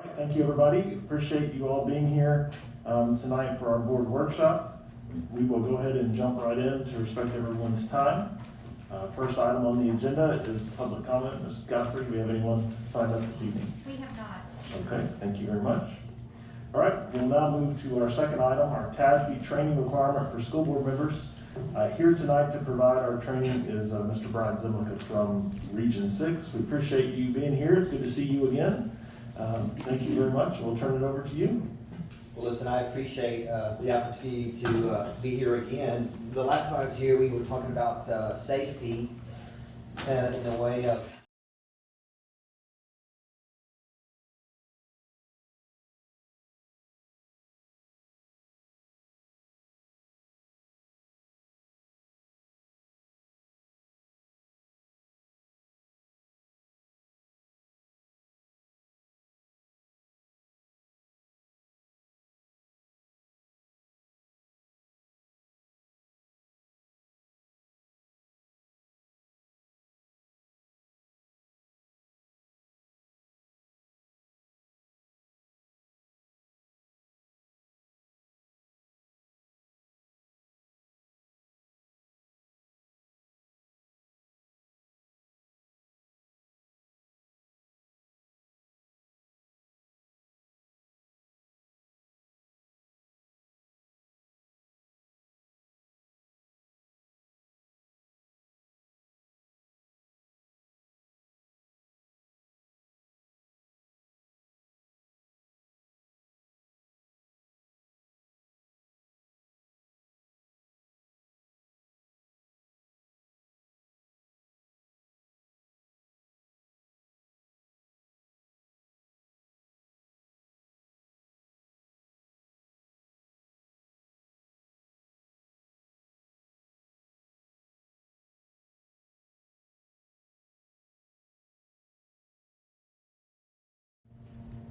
Thank you, everybody. Appreciate you all being here tonight for our board workshop. We will go ahead and jump right in to respect everyone's time. First item on the agenda is public comment. Mrs. Godfrey, do we have anyone signed up this evening? We have not. Okay, thank you very much. All right, we'll now move to our second item, our TASB training requirement for school board members. Here tonight to provide our training is Mr. Brian Zimlica from Region 6. We appreciate you being here. It's good to see you again. Thank you very much. We'll turn it over to you. Well, listen, I appreciate the opportunity to be here again. The last time I was here, we were talking about safety in the way of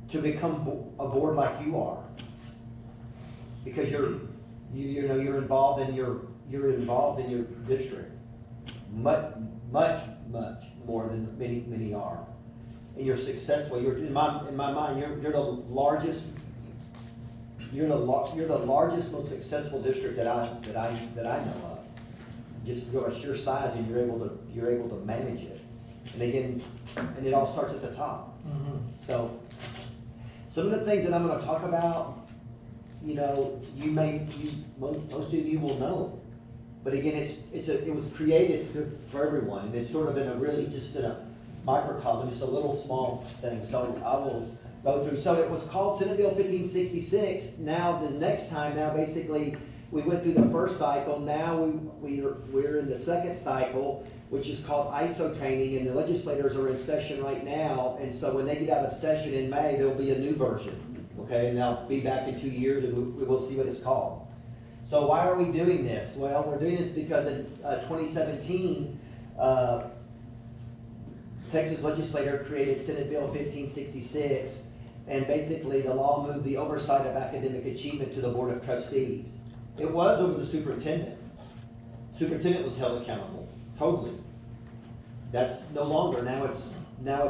to become a board like you are, because you're involved in your district much more than many are, and you're successful. You're in my mind you're the largest. You're the largest, most successful district that I know of. Just because sheer size, and you're able to manage it. And again, and it all starts at the top. Mm-hmm. So, some of the things that I'm going to talk about, most of you will know. But again, it was created for everyone, and it's sort of in a microcosm, just a little small thing. So I will go through. So it was called Senate Bill 1566. Now the next time, basically we went through the first cycle. Now we're in the second cycle, which is called ISO training, and the legislators are in session right now. And so when they get out of session in May, there'll be a new version. Okay, and I'll be back in 2 years, and we will see what it's called. So why are we doing this? Well, we're doing this because in 2017, Texas legislator created Senate Bill 1566, and basically the law moved the oversight of academic achievement to the Board of Trustees. It was over the superintendent. Superintendent was held accountable, totally. That's no longer. Now it's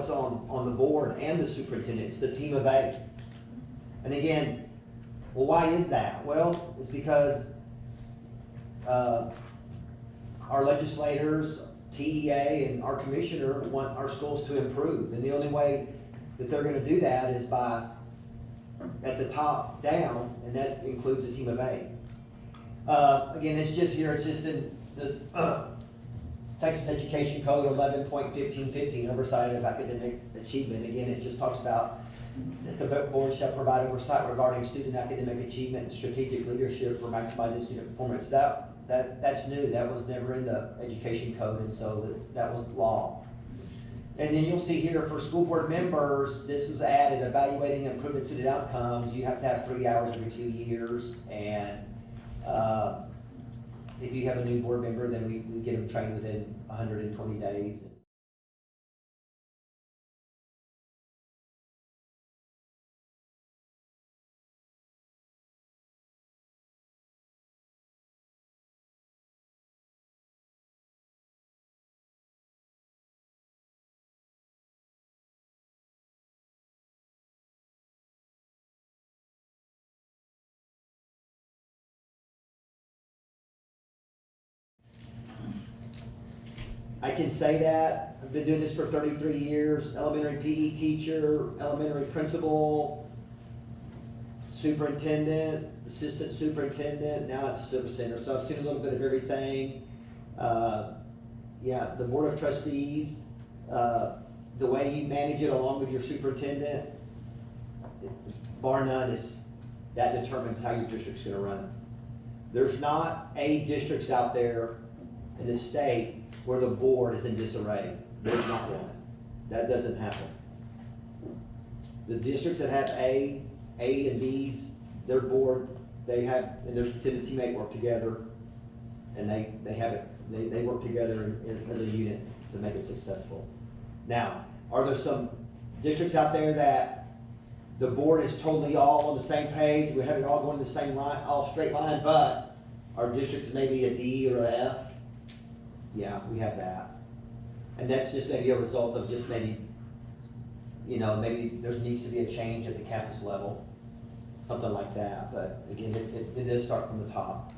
on the board and the superintendent. It's the team of 8. And again, well, why is that? Well, it's because our legislators, TEA, and our commissioner want our schools to improve. And the only way that they're going to do that is by, at the top down, and that includes a team of 8. Again, it's just in the Texas Education Code 11.1515, oversight of academic achievement. Again, it just talks about that the board shall provide oversight regarding student academic achievement and strategic leadership for maximizing student performance. That's new. That was never in the education code, and so that was law. And then you'll see here for school board members, this was added: evaluating and improving student outcomes. You have to have 3 hours every 2 years, and if you have a new board member, then we get them trained within 120 days. I can say that. I've been doing this for 33 years. Elementary PE teacher, elementary principal, superintendent, assistant superintendent, now it's service center. So I've seen a little bit of everything. Yeah, the Board of Trustees, the way you manage it along with your superintendent, bar none, that determines how your district's gonna run. There's not districts out there in the state where the board is in disarray. There's not one. That doesn't happen. The districts that have A and B's, their board, they have, and their superintendent teammate work together, and they have it, they work together as a unit to make it successful. Now, are there some districts out there that the board is totally all on the same page, we have it all going the same line, all straight line, but our district's maybe a D or a F? Yeah, we have that. And that's just maybe a result of just maybe, maybe there needs to be a change at the campus level, something like that. But again, it does start from the top.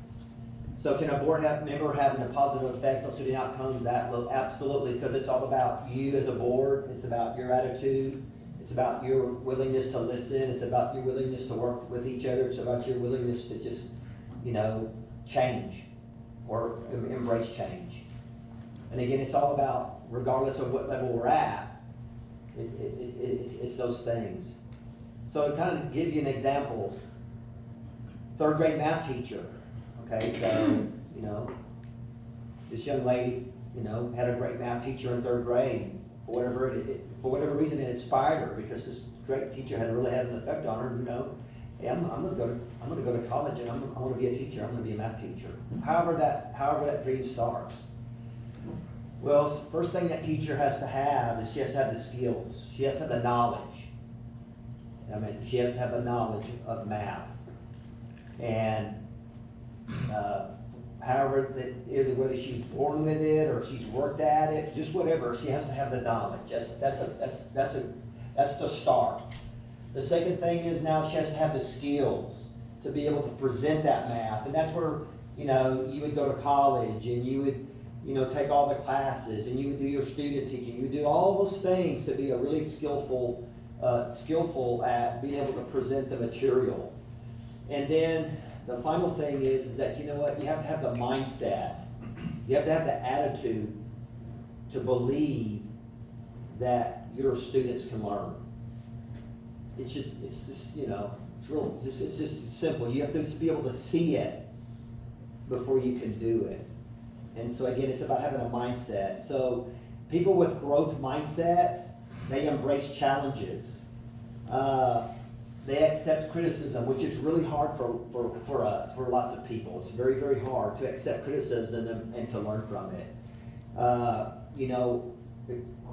So can a board member having a positive effect on student outcomes? Absolutely, because it's all about you as a board. It's about your attitude. It's about your willingness to listen. It's about your willingness to work with each other. It's about your willingness to just, change or embrace change. And again, it's all about, regardless of what level we're at, it's those things. So to kind of give you an example, third grade math teacher. Okay, so, this young lady, had a great math teacher in third grade. For whatever reason, it inspired her because this great teacher had really had an effect on her. Hey, I'm gonna go to college and I want to be a teacher. I'm gonna be a math teacher. However that dream starts. Well, first thing that teacher has to have is she has to have the skills. She has to have the knowledge. She has to have the knowledge of math. And either whether she's born with it or she's worked at it, just whatever, she has to have the knowledge. That's the start. The second thing is now she has to have the skills to be able to present that math, and that's where you would go to college and you would take all the classes and you would do your student teaching. You would do all those things to be a really skillful at being able to present the material. And then the final thing is that you have to have the mindset. You have to have the attitude to believe that your students can learn. It's just simple. You have to just be able to see it before you can do it. And so again, it's about having a mindset. So people with growth mindsets, they embrace challenges. They accept criticism, which is really hard for us, for lots of people. It's very, very hard to accept criticism and to learn from it.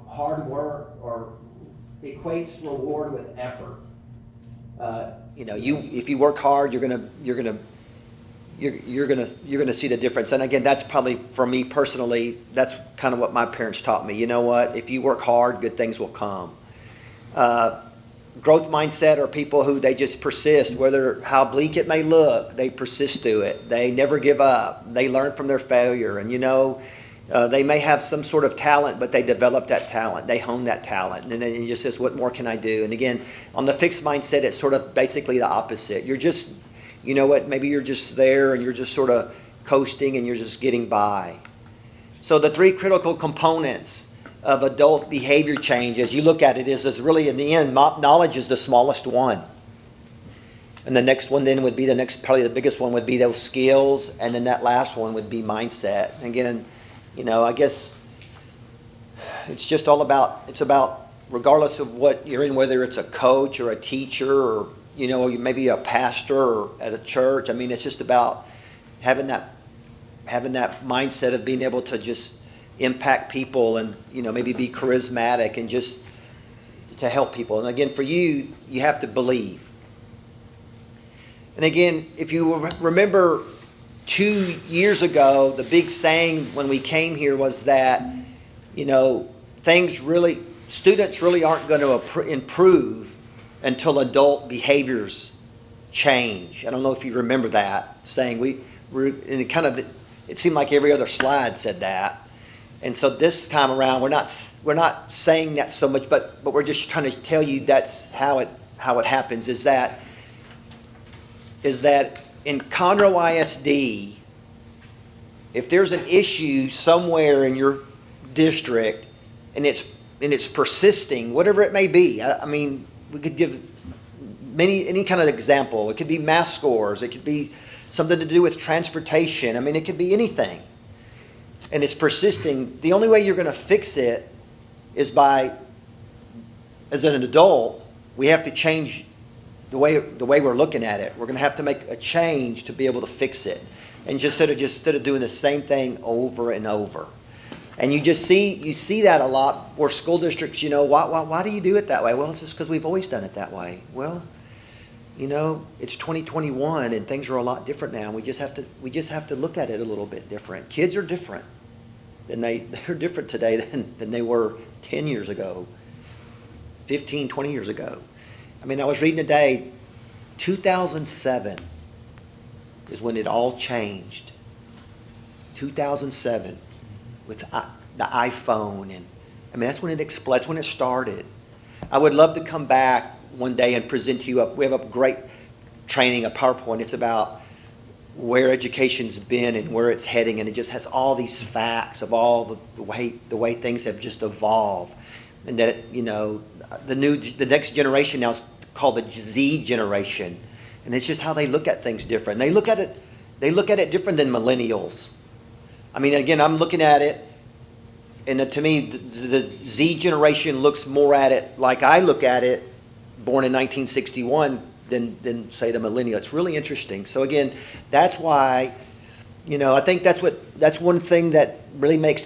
Hard work or equates reward with effort. If you work hard, you're gonna see the difference. And again, that's probably for me personally. That's kind of what my parents taught me. You know what? If you work hard, good things will come. Growth mindset are people who they just persist, how bleak it may look, they persist through it. They never give up. They learn from their failure. And they may have some sort of talent, but they develop that talent. They hone that talent. And then it just says, what more can I do? And again, on the fixed mindset, it's sort of basically the opposite. You're just, maybe you're just there and you're just sort of coasting and you're just getting by. So the three critical components of adult behavior change, as you look at it, is really in the end, knowledge is the smallest one. And the next one then would be probably the biggest one would be those skills. And then that last one would be mindset. And again, I guess it's just all about, regardless of what you're in, whether it's a coach or a teacher or, maybe a pastor or at a church. It's just about having that mindset of being able to just impact people and, maybe be charismatic and just to help people. And again, for you have to believe. And again, if you remember 2 years ago, the big saying when we came here was that, students really aren't going to improve until adult behaviors change. I don't know if you remember that saying. It seemed like every other slide said that. And so this time around, we're not saying that so much, but we're just trying to tell you that's how it happens, is that in Conroe ISD, if there's an issue somewhere in your district and it's persisting, whatever it may be, I mean, we could give any kind of example. It could be math scores. It could be something to do with transportation. I mean, it could be anything. And it's persisting. The only way you're going to fix it is by, as an adult, we have to change the way we're looking at it. We're going to have to make a change to be able to fix it. And instead of doing the same thing over and over. And you see that a lot where school districts, why do you do it that way? Well, it's just because we've always done it that way. Well, it's 2021 and things are a lot different now. We just have to look at it a little bit different. Kids are different. They're different today than they were 10 years ago, 15, 20 years ago. I mean, I was reading today, 2007 is when it all changed. 2007 with the iPhone, and I mean, that's when it started. I would love to come back one day and present to you, we have a great training, a PowerPoint. It's about where education's been and where it's heading, and it just has all these facts of all the way things have just evolved, and that the next generation now is called the Z generation, and it's just how they look at things different. They look at it different than millennials. I mean, again, I'm looking at it, and to me, the Z generation looks more at it like I look at it, born in 1961. Than say the millennial. It's really interesting. So again, that's why, I think that's one thing that really makes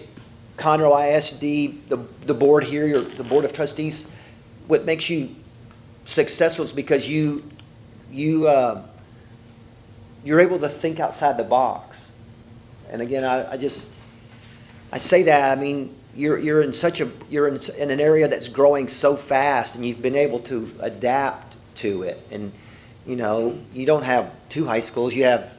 Conroe ISD, the board here, the Board of Trustees, what makes you successful is because you're able to think outside the box. And again, I say that, I mean, you're in an area that's growing so fast, and you've been able to adapt to it. And you don't have 2 high schools, you have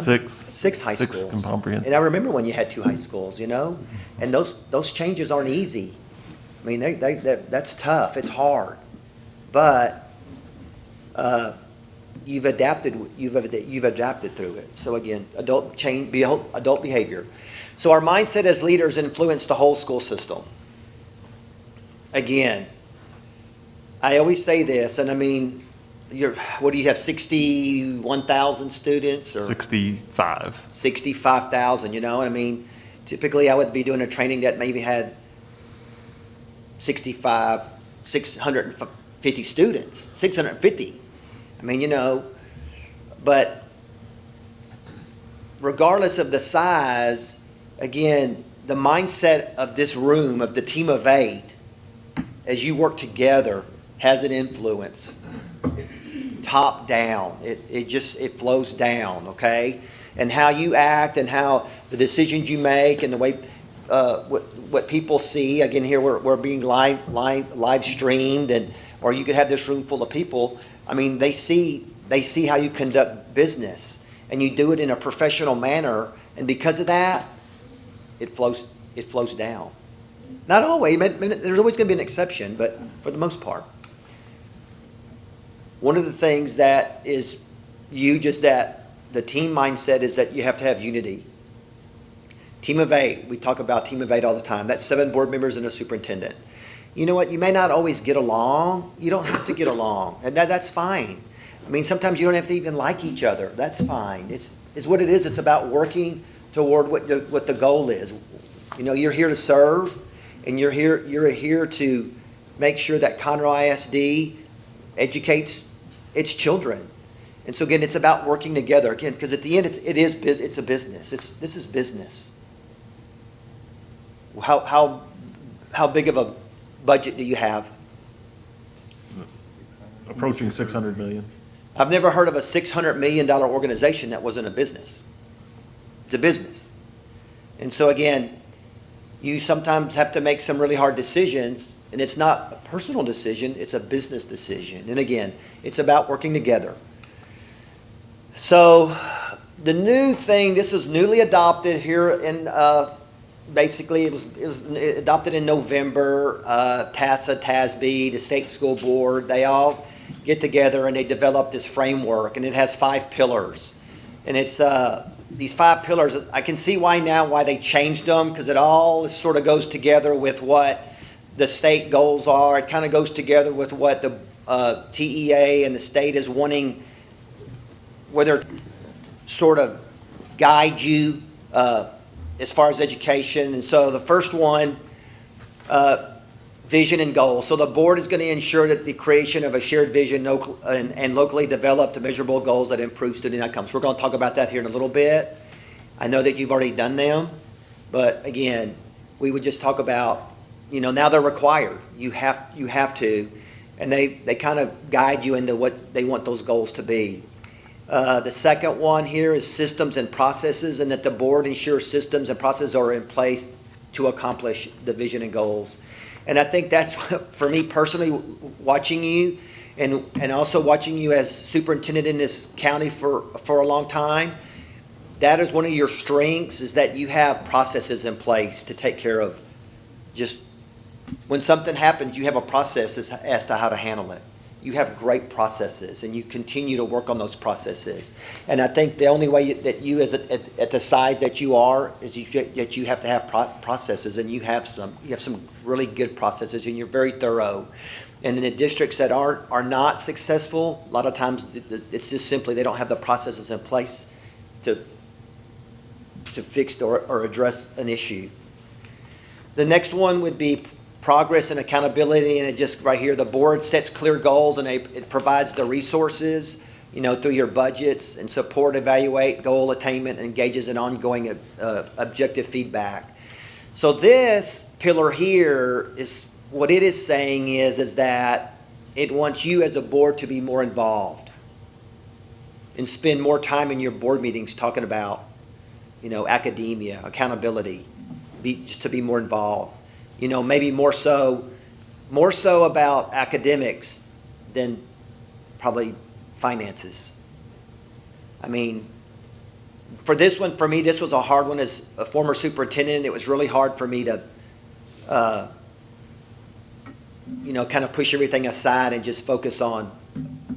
6 high schools. 6 comprehensive. And I remember when you had 2 high schools, and those changes aren't easy. I mean, that's tough, it's hard, but you've adapted through it. So again, adult behavior. So our mindset as leaders influence the whole school system. Again, I always say this, and I mean, what do you have, 61,000 students? Or 65. 65,000, and I mean, typically I would be doing a training that maybe had 650 students, 650. I mean, but regardless of the size, again, the mindset of this room, of the team of 8, as you work together, has an influence, top down. It flows down, okay? And how you act and how the decisions you make and the way what people see. Again, here we're being live streamed, or you could have this room full of people. I mean, they see how you conduct business, and you do it in a professional manner, and because of that, it flows down. Not always. There's always going to be an exception, but for the most part. One of the things that is that the team mindset is that you have to have unity. Team of 8, we talk about team of 8 all the time. That's 7 board members and a superintendent. You know what? You may not always get along. You don't have to get along, and that's fine. I mean, sometimes you don't have to even like each other. That's fine. It's what it is. It's about working toward what the goal is. You're here to serve, and you're here to make sure that Conroe ISD educates its children. And so again, it's about working together again, because at the end, it's a business. This is business. How big of a budget do you have? Approaching 600 million. I've never heard of a $600 million organization that wasn't a business. It's a business. And so again, you sometimes have to make some really hard decisions, and it's not a personal decision, it's a business decision. And again, it's about working together. So the new thing, this is newly adopted here in basically, it was adopted in November. TASA, TASB, the state school board, they all get together and they develop this framework, and it has 5 pillars. And it's these 5 pillars, I can see why they changed them, because it all sort of goes together with what the state goals are. It kind of goes together with what the TEA and the state is wanting, where they're sort of guide you as far as education. And so the first one, vision and goals. So the board is going to ensure that the creation of a shared vision and locally developed measurable goals that improve student outcomes. We're going to talk about that here in a little bit. I know that you've already done them, but again, we would just talk about, now they're required. You have to, and they kind of guide you into what they want those goals to be. The second one here is systems and processes, and that the board ensures systems and processes are in place to accomplish the vision and goals. And I think that's, for me personally, watching you and also watching you as superintendent in this county for a long time, that is one of your strengths, is that you have processes in place to take care of just when something happens, you have a process as to how to handle it. You have great processes, and you continue to work on those processes. And I think the only way that you, at the size that you are, is that you have to have processes, and you have some really good processes, and you're very thorough. And in the districts that are not successful, a lot of times it's just simply they don't have the processes in place to fix or address an issue. The next one would be progress and accountability, and it just right here, the board sets clear goals, and it provides the resources, through your budgets, and support, evaluate goal attainment, and engages in ongoing objective feedback. So this pillar here is what it is saying is that it wants you as a board to be more involved and spend more time in your board meetings talking about, academia, accountability, just to be more involved. Maybe more so about academics than probably finances. I mean, for me, this was a hard one as a former superintendent. It was really hard for me to, kind of push everything aside and just focus on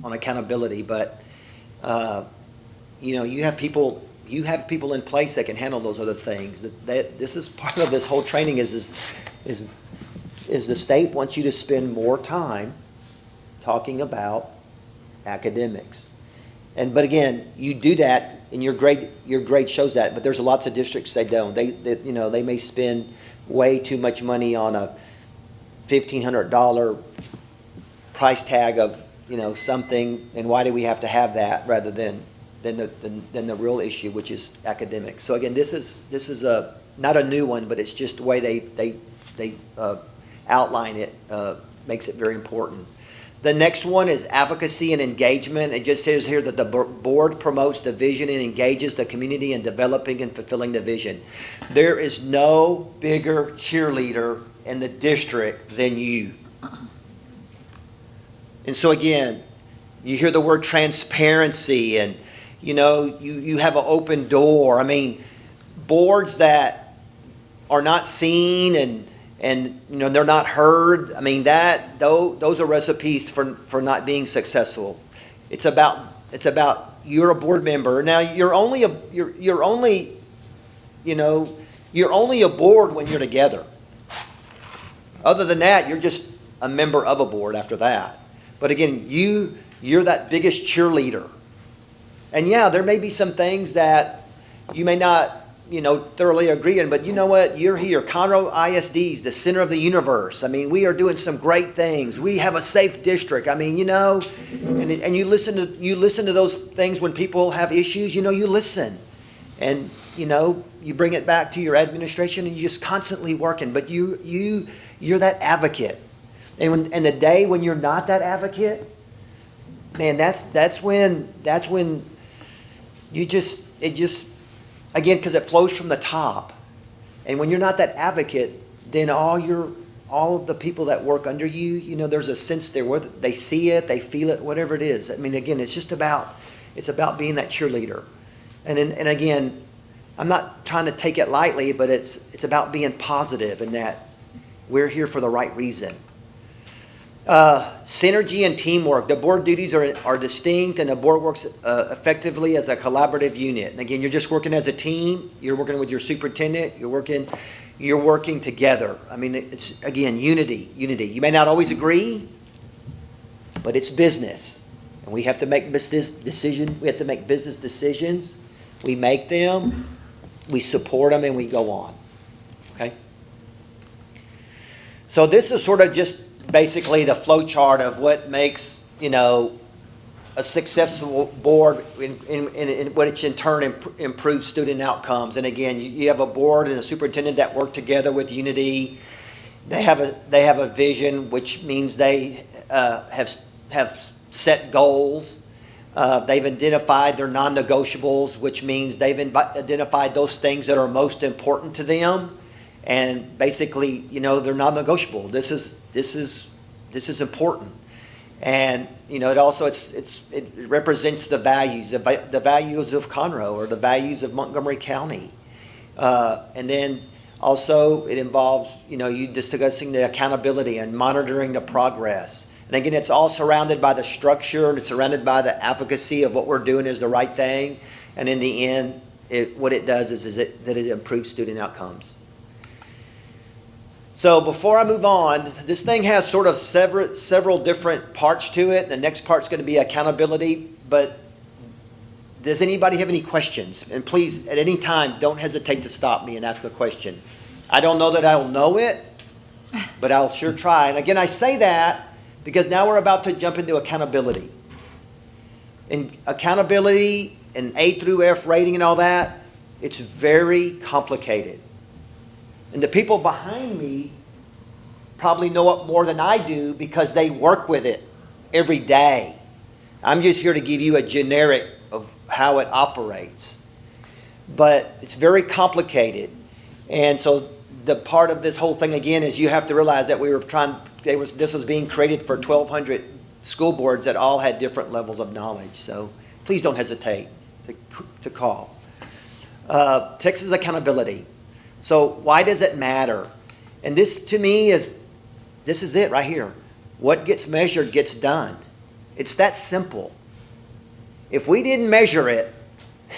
accountability. But, you have people in place that can handle those other things. This is part of this whole training is the state wants you to spend more time talking about academics. But again, you do that, and your grade shows that, but there's lots of districts that don't. They may spend way too much money on a $1,500 price tag of, something, and why do we have to have that rather than the real issue, which is academics. So again, this is not a new one, but it's just the way they outline it makes it very important. The next one is advocacy and engagement. It just says here that the board promotes the vision and engages the community in developing and fulfilling the vision. There is no bigger cheerleader in the district than you. And so again, you hear the word transparency, and you have an open door. I mean, boards that are not seen and they're not heard. I mean, those are recipes for not being successful. It's about you're a board member. Now you're only a board when you're together. Other than that, you're just a member of a board after that. But again, you're that biggest cheerleader. And yeah, there may be some things that you may not thoroughly agree on, but you know what? You're here. Conroe ISD is the center of the universe. I mean, we are doing some great things. We have a safe district. I mean, and you listen to those things when people have issues. You listen, and you bring it back to your administration, and you're just constantly working. But you're that advocate, and the day when you're not that advocate, man, that's when again, because it flows from the top. And when you're not that advocate, then all of the people that work under you, there's a sense there where they see it, they feel it, whatever it is. I mean, again, it's about being that cheerleader. And again, I'm not trying to take it lightly, but it's about being positive and that we're here for the right reason. Synergy and teamwork. The board duties are distinct, and the board works effectively as a collaborative unit. And again, you're just working as a team. You're working with your superintendent. You're working together. I mean, it's, again, unity. You may not always agree, but it's business. And we have to make business decisions. We have to make business decisions. We make them, we support them, and we go on. Okay? So this is sort of just basically the flow chart of what makes, a successful board in which in turn improves student outcomes. And again, you have a board and a superintendent that work together with unity. They have a vision, which means they have set goals. They've identified their non-negotiables, which means they've identified those things that are most important to them. And basically, they're non-negotiable. This is important. And, it also, it represents the values, the values of Conroe or the values of Montgomery County. And then also it involves, you discussing the accountability and monitoring the progress. And again, it's all surrounded by the structure, and it's surrounded by the advocacy of what we're doing is the right thing. And in the end, what it does is it improves student outcomes. So before I move on, this thing has sort of several different parts to it. The next part's going to be accountability. But does anybody have any questions? And please, at any time, don't hesitate to stop me and ask a question. I don't know that I'll know it, but I'll sure try. And again, I say that because now we're about to jump into accountability. And accountability and A through F rating and all that, it's very complicated. And the people behind me probably know it more than I do because they work with it every day. I'm just here to give you a generic of how it operates. But it's very complicated. And so the part of this whole thing, again, is you have to realize that this was being created for 1,200 school boards that all had different levels of knowledge. So please don't hesitate to call. Texas accountability. So why does it matter? And this to me this is it right here. What gets measured gets done. It's that simple. If we didn't measure it,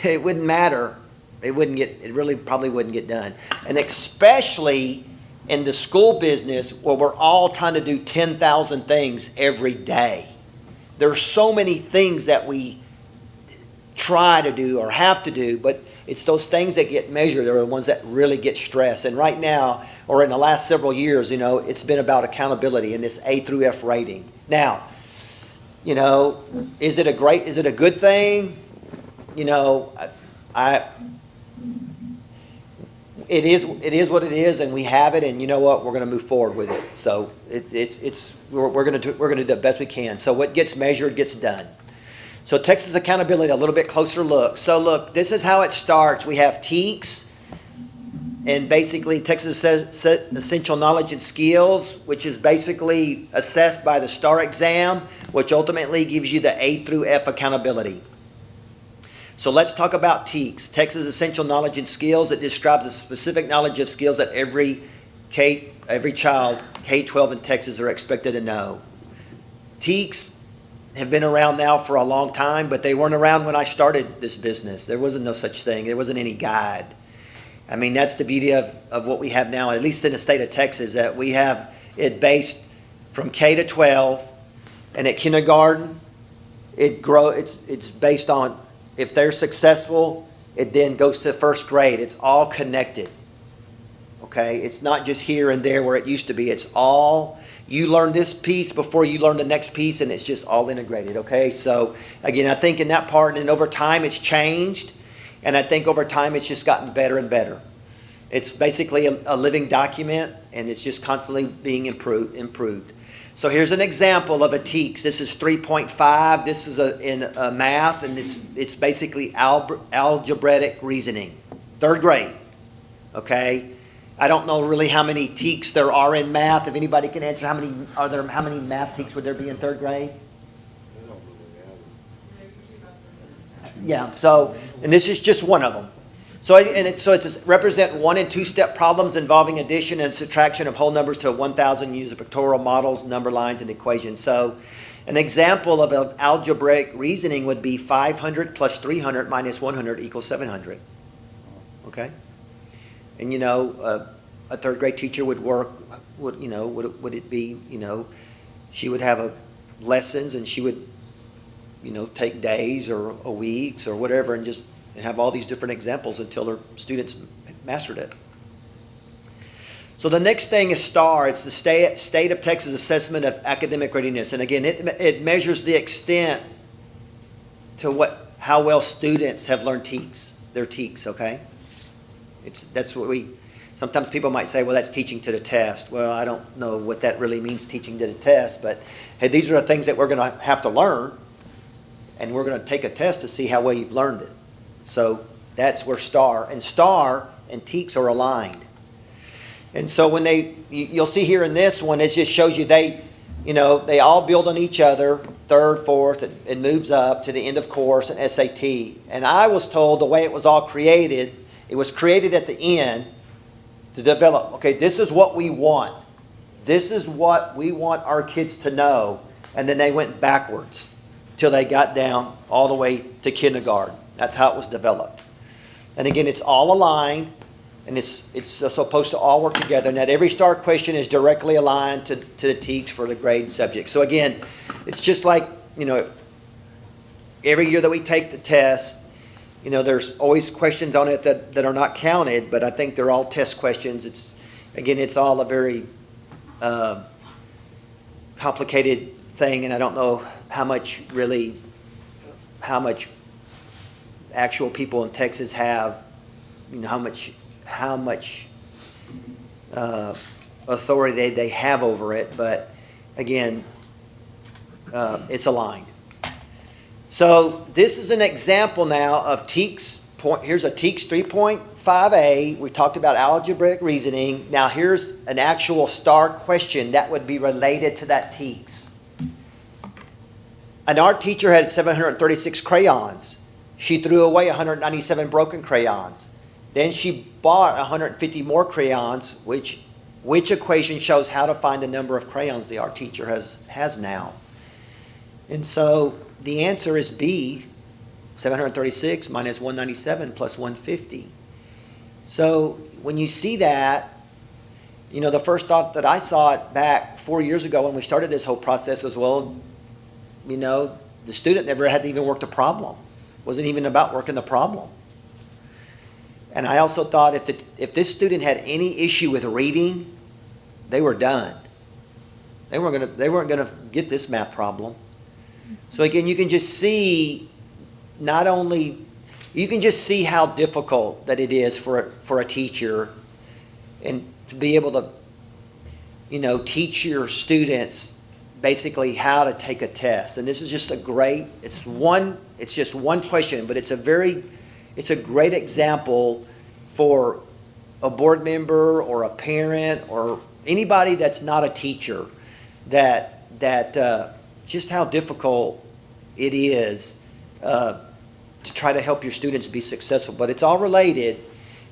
it wouldn't matter. It really probably wouldn't get done. And especially in the school business where we're all trying to do 10,000 things every day. There's so many things that we try to do or have to do, but it's those things that get measured are the ones that really get stressed. And right now, or in the last several years, it's been about accountability and this A through F rating. Now, is it a good thing? It is what it is, and we have it, and you know what? We're going to move forward with it. So we're going to do the best we can. So what gets measured gets done. So Texas accountability, a little bit closer look. So look, this is how it starts. We have TEKS, and basically Texas Essential Knowledge and Skills, which is basically assessed by the STAR exam, which ultimately gives you the A through F accountability. So let's talk about TEKS, Texas Essential Knowledge and Skills. It describes a specific knowledge of skills that every child, K-12 in Texas, are expected to know. TEKS have been around now for a long time, but they weren't around when I started this business. There wasn't no such thing. There wasn't any guide. I mean, that's the beauty of what we have now, at least in the state of Texas, that we have it based from K to 12, and at kindergarten, it's based on if they're successful, it then goes to first grade. It's all connected. Okay? It's not just here and there where it used to be. It's all, you learn this piece before you learn the next piece, and it's just all integrated. Okay? So, again, I think in that part, and over time it's changed, and I think over time it's just gotten better and better. It's basically a living document, and it's just constantly being improved. So here's an example of a TEKS. This is 3.5. This is in math, and it's basically algebraic reasoning. 3rd grade. Okay? I don't know really how many TEKS there are in math. If anybody can answer, how many math TEKS would there be in 3rd grade? Yeah, so, and this is just one of them. So, it's represent 1 and 2 step problems involving addition and subtraction of whole numbers to 1,000 using pictorial models, number lines, and equations. So, an example of an algebraic reasoning would be 500 plus 300 minus 100 equals 700. Okay? And a third grade teacher would it be, she would have lessons and she would, take days or weeks or whatever and just have all these different examples until her students mastered it. So the next thing is STAR. It's the State of Texas Assessment of Academic Readiness. And again, it measures the extent to how well students have learned their TEKS, okay? Sometimes people might say, well, that's teaching to the test. Well, I don't know what that really means, teaching to the test, but hey, these are the things that we're going to have to learn, and we're going to take a test to see how well you've learned it. So that's where STAR and TEKS are aligned. And so when you'll see here in this one, it just shows you they all build on each other, third, fourth, it moves up to the end of course and SAT. And I was told the way it was all created, it was created at the end to develop, okay, this is what we want. This is what we want our kids to know. And then they went backwards till they got down all the way to kindergarten. That's how it was developed. And again, it's all aligned, and it's supposed to all work together, and that every STAR question is directly aligned to the TEKS for the grade subject. So again, it's just like, every year that we take the test, there's always questions on it that are not counted, but I think they're all test questions. It's all a very complicated thing, and I don't know how much actual people in Texas have, how much authority they have over it, but again, it's aligned. So this is an example now of TEKS. Here's a TEKS 3.5a. We talked about algebraic reasoning. Now here's an actual STAR question that would be related to that TEKS. An art teacher had 736 crayons. She threw away 197 broken crayons. Then she bought 150 more crayons, which equation shows how to find the number of crayons the art teacher has now. And so the answer is B, 736 minus 197 plus 150. So when you see that, the first thought that I saw it back 4 years ago when we started this whole process was, well, the student never had to even work the problem. It wasn't even about working the problem. And I also thought if this student had any issue with reading, they were done. They weren't gonna get this math problem. So again, you can just see see how difficult that it is for a teacher, and to be able to teach your students basically how to take a test. And this is just it's just one question, but it's a great example for a board member or a parent or anybody that's not a teacher, that just how difficult it is to try to help your students be successful. But it's all related,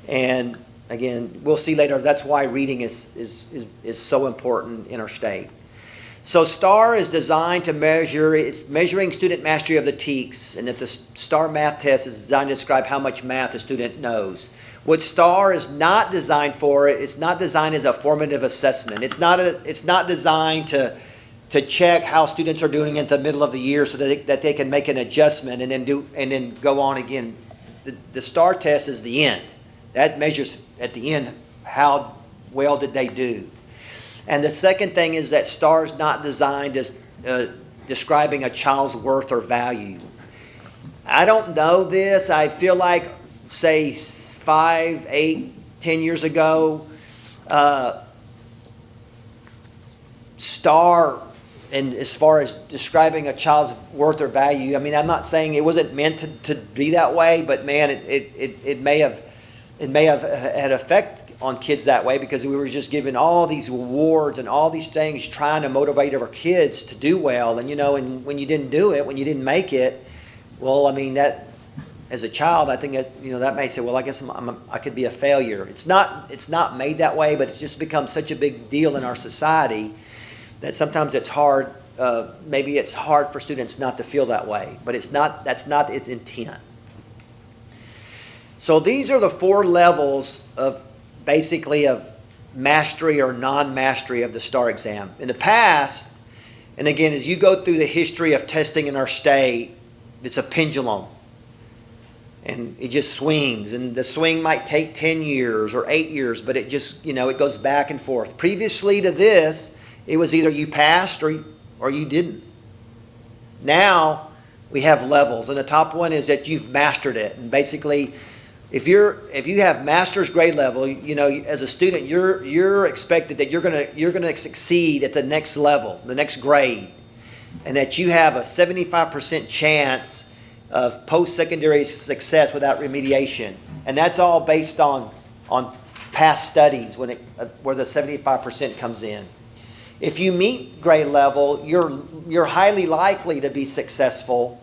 and again, we'll see later, that's why reading is so important in our state. So STAR is designed to it's measuring student mastery of the TEKS, and that the STAR math test is designed to describe how much math a student knows. What STAR is not designed for, it's not designed as a formative assessment. It's not designed to check how students are doing at the middle of the year so that they can make an adjustment and then go on again. The STAR test is the end. That measures at the end how well did they do. And the second thing is that STAR is not designed as describing a child's worth or value. I don't know this. I feel like, say, 5, 8, 10 years ago, STAR, and as far as describing a child's worth or value, I mean, I'm not saying it wasn't meant to be that way, but man, it may have had effect on kids that way, because we were just given all these awards and all these things trying to motivate our kids to do well. And and when you didn't do it, when you didn't make it, well, I mean, that as a child, I think that, that may say, well, I guess I could be a failure. It's not made that way, but it's just become such a big deal in our society that sometimes it's hard, maybe it's hard for students not to feel that way, but that's not its intent. So these are the 4 levels of basically of mastery or non-mastery of the STAR exam. In the past, and again, as you go through the history of testing in our state, it's a pendulum. And it just swings. And the swing might take 10 years or 8 years, but it just, it goes back and forth. Previously to this, it was either you passed or you didn't. Now, we have levels. And the top one is that you've mastered it. And basically, if you have master's grade level, as a student, you're expected that you're gonna succeed at the next level, the next grade, and that you have a 75% chance of post-secondary success without remediation, and that's all based on past studies where the 75% comes in. If you meet grade level, you're highly likely to be successful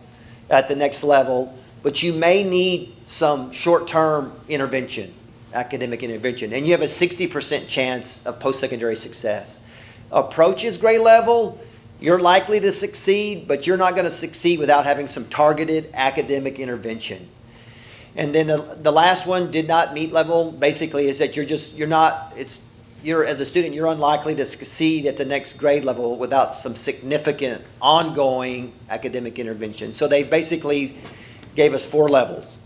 at the next level, but you may need some short-term intervention, academic intervention, and you have a 60% chance of post-secondary success. Approaches grade level, you're likely to succeed, but you're not going to succeed without having some targeted academic intervention. And then the last one, did not meet level, basically is that you're as a student, you're unlikely to succeed at the next grade level without some significant ongoing academic intervention. So they basically gave us 4 levels.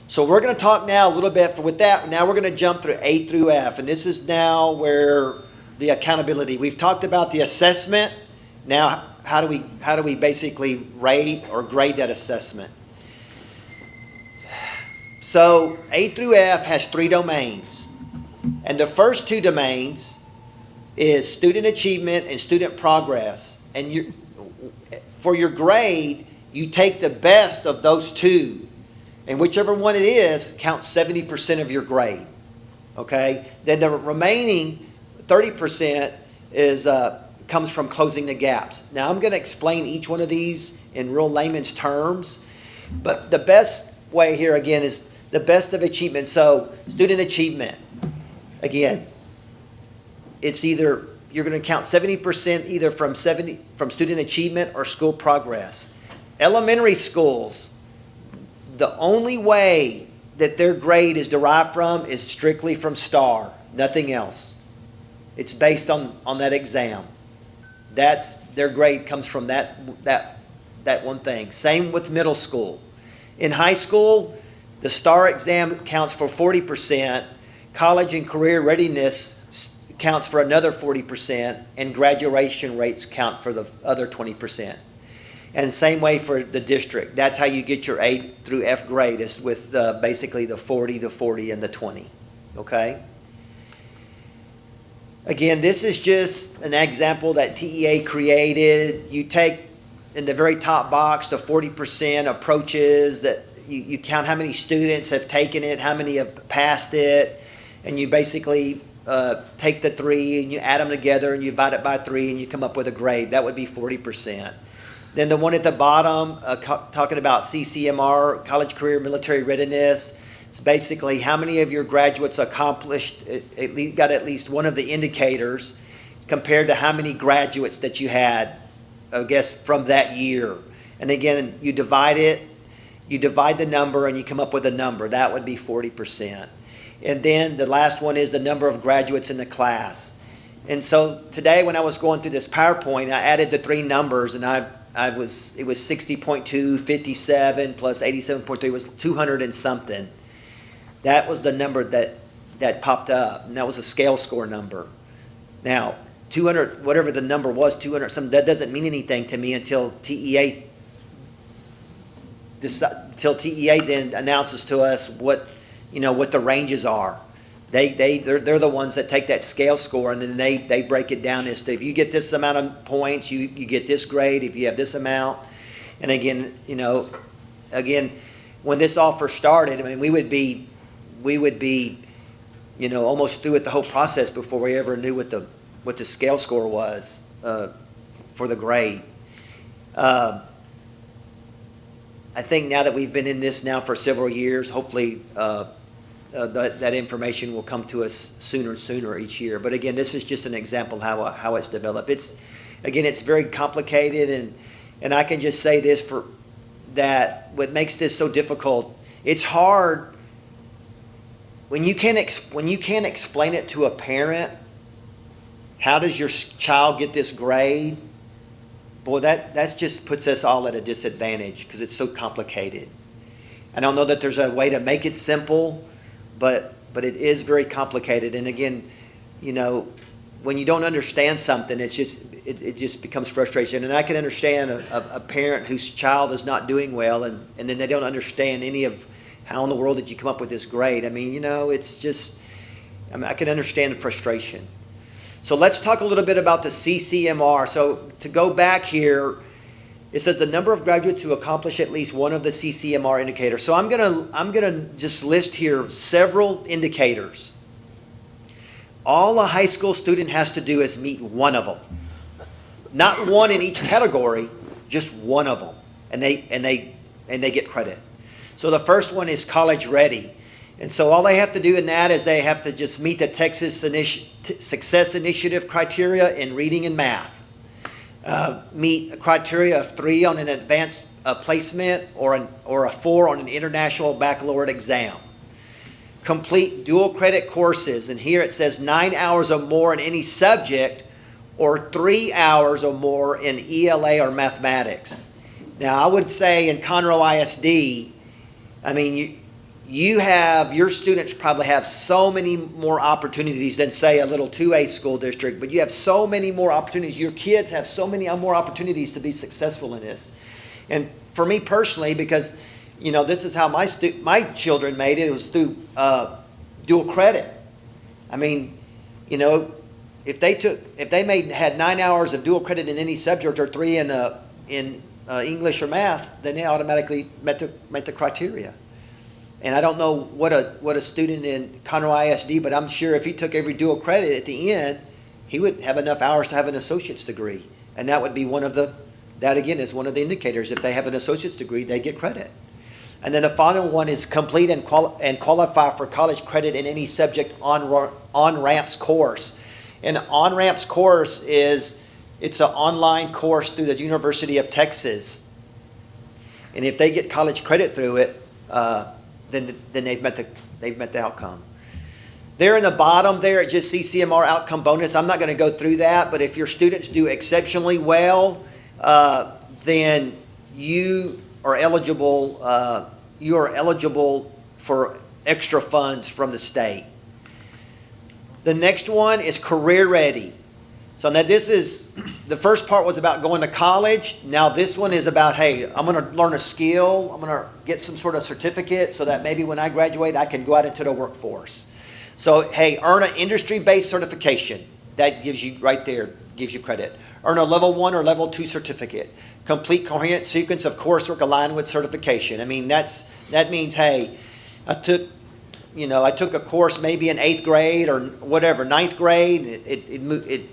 So we're going to talk now a little bit with that. Now we're going to jump through A through F, and this is now where the accountability. We've talked about the assessment. Now, how do we basically rate or grade that assessment? So A through F has 3 domains, and the first 2 domains is student achievement and student progress. And for your grade, you take the best of those 2, and whichever one it is counts 70% of your grade. Okay? Then the remaining 30% comes from closing the gaps. Now I'm going to explain each one of these in real layman's terms, but the best way here again is the best of achievement. So student achievement, again, it's either you're going to count 70% either from student achievement or school progress. Elementary schools, the only way that their grade is derived from is strictly from STAR, nothing else. It's based on that exam. Their grade comes from that one thing. Same with middle school. In high school, the STAR exam counts for 40%. College and career readiness counts for another 40%, and graduation rates count for the other 20%. And same way for the district. That's how you get your A through F grade, is with basically the 40, the 40, and the 20. Okay? Again, this is just an example that TEA created. You take in the very top box the 40% approaches that you count how many students have taken it, how many have passed it, and you basically take the 3 and you add them together and you divide it by 3 and you come up with a grade. That would be 40%. Then the one at the bottom, talking about CCMR, College Career Military Readiness, it's basically how many of your graduates accomplished, got at least one of the indicators compared to how many graduates that you had, I guess, from that year. And again, you divide the number and you come up with a number. That would be 40%. And then the last one is the number of graduates in the class. And so today when I was going through this PowerPoint, I added the 3 numbers, and it was 60.2, 57 plus 87.3 was 200 and something. That was the number that popped up, and that was a scale score number. Now, 200, whatever the number was, 200 something, that doesn't mean anything to me until TEA then announces to us what the ranges are. They're the ones that take that scale score, and then they break it down as to, if you get this amount of points, you get this grade. If you have this amount, and again, when this all first started, I mean, we would be almost through with the whole process before we ever knew what the scale score was for the grade. I think now that we've been in this now for several years, hopefully that information will come to us sooner and sooner each year. But again, this is just an example how it's developed. It's very complicated, and I can just say this for that what makes this so difficult. It's hard when you can't explain it to a parent. How does your child get this grade? Boy, that just puts us all at a disadvantage because it's so complicated. I don't know that there's a way to make it simple, but it is very complicated. And again, you know, when you don't understand something, it just becomes frustration. And I can understand a parent whose child is not doing well, and then they don't understand any of how in the world did you come up with this grade. I mean, you know, it's just, I can understand the frustration. So let's talk a little bit about the CCMR. So to go back here, it says the number of graduates who accomplish at least one of the CCMR indicators. So I'm gonna just list here several indicators. All a high school student has to do is meet one of them. Not one in each category, just one of them. And they get credit. So the first one is college ready. And so all they have to do in that is they have to just meet the Texas Success Initiative criteria in reading and math. Meet a criteria of 3 on an advanced placement or a 4 on an international baccalaureate exam. Complete dual credit courses, and here it says 9 hours or more in any subject or 3 hours or more in ELA or mathematics. Now I would say in Conroe ISD, I mean, your students probably have so many more opportunities than, say, a little 2A school district, but you have so many more opportunities. Your kids have so many more opportunities to be successful in this. And for me personally, because, you know, this is how my children made it, was through dual credit. I mean, you know, if they had 9 hours of dual credit in any subject or 3 in English or math, then they automatically met the criteria. And I don't know what a student in Conroe ISD, but I'm sure if he took every dual credit at the end, he would have enough hours to have an associate's degree. And that would be that again is one of the indicators. If they have an associate's degree, they get credit. And then the final one is complete and qualify for college credit in any subject on-ramps course. And on-ramps course it's an online course through the University of Texas. And if they get college credit through it, then they've met the outcome. There in the bottom there, it just CCMR outcome bonus. I'm not going to go through that, but if your students do exceptionally well, then you are eligible for extra funds from the state. The next one is career ready. So now the first part was about going to college. Now this one is about, hey, I'm going to learn a skill. I'm going to get some sort of certificate so that maybe when I graduate, I can go out into the workforce. So, hey, earn an industry-based certification. That gives you credit. Earn a level 1 or level 2 certificate. Complete coherent sequence of coursework aligned with certification. I mean, that means, hey, I took a course maybe in 8th grade or whatever, 9th grade. It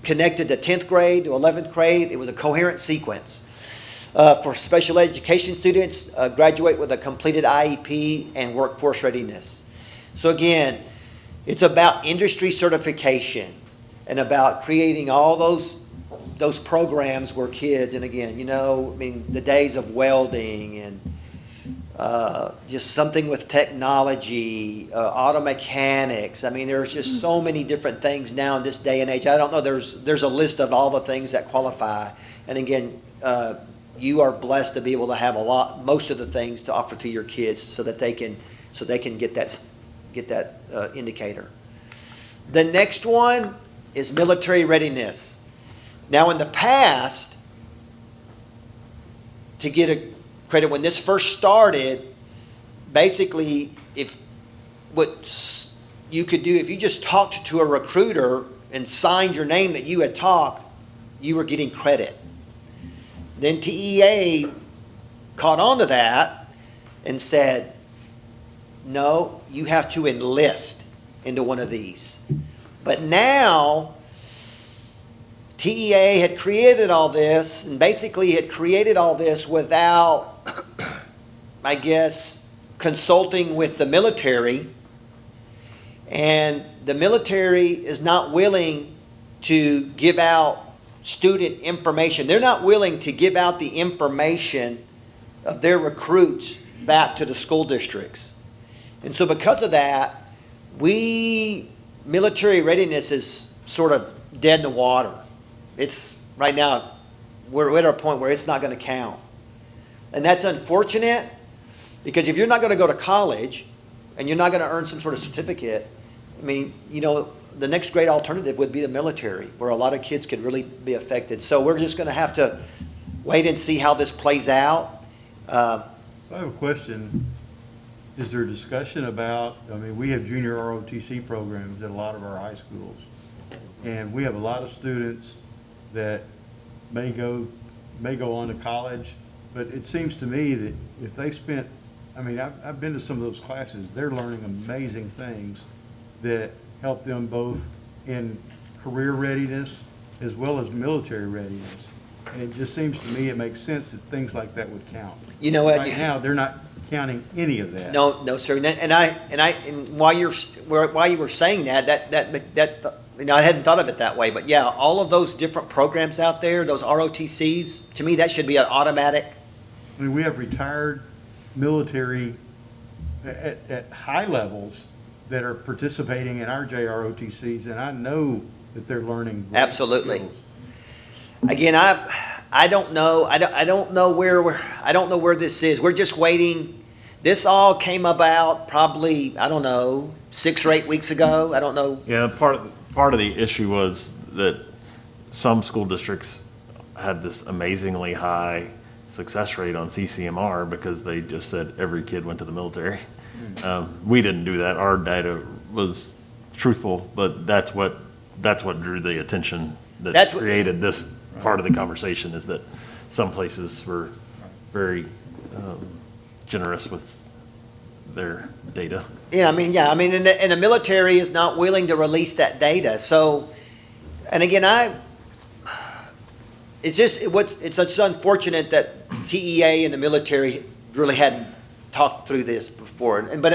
connected to 10th grade to 11th grade. It was a coherent sequence. For special education students, graduate with a completed IEP and workforce readiness. So again, it's about industry certification and about creating all those programs where kids, and again, you know, I mean, the days of welding and just something with technology, auto mechanics. I mean, there's just so many different things now in this day and age. I don't know, there's a list of all the ththat that qualify. And again, you are blessed to be able to have most of the things to offer to your kids so they can get that indicator. The next one is military readiness. Now in the past, to get a credit, when this first started, basically what you could do, if you just talked to a recruiter and signed your name that you had talked, you were getting credit. Then TEA caught on to that and said, no, you have to enlist into one of these. But now, TEA had created all this, and basically had created all this without I guess, consulting with the military, and the military is not willing to give out student information. They're not willing to give out the information of their recruits back to the school districts. And so because of that, military readiness is sort of dead in the water. It's, right now, we're at a point where it's not going to count. And that's unfortunate, because if you're not going to go to college and you're not going to earn some sort of certificate, I mean, you know, the next great alternative would be the military, where a lot of kids could really be affected. So we're just going to have to wait and see how this plays out. So I have a question. Is there discussion about, I mean, we have junior ROTC programs at a lot of our high schools. And we have a lot of students that may go on to college, but it seems to me that if they spent, I mean, I've been to some of those classes, they're learning amazing things that help them both in career readiness as well as military readiness. And it just seems to me it makes sense that things like that would count. You know what? Right now, they're not counting any of that. No, sir. And while you were saying that, you know, I hadn't thought of it that way. But yeah, all of those different programs out there, those ROTCs, to me, that should be an automatic. I mean, we have retired military at high levels that are participating in our JROTCs, and I know that they're learning great Absolutely. skills. Again, I don't know. I don't know where this is. We're just waiting. This all came about probably, I don't know, 6 or 8 weeks ago. I don't know. Yeah, part of the issue was that some school districts had this amazingly high success rate on CCMR because they just said every kid went to the military. We didn't do that. Our data was truthful, but that's what drew the attention that created this part of the conversation, is that some places were very generous with their data. Yeah, I mean, and the military is not willing to release that data. So, and again, it's just unfortunate that TEA and the military really hadn't talked through this before. But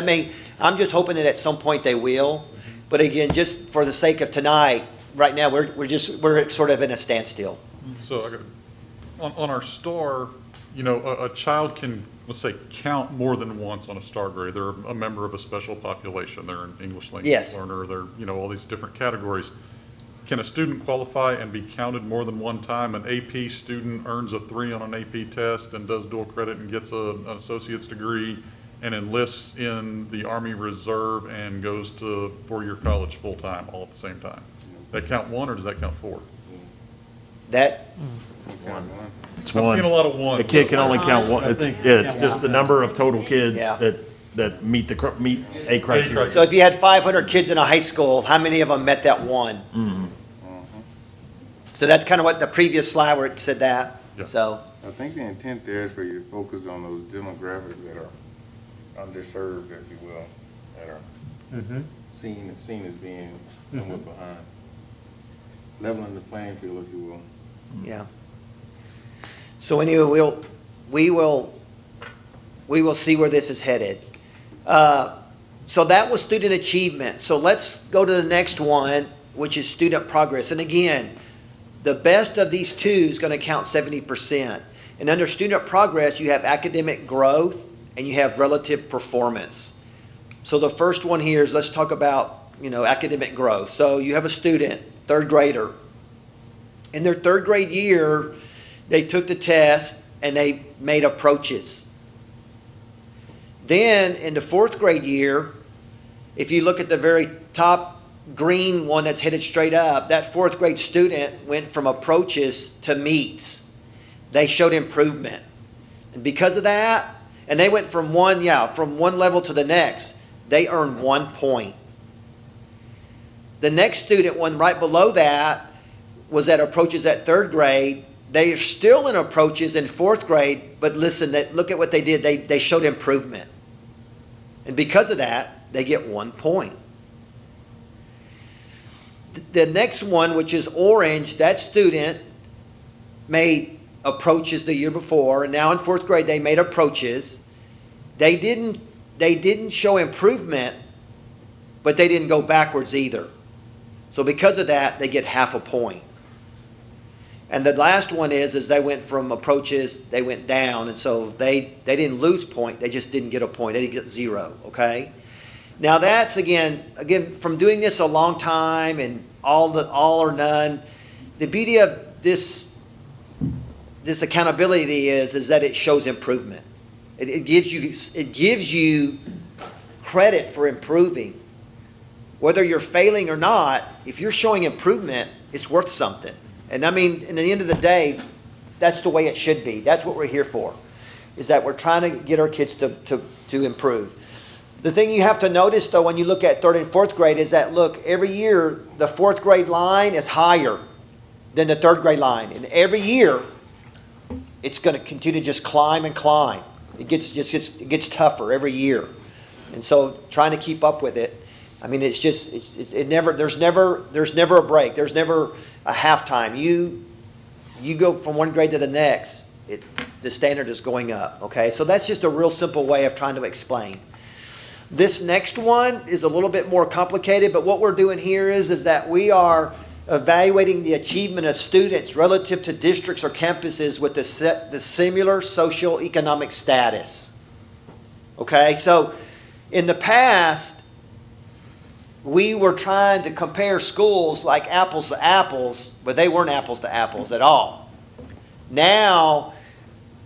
I'm just hoping that at some point they will. But again, just for the sake of tonight, right now we're sort of in a standstill. So on our star, you know, a child can, let's say, count more than once on a star grade. They're a member of a special population. They're an English language Yes. learner. They're, you know, all these different categories. Can a student qualify and be counted more than one time? An AP student earns a 3 on an AP test and does dual credit and gets an associate's degree and enlists in the Army Reserve and goes to 4-year college full-time all at the same time. That count 1 or does that count 4? That It's I've one. seen a lot of ones. A kid can only count one. I It's think- just the number of total kids Yeah. that meet a criteria. so if you had 500 kids in a high school, how many of them met that one? So that's kind of what the previous slide where it said that. Yeah. So I think the intent there is for you to focus on those demographics that are underserved, if you will, that are seen as being somewhat behind. Leveling the playing field, if you will. yeah. So anyway, we will see where this is headed. So that was student achievement. So let's go to the next one, which is student progress. And again, the best of these two is going to count 70%. And under student progress, you have academic growth and you have relative performance. So the first one here is, let's talk about, you know, academic growth. So you have a student, 3rd grader. In their 3rd grade year, they took the test and they made approaches. Then in the 4th grade year, if you look at the very top green one that's headed straight up, that 4th grade student went from approaches to meets. They showed improvement. And because of that, and they went from one level to the next, they earned 1 point. The next student, one right below that, was at approaches at 3rd grade. They are still in approaches in 4th grade, but listen, look at what they did. They showed improvement. And because of that, they get 1 point. The next one, which is orange, that student made approaches the year before, and now in 4th grade they made approaches, they didn't show improvement, but they didn't go backwards either. So because of that, they get half a point. And the last one is they went from approaches, they went down, and so they didn't lose point, they just didn't get a point, they didn't get 0, okay? Now that's, again, from doing this a long time and all or none, the beauty of this accountability is that it shows improvement. It gives you credit for improving. Whether you're failing or not, if you're showing improvement, it's worth something. And I mean, in the end of the day, that's the way it should be. That's what we're here for, is that we're trying to get our kids to improve. The thing you have to notice, though, when you look at 3rd and 4th grade is that, look, every year the 4th grade line is higher than the 3rd grade line. And every year, it's going to continue to just climb and climb. It gets tougher every year. And so trying to keep up with it, I mean, there's never a break. There's never a halftime. You go from one grade to the next, the standard is going up, okay? So that's just a real simple way of trying to explain. This next one is a little bit more complicated, but what we're doing here is that we are evaluating the achievement of students relative to districts or campuses with the similar social economic status. Okay, so in the past, we were trying to compare schools like apples to apples, but they weren't apples to apples at all. Now,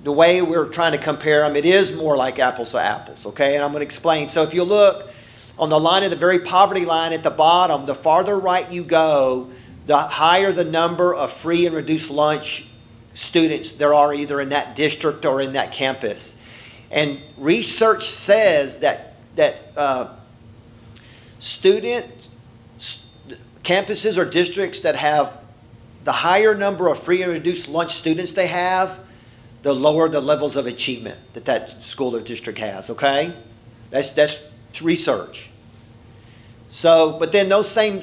the way we're trying to compare them, it is more like apples to apples, okay? And I'm going to explain. So if you look on the line of the very poverty line at the bottom, the farther right you go, the higher the number of free and reduced lunch students there are either in that district or in that campus. And research says that campuses or districts that have the higher number of free and reduced lunch students they have, the lower the levels of achievement that school or district has, okay? That's research. So, but then those same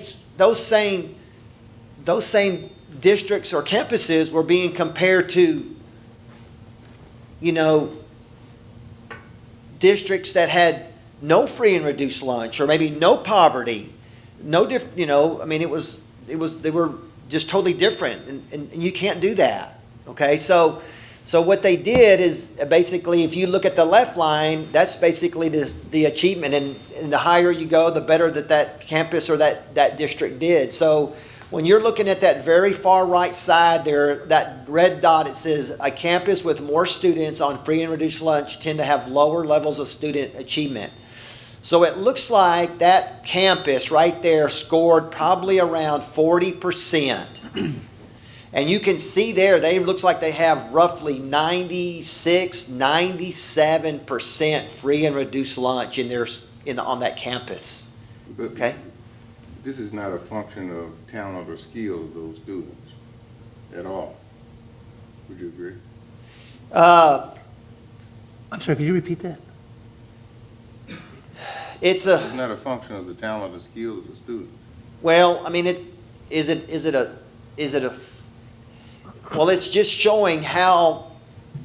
districts or campuses were being compared to, districts that had no free and reduced lunch or maybe no poverty, no I mean, they were just totally different, and you can't do that, okay? So what they did is basically, if you look at the left line, that's basically the achievement, and the higher you go, the better that campus or that district did. So when you're looking at that very far right side there, that red dot, it says a campus with more students on free and reduced lunch tend to have lower levels of student achievement. So it looks like that campus right there scored probably around 40%. And you can see there, looks like they have roughly 96, 97% free and reduced lunch on that campus. Okay? This is not a function of talent or skill of those students at all. Would you agree? I'm sorry, could you repeat that? It's not a function of the talent or skill of the student. Well, I mean, well, it's just showing how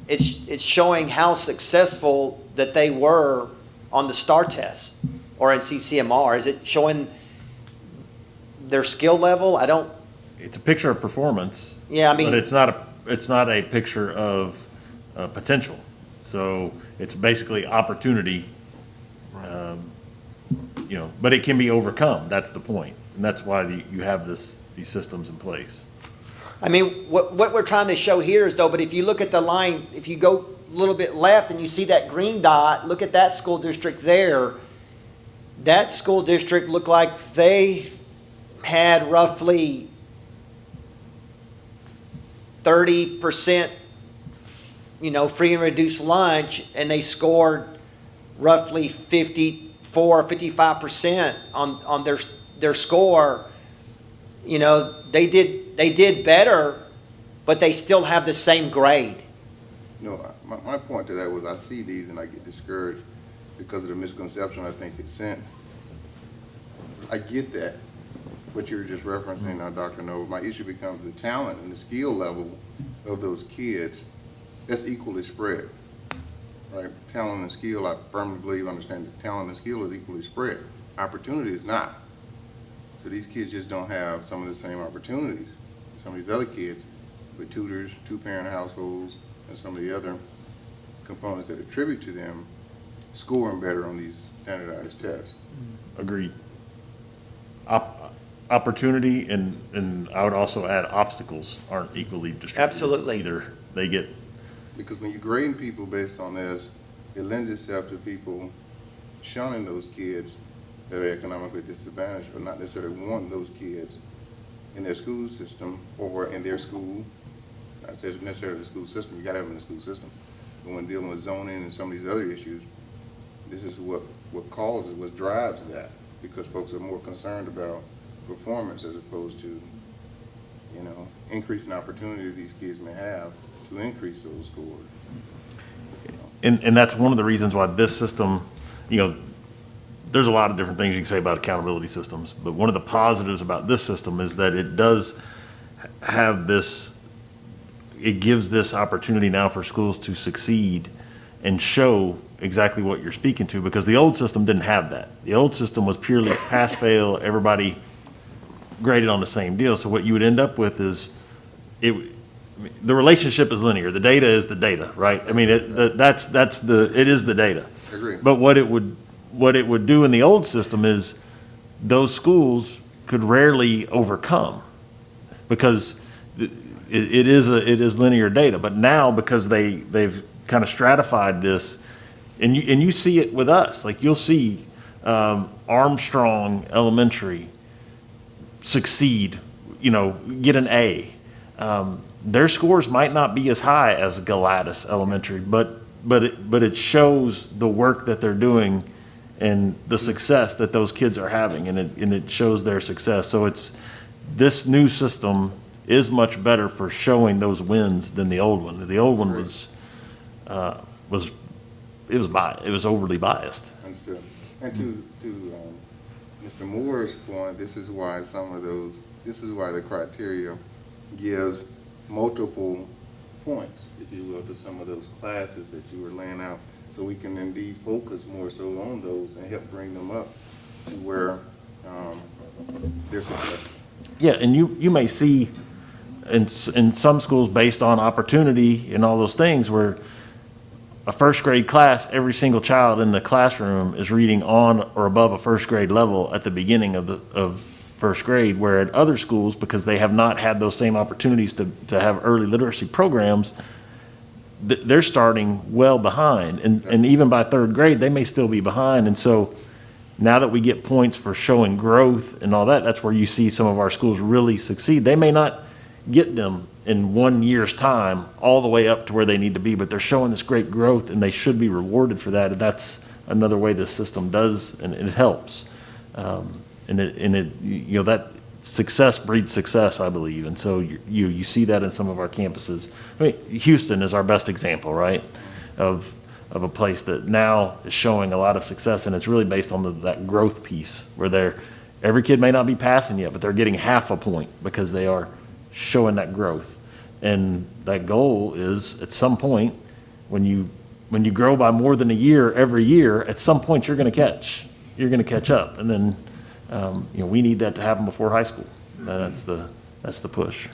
it's showing how successful that they were on the STAR test or in CCMR. Is it showing their skill level? It's a picture of performance. Yeah, I mean, but it's not a picture of potential. So it's basically opportunity, but it can be overcome. That's the point, and that's why you have these systems in place. I mean, what we're trying to show here is, though, but if you look at the line, if you go a little bit left and you see that green dot, look at that school district there. That school district looked like they had roughly 30%, free and reduced lunch, and they scored roughly 54 or 55% on their score. They did better, but they still have the same grade. No, my point to that was I see these and I get discouraged because of the misconception I think it's sent. I get that, what you were just referencing, Dr. Nova. My issue becomes the talent and the skill level of those kids that's equally spread. right? Talent and skill, I firmly believe, understand that talent and skill is equally spread. Opportunity is not. So these kids just don't have some of the same opportunities. Some of these other kids with tutors, two-parent households, and some of the other components that attribute to them scoring better on these standardized tests. Agreed. Opportunity and I would also add obstacles aren't equally distributed. Absolutely. Either. They get, Because when you're grading people based on this, it lends itself to people shunning those kids that are economically disadvantaged or not necessarily wanting those kids in their school system or in their school. Not necessarily the school system, you gotta have them in the school system. But when dealing with zoning and some of these other issues, this is what causes, what drives that, because folks are more concerned about performance as opposed to, you know, increasing opportunity these kids may have to increase those scores. and that's one of the reasons why this system, you know, there's a lot of different things you can say about accountability systems, but one of the positives about this system is that it does have this, it gives this opportunity now for schools to succeed and show exactly what you're speaking to, because the old system didn't have that. The old system was purely pass, fail, everybody graded on the same deal. So what you would end up with is, the relationship is linear. The data is the data, right? I mean, it is the data. Agreed. But what it would do in the old system is those schools could rarely overcome, because it is linear data. But now, because they've kind of stratified this, and you see it with us, like you'll see Armstrong Elementary succeed, you know, get an A. Their scores might not be as high as Galatas Elementary, but it shows the work that they're doing and the success that those kids are having, and it shows their success. So this new system is much better for showing those wins than the old one. The old one was overly biased. Understood. And to Mr. Moore's point, this is why the criteria gives multiple points, if you will, to some of those classes that you were laying out, so we can indeed focus more so on those and help bring them up to where they're successful. Yeah, and you may see in some schools, based on opportunity and all those things, where a first grade class, every single child in the classroom is reading on or above a first grade level at the beginning of first grade, where at other schools, because they have not had those same opportunities to have early literacy programs, they're starting well behind. And even by third grade, they may still be behind. And so now that we get points for showing growth and all that, that's where you see some of our schools really succeed. They may not get them in 1 year's time all the way up to where they need to be, but they're showing this great growth, and they should be rewarded for that. And that's another way this system does, and it helps. And it you know, that success breeds success, I believe. And so you see that in some of our campuses. I mean, Houston is our best example, right, of a place that now is showing a lot of success, and it's really based on that growth piece, where every kid may not be passing yet, but they're getting half a point because they are showing that growth. And that goal is, at some point, when you grow by more than a year every year, at some point you're going to catch up. And then you know, we need that to happen before high school. That's the push.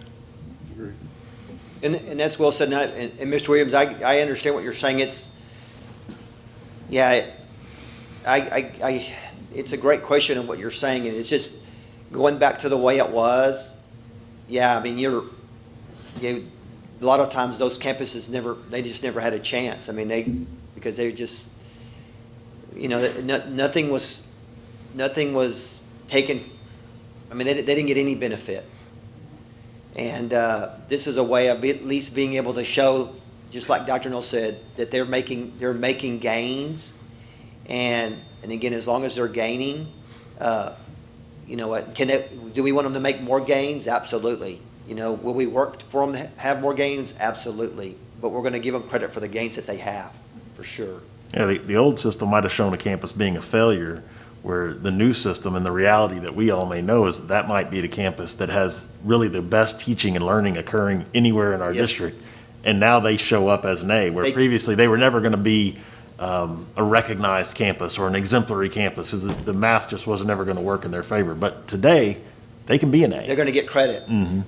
And that's well said. And Mr. Williams, I understand what you're saying. It's a great question of what you're saying, and it's just going back to the way it was. Yeah, I mean, a lot of times those campuses just never had a chance. I mean, because they just, you know, nothing was taken. I mean, they didn't get any benefit. And this is a way of at least being able to show, just like Dr. Null said, that they're making gains. And again, as long as they're gaining, you know what? Do we want them to make more gains? Absolutely. You know, will we work for them to have more gains? Absolutely. But we're going to give them credit for the gains that they have, for sure. Yeah, the old system might have shown a campus being a failure, where the new system and the reality that we all may know is that might be the campus that has really the best teaching and learning occurring anywhere in our district. And now they show up as an A, where They- previously they were never going to be a recognized campus or an exemplary campus, because the math just wasn't ever going to work in their favor. But today, they can be an They're A. going to get credit.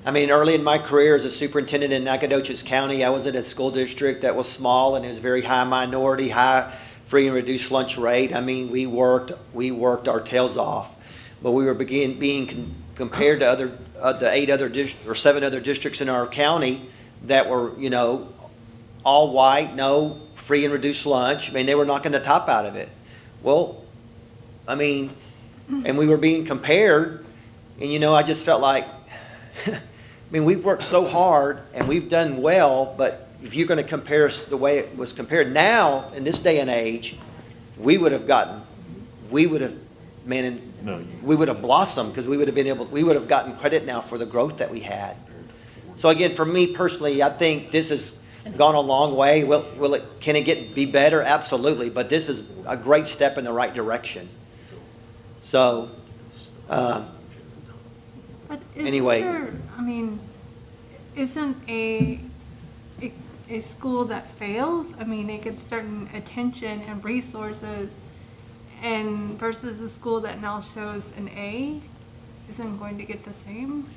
I mean, early in my career as a superintendent in Nacogdoches County, I was at a school district that was small and it was very high minority, high free and reduced lunch rate. I mean, we worked our tails off, but we were being compared to the 7 other districts in our county that were, all white, no free and reduced lunch. I mean, they were knocking the top out of it. Well, I mean, and we were being compared, and I just felt like, I mean, we've worked so hard and we've done well, but if you're going to compare us the way it was compared now, in this day and age, we would have blossomed, because we would have gotten credit now for the growth that we had. So again, for me personally, I think this has gone a long way. Can it be better? Absolutely. But this is a great step in the right direction. So, But anyway. Isn't a school that fails, it gets certain attention and resources, and versus a school that now shows an A isn't going to get the same?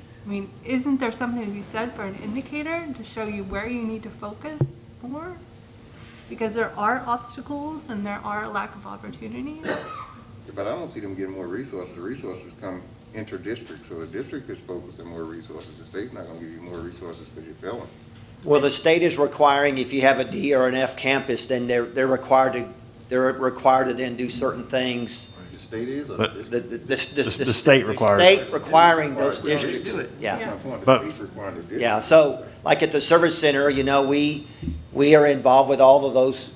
Isn't there something to be said for an indicator to show you where you need to focus more? Because there are obstacles and there are a lack of opportunities. But I don't see them getting more resources. The resources come inter-district, so the district is focusing more resources. The state's not gonna give you more resources because you're failing. Well, the state is requiring, if you have a D or an F campus, then they're required to then do certain things. The state is, or But- the district? The state requires state it. requiring those Requires them to districts. do it. Yeah. That's my point. But- The state's requiring the district. Yeah, so like at the service center, we are involved with all of those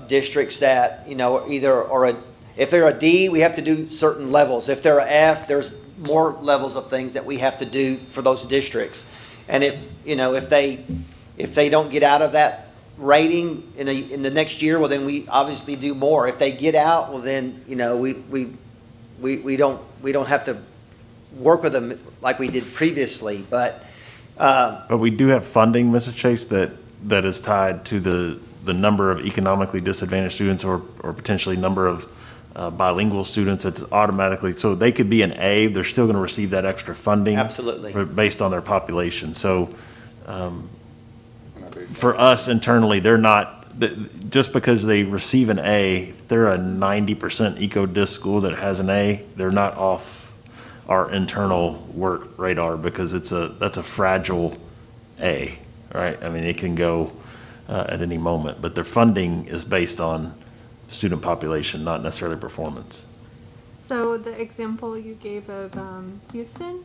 districts that, if they're a D, we have to do certain levels. If they're a F, there's more levels of things that we have to do for those districts. And if they don't get out of that rating in the next year, well, then we obviously do more. If they get out, well, then, we don't have to work with them like we did previously, but. But we do have funding, Mrs. Chase, that is tied to the number of economically disadvantaged students or potentially number of bilingual students. It's automatically, so they could be an A, they're still going to receive that extra funding. Absolutely. Based on their population. So for us internally, they're not, just because they receive an A, if they're a 90% eco-disc school that has an A, they're not off our internal work radar, because that's a fragile A, right? It can go at any moment, but their funding is based on student population, not necessarily performance. So the example you gave of Houston,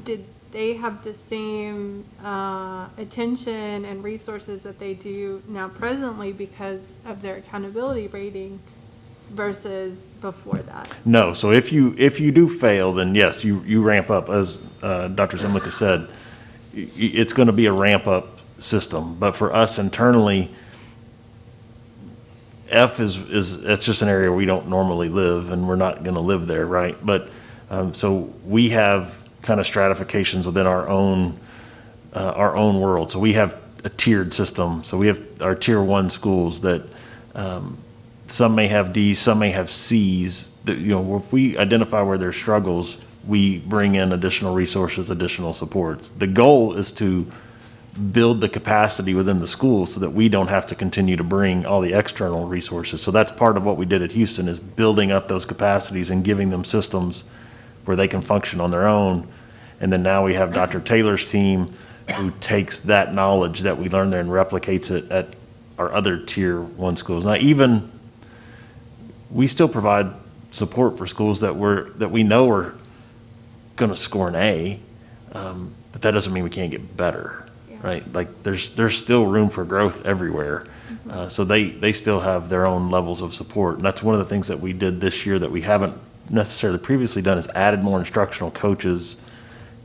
did they have the same attention and resources that they do now presently because of their accountability rating versus before that? No, so if you do fail, then yes, you ramp up, as Dr. Zimlica said. It's going to be a ramp up system, but for us internally, F it's just an area we don't normally live, and we're not going to live there, right? But so we have kind of stratifications within our own world. So we have a tiered system. So we have our tier 1 schools that some may have D's, some may have C's. That, if we identify where there's struggles, we bring in additional resources, additional supports. The goal is to build the capacity within the school so that we don't have to continue to bring all the external resources. So that's part of what we did at Houston, is building up those capacities and giving them systems where they can function on their own. And then now we have Dr. Taylor's team, who takes that knowledge that we learned there and replicates it at our other tier 1 schools. Now, even we still provide support for schools that we know are going to score an A, but that doesn't mean we can't get better. Right, like there's still room for growth everywhere, so they still have their own levels of support, and that's one of the things that we did this year that we haven't necessarily previously done, is added more instructional coaches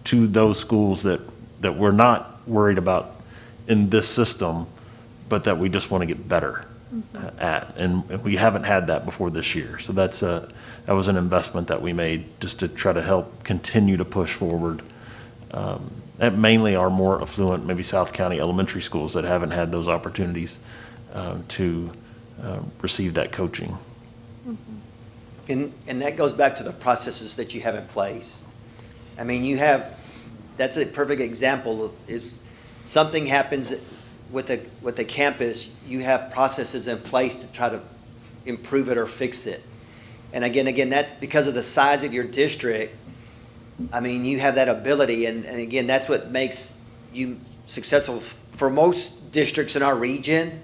to those schools that we're not worried about in this system, but that we just want to get better at, and we haven't had that before this year. So that was an investment that we made just to try to help continue to push forward. And mainly our more affluent, maybe South County elementary schools that haven't had those opportunities to receive that coaching. And that goes back to the processes that you have in place. I mean, that's a perfect example of, if something happens with a campus, you have processes in place to try to improve it or fix it. And again, that's because of the size of your district. I mean, you have that ability, and again, that's what makes you successful. For most districts in our region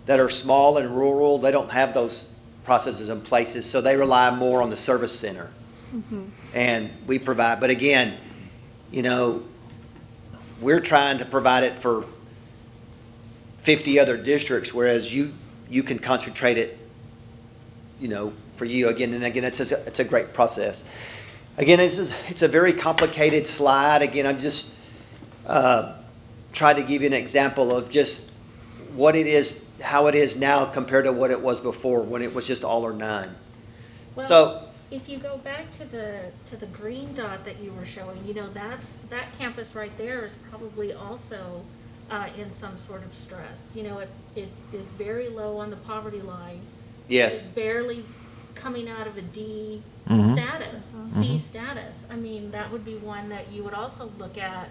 that are small and rural, they don't have those processes in places, so they rely more on the service center. And we provide, but again, we're trying to provide it for 50 other districts, whereas you can concentrate it, for you. Again, it's a great process. Again, it's a very complicated slide. Again, I'm just trying to give you an example of just what it is, how it is now compared to what it was before, when it was just all or none. Well, So, if you go back to the green dot that you were showing, that campus right there is probably also in some sort of stress. It is very low on the poverty line. yes. It's barely coming out of a D status, C status. I mean, that would be one that you would also look at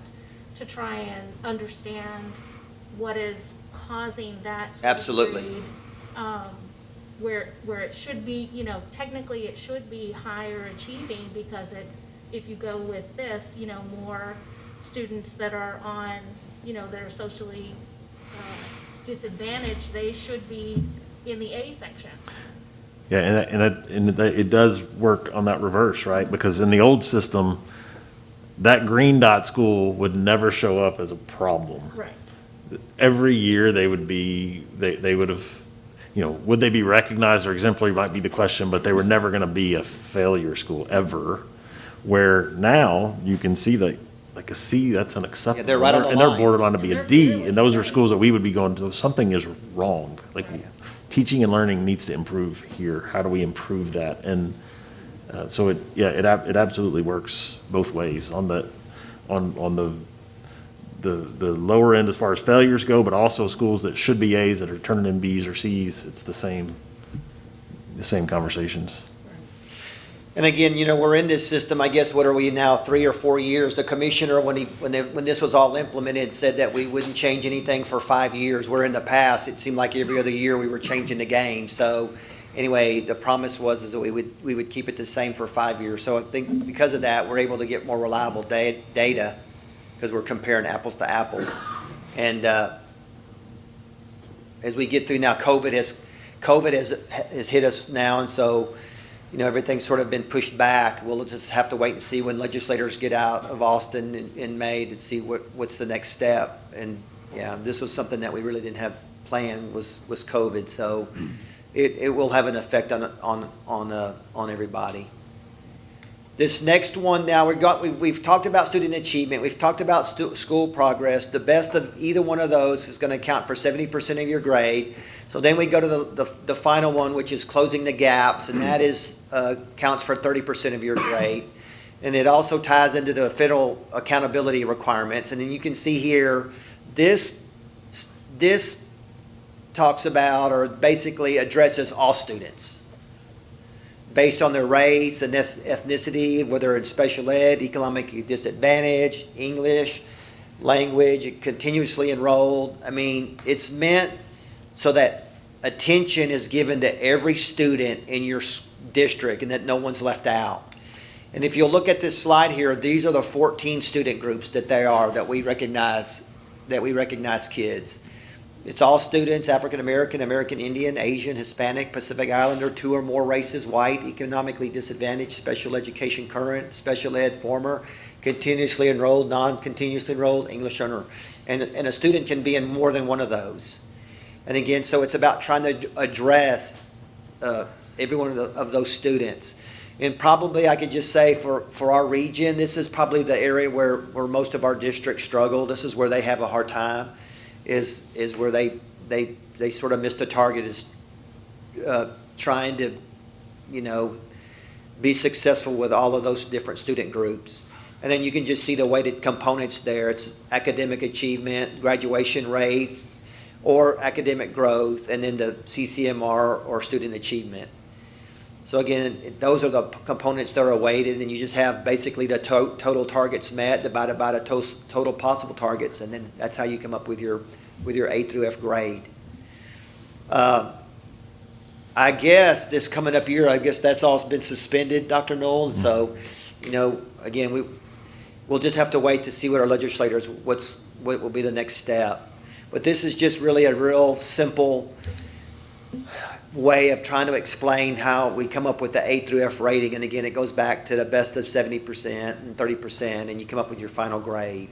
to try and understand what is causing that sort of Absolutely. grade, where it should be, technically it should be higher achieving, because if you go with this, more students that are on, that are socially disadvantaged, they should be in the A section. Yeah, and it does work on that reverse, right? Because in the old system, that green dot school would never show up as a problem. Right. Every year they would have, would they be recognized or exemplary might be the question, but they were never going to be a failure school ever. Where now you can see that, like a C, that's unacceptable. Yeah, they're right on the and they're line. borderline to be And a they're D, really and those are good. schools that we would be going to, something is wrong. Like, Right. teaching and learning needs to improve here. How do we improve that? And so it absolutely works both ways on the lower end as far as failures go, but also schools that should be A's that are turning in B's or C's. It's the same conversations. And again, we're in this system, I guess, what are we now, 3 or 4 years? The commissioner, when this was all implemented, said that we wouldn't change anything for 5 years. Where in the past, it seemed like every other year we were changing the game. So anyway, the promise was that we would keep it the same for 5 years. So I think because of that, we're able to get more reliable data, because we're comparing apples to apples. And as we get through now, COVID has hit us now, and so everything's sort of been pushed back. We'll just have to wait and see when legislators get out of Austin in May to see what's the next step. And yeah, this was something that we really didn't have planned, was COVID. So it will have an effect on everybody. This next one now, we've talked about student achievement. We've talked about school progress. The best of either one of those is going to count for 70% of your grade. So then we go to the final one, which is closing the gaps, and that counts for 30% of your grade. And it also ties into the federal accountability requirements. And then you can see here, this talks about, or basically addresses all students based on their race and ethnicity, whether it's special ed, economic disadvantage, English, language, continuously enrolled. I mean, it's meant so that attention is given to every student in your district and that no one's left out. And if you'll look at this slide here, these are the 14 student groups that we recognize kids. It's all students: African American, American Indian, Asian, Hispanic, Pacific Islander, 2 or more races, white, economically disadvantaged, special education current, special ed former, continuously enrolled, non-continuously enrolled, English learner. And a student can be in more than one of those. And again, so it's about trying to address every one of those students. And probably I could just say for our region, this is probably the area where most of our districts struggle. This is where they have a hard time. Is where they sort of missed the target, is trying to be successful with all of those different student groups. And then you can just see the weighted components there. It's academic achievement, graduation rates, or academic growth, and then the CCMR or student achievement. So again, those are the components that are weighted, and you just have basically the total targets met divided by the total possible targets, and then that's how you come up with your A through F grade. I guess this coming up year, I guess that's all been suspended, Dr. Knoll, and so, again, we'll just have to wait to see what our legislators, what will be the next step. But this is just really a real simple way of trying to explain how we come up with the A through F rating. And again, it goes back to the best of 70% and 30%, and you come up with your final grade.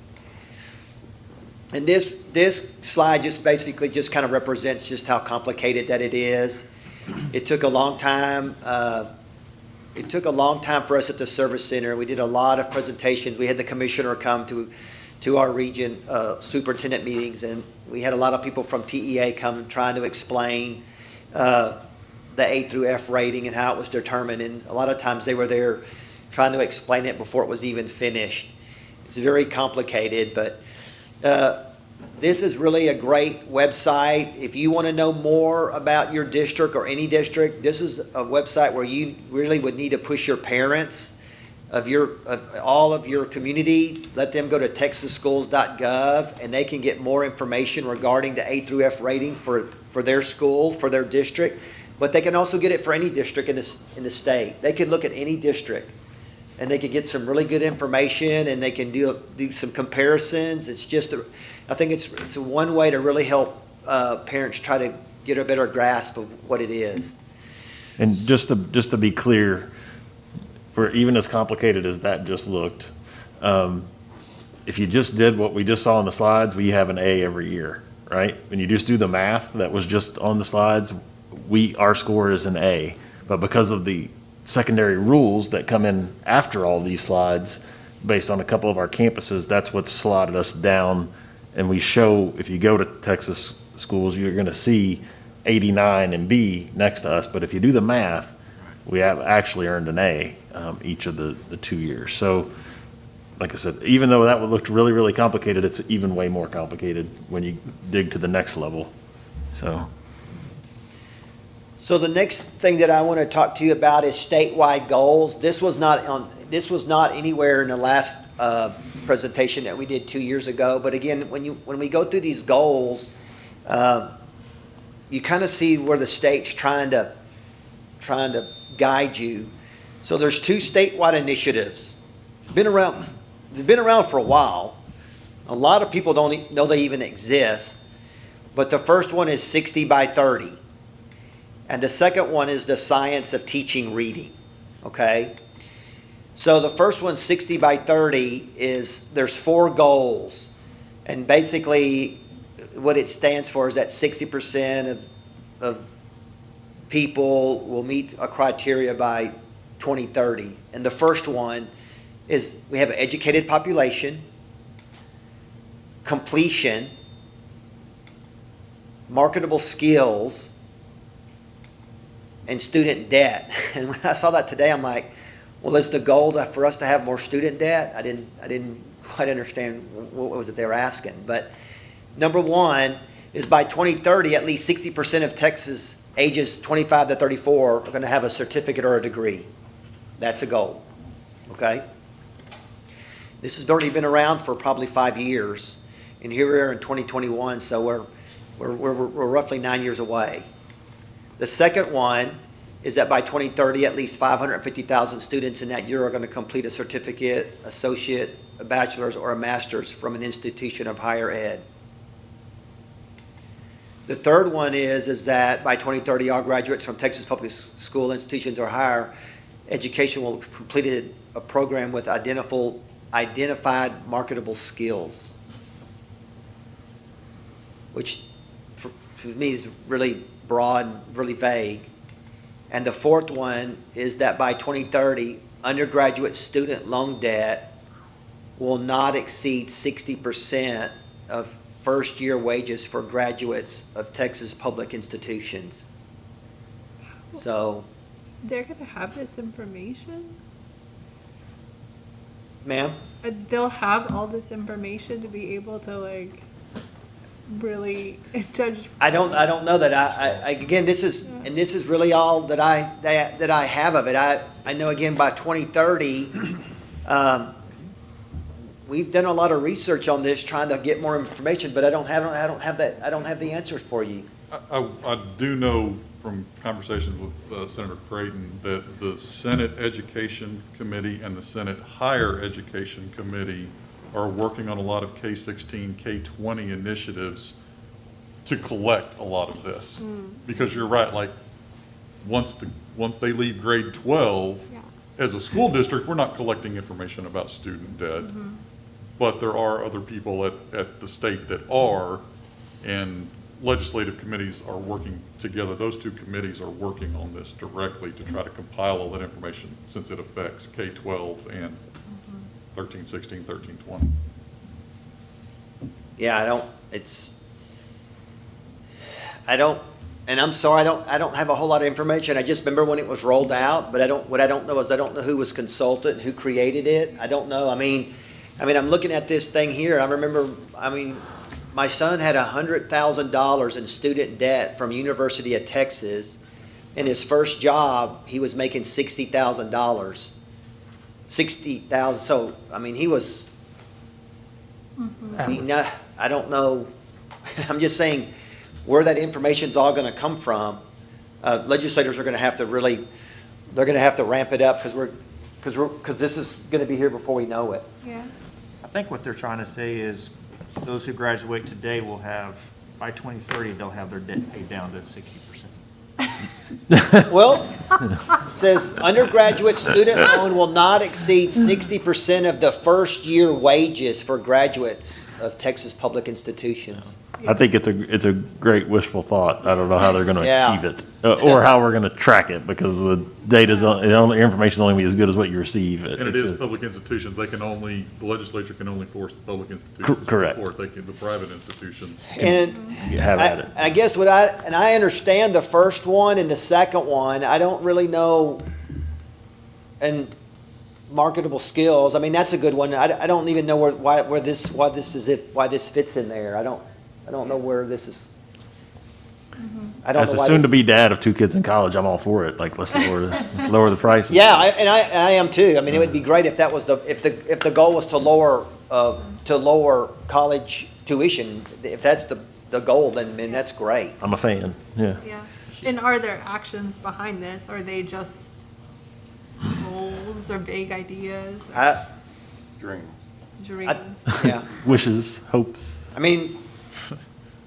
And this slide just basically just kind of represents just how complicated that it is. It took a long time. It took a long time for us at the Service Center. We did a lot of presentations. We had the commissioner come to our region superintendent meetings, and we had a lot of people from TEA come trying to explain the A through F rating and how it was determined. And a lot of times they were there trying to explain it before it was even finished. It's very complicated, but this is really a great website. If you want to know more about your district or any district, this is a website where you really would need to push your parents of all of your community. Let them go to texasschools.gov, and they can get more information regarding the A through F rating for their school, for their district. But they can also get it for any district in the state. They can look at any district, and they can get some really good information, and they can do some comparisons. It's just, I think it's one way to really help parents try to get a better grasp of what it is. And just to be clear, for even as complicated as that just looked, if you just did what we just saw on the slides, we have an A every year, right? When you just do the math that was just on the slides, our score is an A. But because of the secondary rules that come in after all these slides, based on a couple of our campuses, that's what's slotted us down. And we show, if you go to Texas schools, you're going to see 89 and B next to us. But if you do the math, we have actually earned an A each of the 2 years. So, like I said, even though that would look really, really complicated, it's even way more complicated when you dig to the next level. So the next thing that I want to talk to you about is statewide goals. This was not anywhere in the last presentation that we did 2 years ago. But again, when we go through these goals, you kind of see where the state's trying to guide you. So there's 2 statewide initiatives. They've been around for a while. A lot of people don't know they even exist. But the first one is 60 by 30. And the second one is the science of teaching reading. Okay? So the first one, 60 by 30, is there's 4 goals. And basically what it stands for is that 60% of people will meet a criteria by 2030. And the first one is we have an educated population, completion, marketable skills, and student debt. And when I saw that today, I'm like, well, is the goal for us to have more student debt? I didn't quite understand what was it they were asking. But number 1 is by 2030, at least 60% of Texas ages 25 to 34 are going to have a certificate or a degree. That's a goal. Okay? This has already been around for probably 5 years. And here we are in 2021, so we're roughly 9 years away. The second one is that by 2030, at least 550,000 students in that year are going to complete a certificate, associate, a bachelor's, or a master's from an institution of higher ed. The third one is that by 2030, all graduates from Texas public school institutions or higher education will have completed a program with identified marketable skills, which for me is really broad and really vague. And the fourth one is that by 2030, undergraduate student loan debt will not exceed 60% of first-year wages for graduates of Texas public institutions. So They're going to have this information? Ma'am? They'll have all this information to be able to like really judge. I don't know that again, this is really all that I have of it. I know again, by 2030, we've done a lot of research on this, trying to get more information, but I don't have the answers for you. I do know from conversations with Senator Creighton that the Senate Education Committee and the Senate Higher Education Committee are working on a lot of K-16, K-20 initiatives to collect a lot of this. Because you're right, like, once they leave grade 12, Yeah. as a school district, we're not collecting information about student debt. But there are other people at the state that are, and legislative committees are working together. Those two committees are working on this directly to try to compile all that information, since it affects K-12 and 13, 16, 13, 20. Yeah, and I'm sorry, I don't have a whole lot of information. I just remember when it was rolled out, but what I don't know is I don't know who was consultant, who created it. I don't know. I mean, I'm looking at this thing here. I remember, my son had $100,000 in student debt from University of Texas. In his first job, he was making $60,000. $60,000. So, he was. I don't know. I'm just saying where that information's all going to come from. Legislators are going to have to they're going to have to ramp it up because this is going to be here before we know it. Yeah. I think what they're trying to say is those who graduate today will have, by 2030, they'll have their debt paid down to 60%. Well, it says undergraduate student loan will not exceed 60% of the first year wages for graduates of Texas public institutions. I think it's a great wishful thought. I don't know how they're going to Yeah. achieve it, or how we're going to track it, because the data's the information only be as good as what you receive. And it is public institutions. The legislature can only force the public institutions to Correct. report. The private institutions. And You have at it. I guess I understand the first one and the second one. I don't really know. And marketable skills. That's a good one. I don't even know why this fits in there. I don't know where this is. I don't As know a why soon-to-be dad of 2 kids in college, I'm all for it. Like, let's lower the prices. Yeah, I am too. It would be great if that was if the goal was to lower college tuition. If that's the goal, then that's great. I'm a fan. Yeah. Yeah. And are there actions behind this? Or are they just goals or vague ideas or Dream. dreams? Yeah. Wishes, hopes.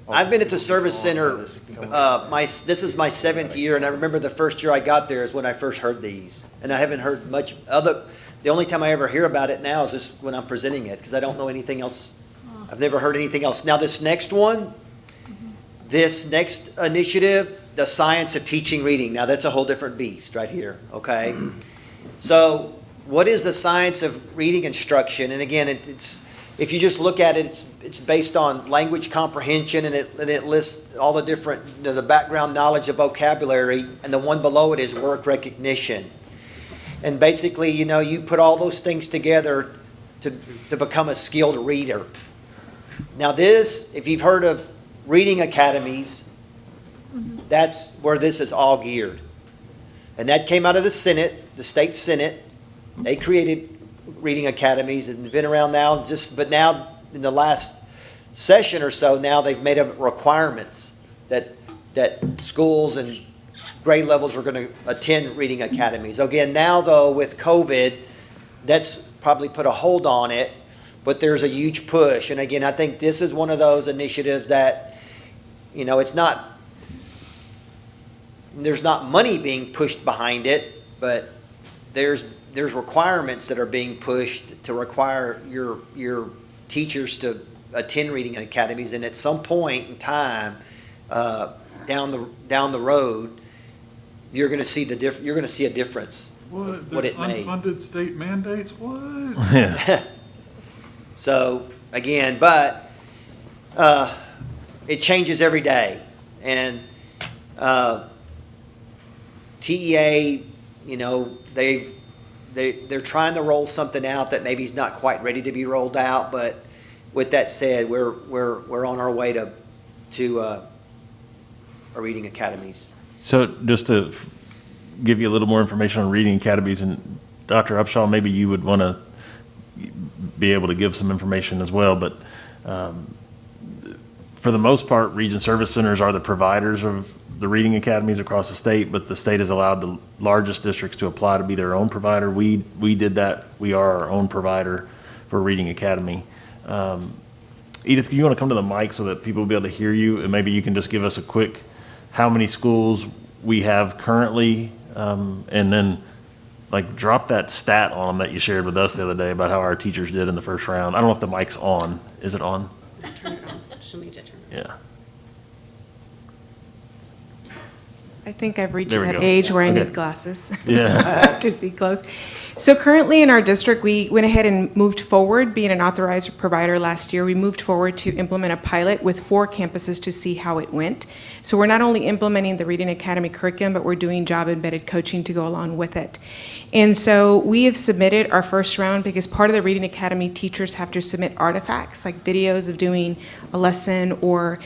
I've been at the service center. This is my 7th year, and I remember the first year I got there is when I first heard these, and I haven't heard much other. The only time I ever hear about it now is just when I'm presenting it, because I don't know anything else. I've never heard anything else. Now this next one, this next initiative, the science of teaching reading. Now that's a whole different beast right here. Okay, so what is the science of reading instruction? And again, it's. If you just look at it, it's based on language comprehension, and it lists all the different, the background knowledge of vocabulary, and the one below it is work recognition. And basically, you put all those things together to become a skilled reader. Now this, if you've heard of reading academies, that's where this is all geared. And that came out of the Senate, the state Senate. They created reading academies and been around now, but now in the last session or so, now they've made them requirements that schools and grade levels are going to attend reading academies. Again, now though with COVID, that's probably put a hold on it, but there's a huge push. And again, I think this is one of those initiatives that, it's not, there's not money being pushed behind it, but there's requirements that are being pushed to require your teachers to attend reading academies, and at some point in time down the road, you're going to see a difference. What it may. unfunded state mandates? What? Yeah. So again, but it changes every day, and TEA, they're trying to roll something out that maybe is not quite ready to be rolled out, but with that said, we're on our way to our reading academies. So just to give you a little more information on reading academies, and Dr. Upshaw, maybe you would want to be able to give some information as well, but for the most part, region service centers are the providers of the reading academies across the state, but the state has allowed the largest districts to apply to be their own provider. We did that. We are our own provider for reading academy. Edith, do you want to come to the mic so that people will be able to hear you, and maybe you can just give us a quick how many schools we have currently, and then like drop that stat on them that you shared with us the other day about how our teachers did in the first round. I don't know if the mic's on. Is it on? Turn it on. Show me to turn it on. Yeah. I think I've reached There we that go. age where I Okay. need glasses Yeah. to see close. So currently in our district, we went ahead and moved forward, being an authorized provider last year, we moved forward to implement a pilot with 4 campuses to see how it went. So we're not only implementing the Reading Academy curriculum, but we're doing job-embedded coaching to go along with it. And so we have submitted our first round because part of the Reading Academy teachers have to submit artifacts, like videos of doing a lesson or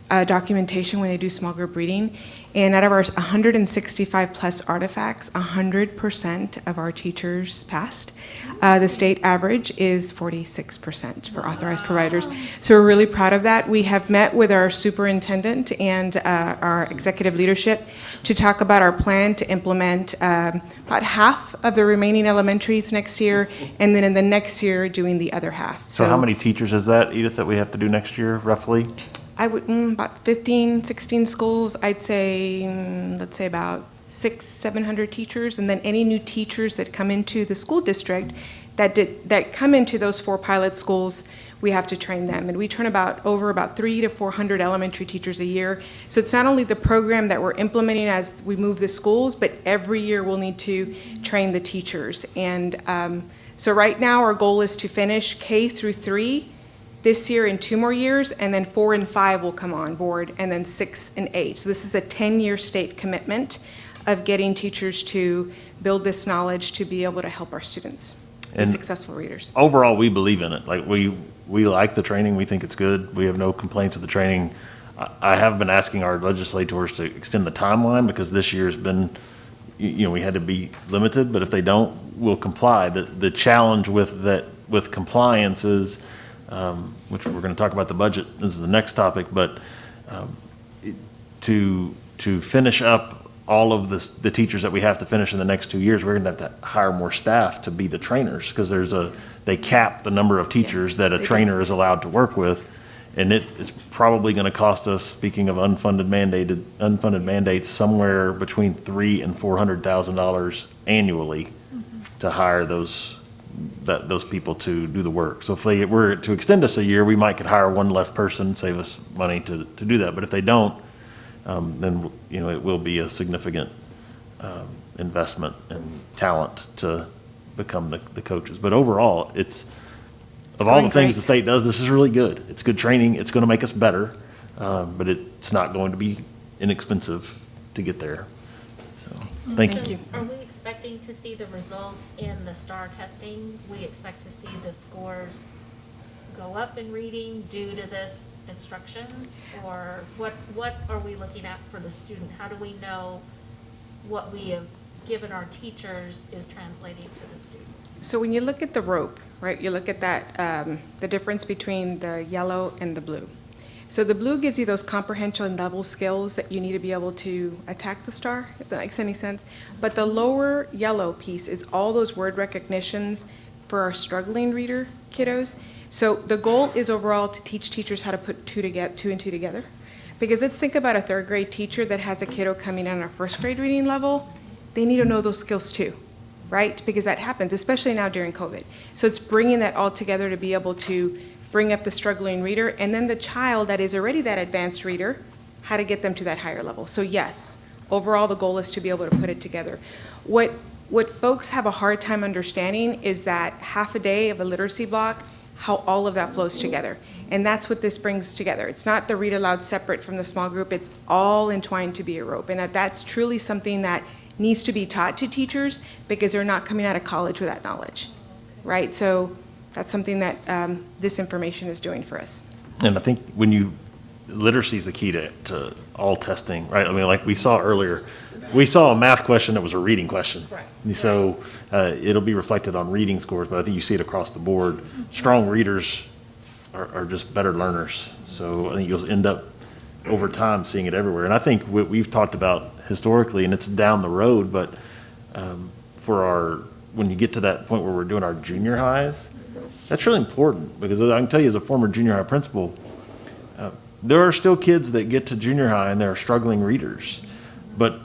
documentation when they do small group reading. And out of our 165 plus artifacts, 100% of our teachers passed. The state average is 46% for authorized providers. So we're really proud of that. We have met with our superintendent and our executive leadership to talk about our plan to implement about half of the remaining elementaries next year, and then in the next year doing the other half. So how many teachers is that, Edith, that we have to do next year, roughly? I would, about 15, 16 schools, I'd say, let's say about 600, 700 teachers, and then any new teachers that come into the school district that come into those 4 pilot schools, we have to train them. And we train about 300 to 400 elementary teachers a year. So it's not only the program that we're implementing as we move the schools, but every year we'll need to train the teachers. And so right now our goal is to finish K through 3 this year in 2 more years, and then 4 and 5 will come on board, and then 6 and 8. So this is a 10-year state commitment of getting teachers to build this knowledge to be able to help our students be And successful readers. Overall, we believe in it. Like we like the training. We think it's good. We have no complaints with the training. I have been asking our legislators to extend the timeline because this year has been, we had to be limited, but if they don't, we'll comply. The challenge with compliance is, which we're going to talk about the budget. This is the next topic, but to finish up all of the teachers that we have to finish in the next 2 years, we're going to have to hire more staff to be the trainers because they cap the number of teachers Yes, that a they trainer do. is allowed to work with, and it's probably going to cost us. Speaking of unfunded mandates, somewhere between $300,000 and $400,000 annually to hire those people to do the work. So if they were to extend us a year, we might could hire 1 less person, save us money to do that. But if they don't, then it will be a significant investment in talent to become the coaches. But overall, it's of all the going things great. the state does, this is really good. It's good training. It's going to make us better, but it's not going to be inexpensive to get there. So thank Thank you. you. Are we expecting to see the results in the STAR testing? We expect to see the scores go up in reading due to this instruction? Or what are we looking at for the student? How do we know what we have given our teachers is translating to the student? So when you look at the rope, right, you look at that, the difference between the yellow and the blue. So the blue gives you those comprehension level skills that you need to be able to attack the STAR, if that makes any sense. But the lower yellow piece is all those word recognitions for our struggling reader kiddos. So the goal is overall to teach teachers how to put 2 and 2 together. Because let's think about a 3rd grade teacher that has a kiddo coming in on a 1st grade reading level. They need to know those skills too, right? Because that happens, especially now during COVID. So it's bringing that all together to be able to bring up the struggling reader, and then the child that is already that advanced reader, how to get them to that higher level. So yes, overall the goal is to be able to put it together. What folks have a hard time understanding is that half a day of a literacy block, how all of that flows together. And that's what this brings together. It's not the read aloud separate from the small group, it's all entwined to be a rope. And that's truly something that needs to be taught to teachers because they're not coming out of college with that knowledge, right? So that's something that this information is doing for us. And I think literacy is the key to all testing, right? I mean, like we saw earlier, we saw a math question that was a reading question. Right. So it'll be reflected on reading scores, but I think you see it across the board. Strong readers are just better learners. So I think you'll end up over time seeing it everywhere. And I think what we've talked about historically, and it's down the road, but when you get to that point where we're doing our junior highs, that's really important, because I can tell you as a former junior high principal, there are still kids that get to junior high and they're struggling readers, but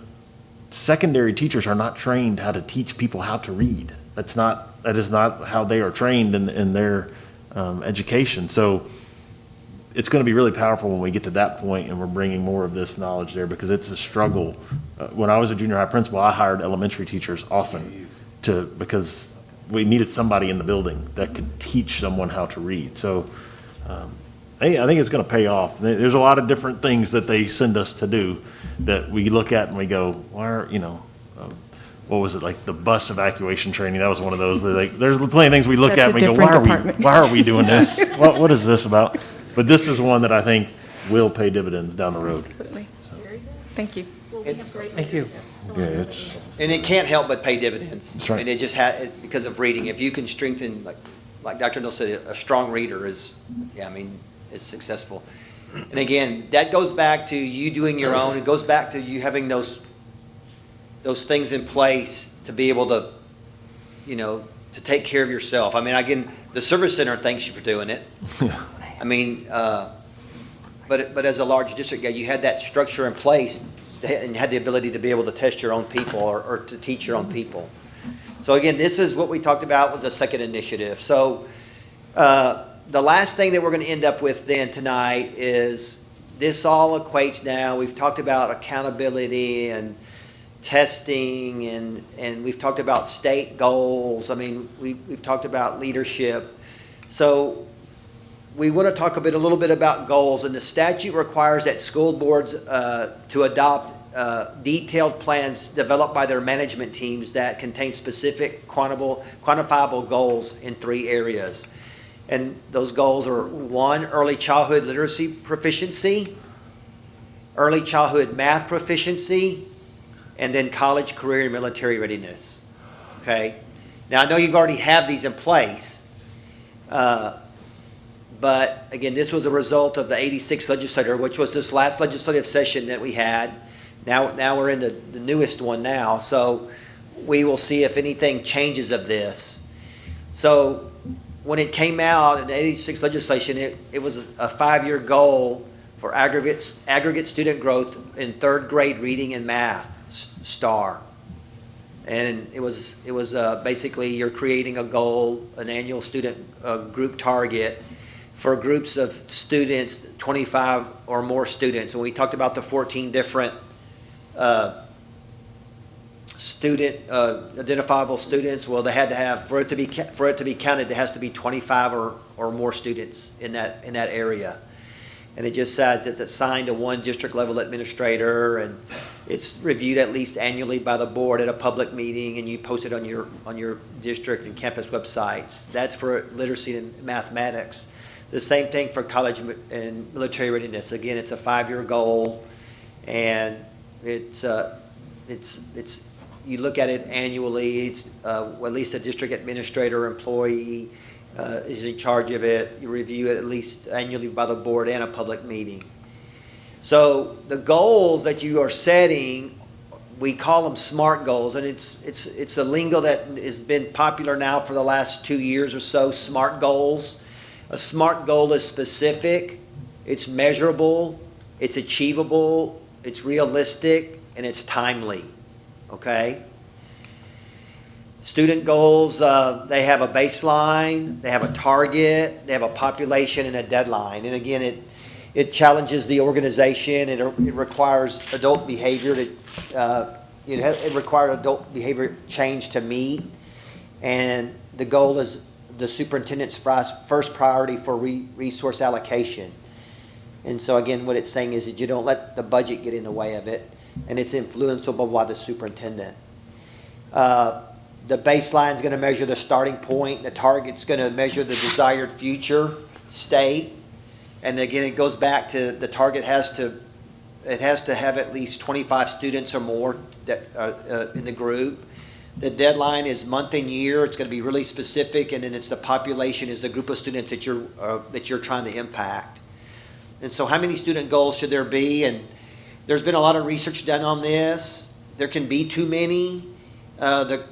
secondary teachers are not trained how to teach people how to read. That is not how they are trained in their education. So it's going to be really powerful when we get to that point and we're bringing more of this knowledge there, because it's a struggle. When I was a junior high principal, I hired elementary teachers often because we needed somebody in the building that could teach someone how to read. So I think it's going to pay off. There's a lot of different things that they send us to do that we look at and we go, what was it, like the bus evacuation training? That was one of those. There's plenty of things we look That's at and we go, why are we doing this? What is this about? But this is one that I think will pay dividends down the road. Absolutely. Thank you. Well, we have great Thank you. leadership, so And it can't help but pay dividends. That's right. And it just because of reading. If you can strengthen, like Dr. Neal said, a strong reader is successful. And again, that goes back to you doing your own. It goes back to you having those things in place to be able to, to take care of yourself. I mean, again, the service center thanks you for doing it. I mean, but as a large district, you had that structure in place and you had the ability to be able to test your own people or to teach your own people. So again, this is what we talked about was a second initiative. So the last thing that we're going to end up with then tonight is this all equates now. We've talked about accountability and testing and we've talked about state goals. I mean, we've talked about leadership. So we want to talk a little bit about goals, and the statute requires that school boards to adopt detailed plans developed by their management teams that contain specific quantifiable goals in 3 areas. And those goals are 1, early childhood literacy proficiency, early childhood math proficiency, and then college, career, and military readiness. Okay? Now, I know you've already have these in place, but again, this was a result of the 86th legislature, which was this last legislative session that we had. Now we're in the newest one now, so we will see if anything changes of this. So when it came out in the 86th legislation, it was a 5-year goal for aggregate student growth in 3rd grade reading and math, STAR. And it was basically you're creating a goal, an annual student group target for groups of students, 25 or more students. And we talked about the 14 different student identifiable students. Well, they had to have, for it to be counted, there has to be 25 or more students in that area. And it just says it's assigned to one district level administrator, and it's reviewed at least annually by the board at a public meeting, and you post it on your district and campus websites. That's for literacy and mathematics. The same thing for college and military readiness. Again, it's a 5-year goal, and it's you look at it annually. It's at least a district administrator or employee is in charge of it. You review it at least annually by the board and a public meeting. So the goals that you are setting, we call them SMART goals, and it's a lingo that has been popular now for the last 2 years or so. SMART goals. A SMART goal is specific, it's measurable, it's achievable, it's realistic, and it's timely. Okay? Student goals, they have a baseline, they have a target, they have a population and a deadline. And again, it challenges the organization, and it requires adult behavior it requires adult behavior change to meet. And the goal is the superintendent's first priority for resource allocation. And so again, what it's saying is that you don't let the budget get in the way of it, and it's influenceable by the superintendent. The baseline's gonna measure the starting point, the target's gonna measure the desired future state. And again, it goes back to the target has to have at least 25 students or more that, in the group. The deadline is month and year, it's gonna be really specific, and then it's the population is the group of students that you're trying to impact. And so how many student goals should there be? And there's been a lot of research done on this. There can be too many. The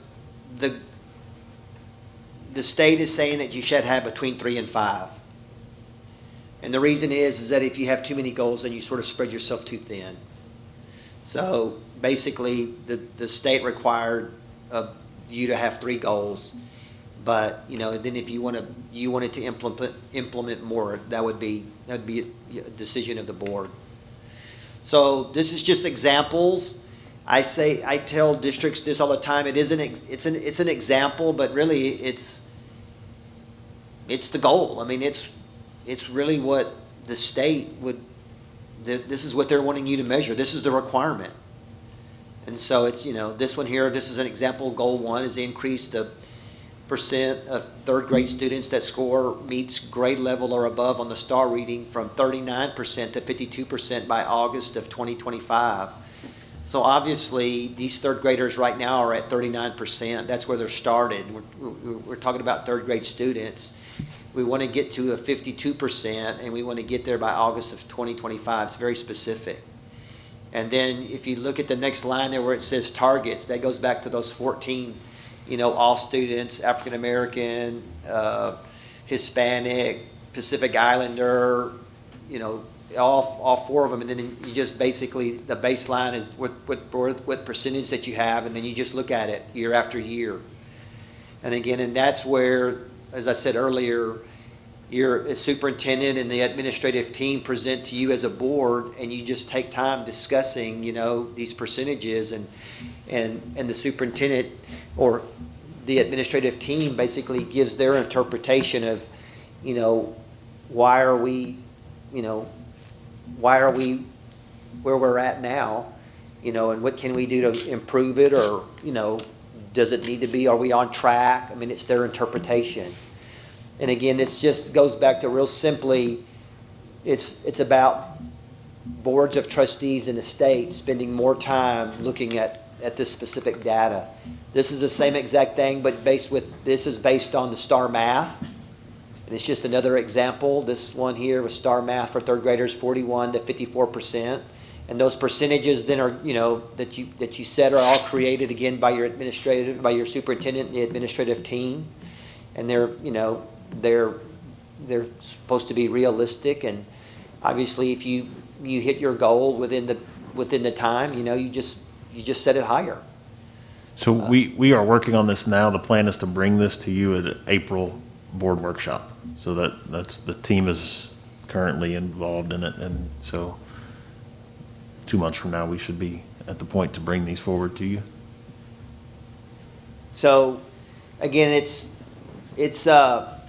state is saying that you should have between 3 and 5. And the reason is that if you have too many goals, then you sort of spread yourself too thin. So basically, the state required you to have 3 goals. But, then if you wanted to implement more, that would be a decision of the board. So this is just examples. I tell districts this all the time. It's an example, but really it's the goal. I mean, it's really what the state this is what they're wanting you to measure. This is the requirement. And so it's, this one here, this is an example. Goal 1 is increase the percent of third grade students that score meets grade level or above on the STAR reading from 39% to 52% by August of 2025. So obviously, these third graders right now are at 39%. That's where they're started. We're talking about third grade students. We want to get to a 52%, and we want to get there by August of 2025. It's very specific. And then if you look at the next line there where it says targets, that goes back to those 14, all students, African American, Hispanic, Pacific Islander, all 4 of them, and then you just basically, the baseline is what percentage that you have, and then you just look at it year after year. And again, and that's where, as I said earlier, your superintendent and the administrative team present to you as a board, and you just take time discussing, these percentages, and the superintendent or the administrative team basically gives their interpretation of, why are we where we're at now, and what can we do to improve it, or, does it need to be, are we on track? I mean, it's their interpretation. And again, this just goes back to real simply, it's about boards of trustees in the state spending more time looking at this specific data. This is the same exact thing, but this is based on the STAR math. And it's just another example. This one here was STAR math for third graders, 41 to 54%. And those percentages then are, that you set are all created again by your superintendent and the administrative team. And they're supposed to be realistic. And obviously if you hit your goal within the time, you just set it higher. So we are working on this now. The plan is to bring this to you at an April board workshop. So that's the team is currently involved in it, and so 2 months from now we should be at the point to bring these forward to you. So again, it's a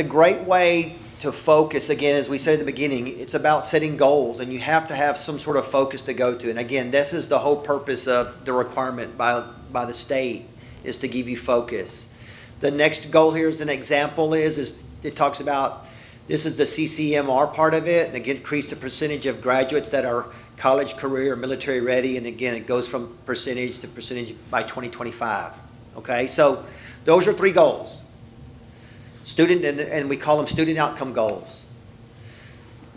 great way to focus. Again, as we said at the beginning, it's about setting goals, and you have to have some sort of focus to go to. And again, this is the whole purpose of the requirement by the state, is to give you focus. The next goal here is an example is it talks about, this is the CCMR part of it, and again, increase the percentage of graduates that are college, career, or military ready, and again, it goes from percentage to percentage by 2025. Okay, so those are 3 goals. Student, and we call them student outcome goals.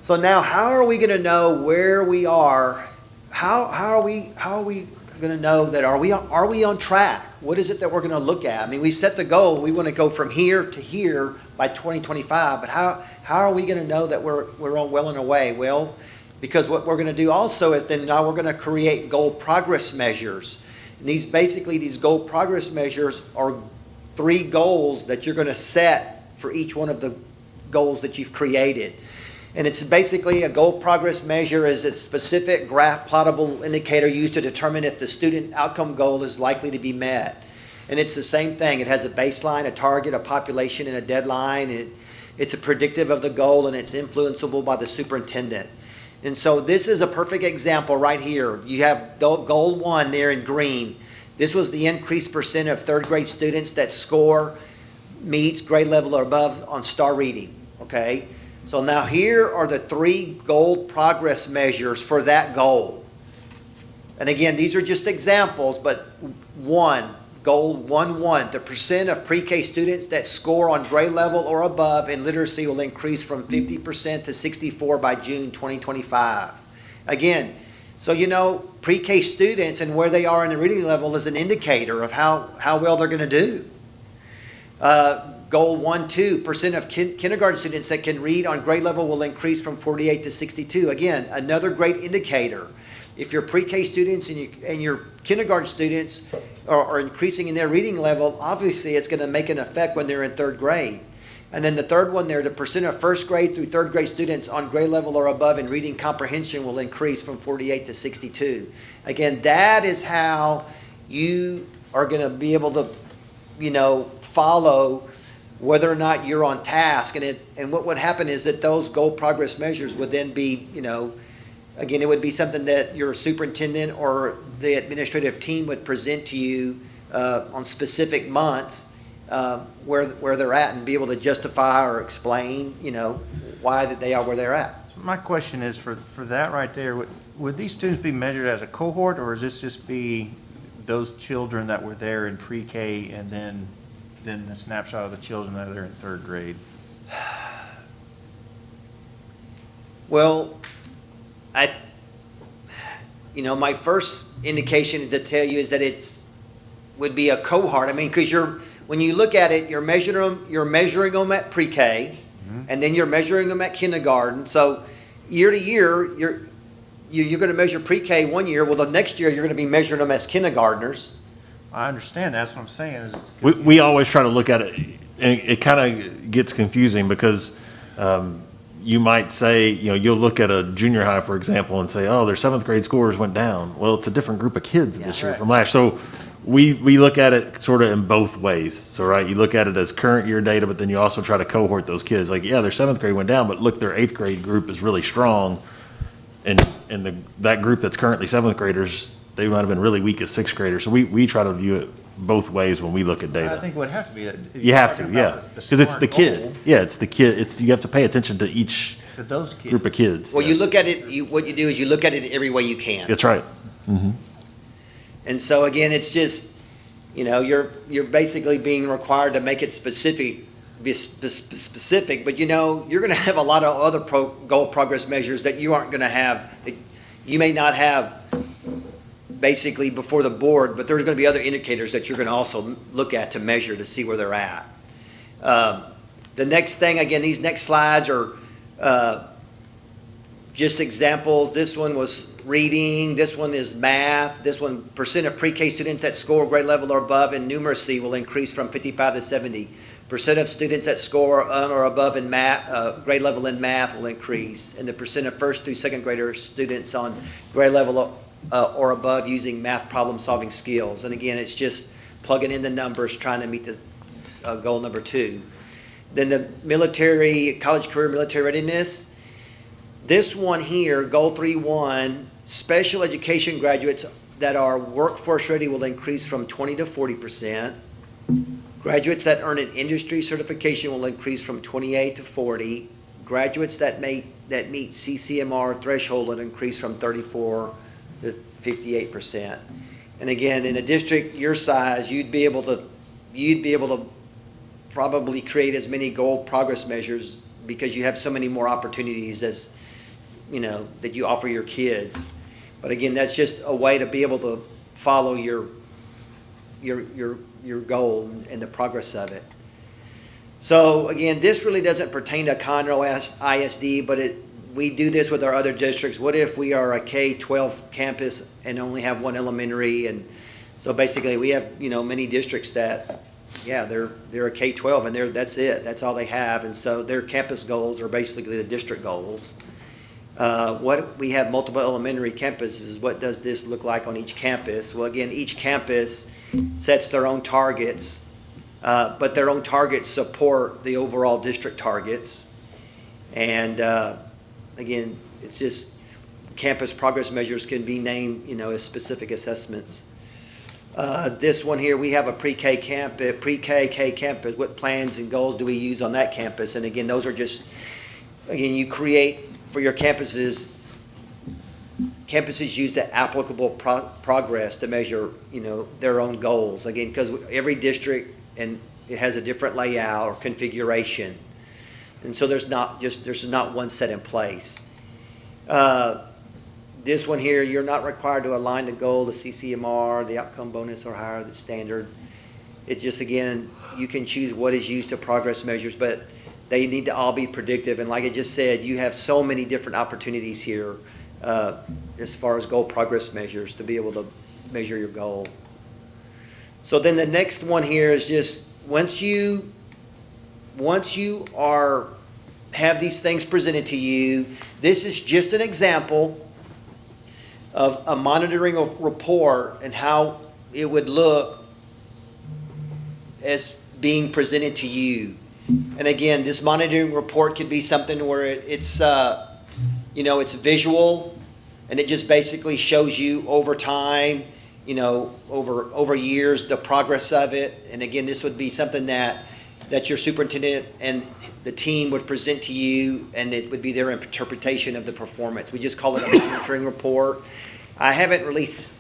So now, how are we going to know where we are? How are we going to know that are we on track? What is it that we're going to look at? I mean, we've set the goal. We want to go from here to here by 2025. But how are we going to know that we're well on our way? Well, because what we're going to do also is then now we're going to create goal progress measures. And these goal progress measures are 3 goals that you're going to set for each one of the goals that you've created. And it's basically a goal progress measure is a specific graph plottable indicator used to determine if the student outcome goal is likely to be met. And it's the same thing. It has a baseline, a target, a population, and a deadline. It's a predictive of the goal, and it's influenceable by the superintendent. And so this is a perfect example right here. You have goal 1 there in green. This was the increased percent of third grade students that score meets grade level or above on star reading, okay? So now here are the 3 goal progress measures for that goal. And again, these are just examples, but goal 1-1, the percent of pre-K students that score on grade level or above in literacy will increase from 50% to 64% by June 2025. Again, so you know, pre-K students and where they are in the reading level is an indicator of how well they're going to do. Goal 1-2, percent of kindergarten students that can read on grade level will increase from 48 to 62. Again, another great indicator. If your pre-K students and your kindergarten students are increasing in their reading level, obviously it's going to make an effect when they're in 3rd grade. And then the third one there, the percent of 1st grade through 3rd grade students on grade level or above in reading comprehension will increase from 48 to 62. Again, that is how you are going to be able to, you know, follow whether or not you're on task. And what would happen is that those goal progress measures would then be, you know, again, it would be something that your superintendent or the administrative team would present to you on specific months where they're at and be able to justify or explain, you know, why that they are where they're at. So my question is for that right there, would these students be measured as a cohort, or is this just be those children that were there in pre-K and then the snapshot of the children that are in 3rd grade? Well, my first indication to tell you is that would be a cohort. I mean, because when you look at it, you're measuring them at pre-K, and then you're measuring them at kindergarten. So year to year, you're going to measure pre-K one year. Well, the next year you're going to be measuring them as kindergartners. I understand. That's what I'm saying. Is We always try to look at it, and it kind of gets confusing because you might say, you know, you'll look at a junior high, for example, and say, oh, their 7th grade scores went down. Well, it's a different group of kids this year from last. So we look at it sort of in both ways. So, right, you look at it as current year data, but then you also try to cohort those kids. Like, yeah, their 7th grade went down, but look, their 8th grade group is really strong. And that group that's currently 7th graders, they might have been really weak as 6th graders. So we try to view it both ways when we look at data. I think it would have to be that. You have to, yeah, because it's the kid. Yeah, it's the kid. You have to pay attention to each To those kids. group of kids. Well, yes. you look at it, what you do is you look at it every way you can. That's right. And so again, it's just, you know, you're basically being required to make it specific, but you know, you're going to have a lot of other goal progress measures that you aren't going to have, that you may not have basically before the board, but there's going to be other indicators that you're going to also look at to measure to see where they're at. The next thing, again, these next slides are just examples. This one was reading, this one is math, this one percent of pre-K students that score grade level or above in numeracy will increase from 55 to 70. Percent of students that score on or above in math, grade level in math will increase, and the percent of 1st through 2nd grader students on grade level or above using math problem solving skills. And again, it's just plugging in the numbers, trying to meet the goal number 2. Then the military, college career military readiness. This one here, goal 3.1, special education graduates that are workforce ready will increase from 20 to 40%. Graduates that earn an industry certification will increase from 28 to 40. Graduates that meet CCMR threshold will increase from 34 to 58%. And again, in a district your size, you'd be able to probably create as many goal progress measures because you have so many more opportunities as, you know, that you offer your kids. But again, that's just a way to be able to follow your goal and the progress of it. So again, this really doesn't pertain to Conroe ISD, but we do this with our other districts. What if we are a K-12 campus and only have one elementary? And so basically we have, you know, many districts that, yeah, they're a K-12 and that's it. That's all they have. And so their campus goals are basically the district goals. What we have multiple elementary campuses, what does this look like on each campus? Well, again, each campus sets their own targets, but their own targets support the overall district targets. And again, it's just campus progress measures can be named, as specific assessments. This one here, we have a pre-K campus, pre-K campus. What plans and goals do we use on that campus? And again, those are just, you create for your campuses. Campuses use the applicable progress to measure, their own goals. Again, because every district and it has a different layout or configuration, and so there's not one set in place. This one here, you're not required to align the goal, the CCMR, the outcome bonus, or higher the standard. It's just, again, you can choose what is used to progress measures, but they need to all be predictive. And like I just said, you have so many different opportunities here as far as goal progress measures to be able to measure your goal. So then the next one here is just once you have these things presented to you, this is just an example of a monitoring report and how it would look as being presented to you. And again, this monitoring report could be something where it's visual, and it just basically shows you over time, over years, the progress of it. And again, this would be something that your superintendent and the team would present to you, and it would be their interpretation of the performance. We just call it a monitoring report. I haven't released,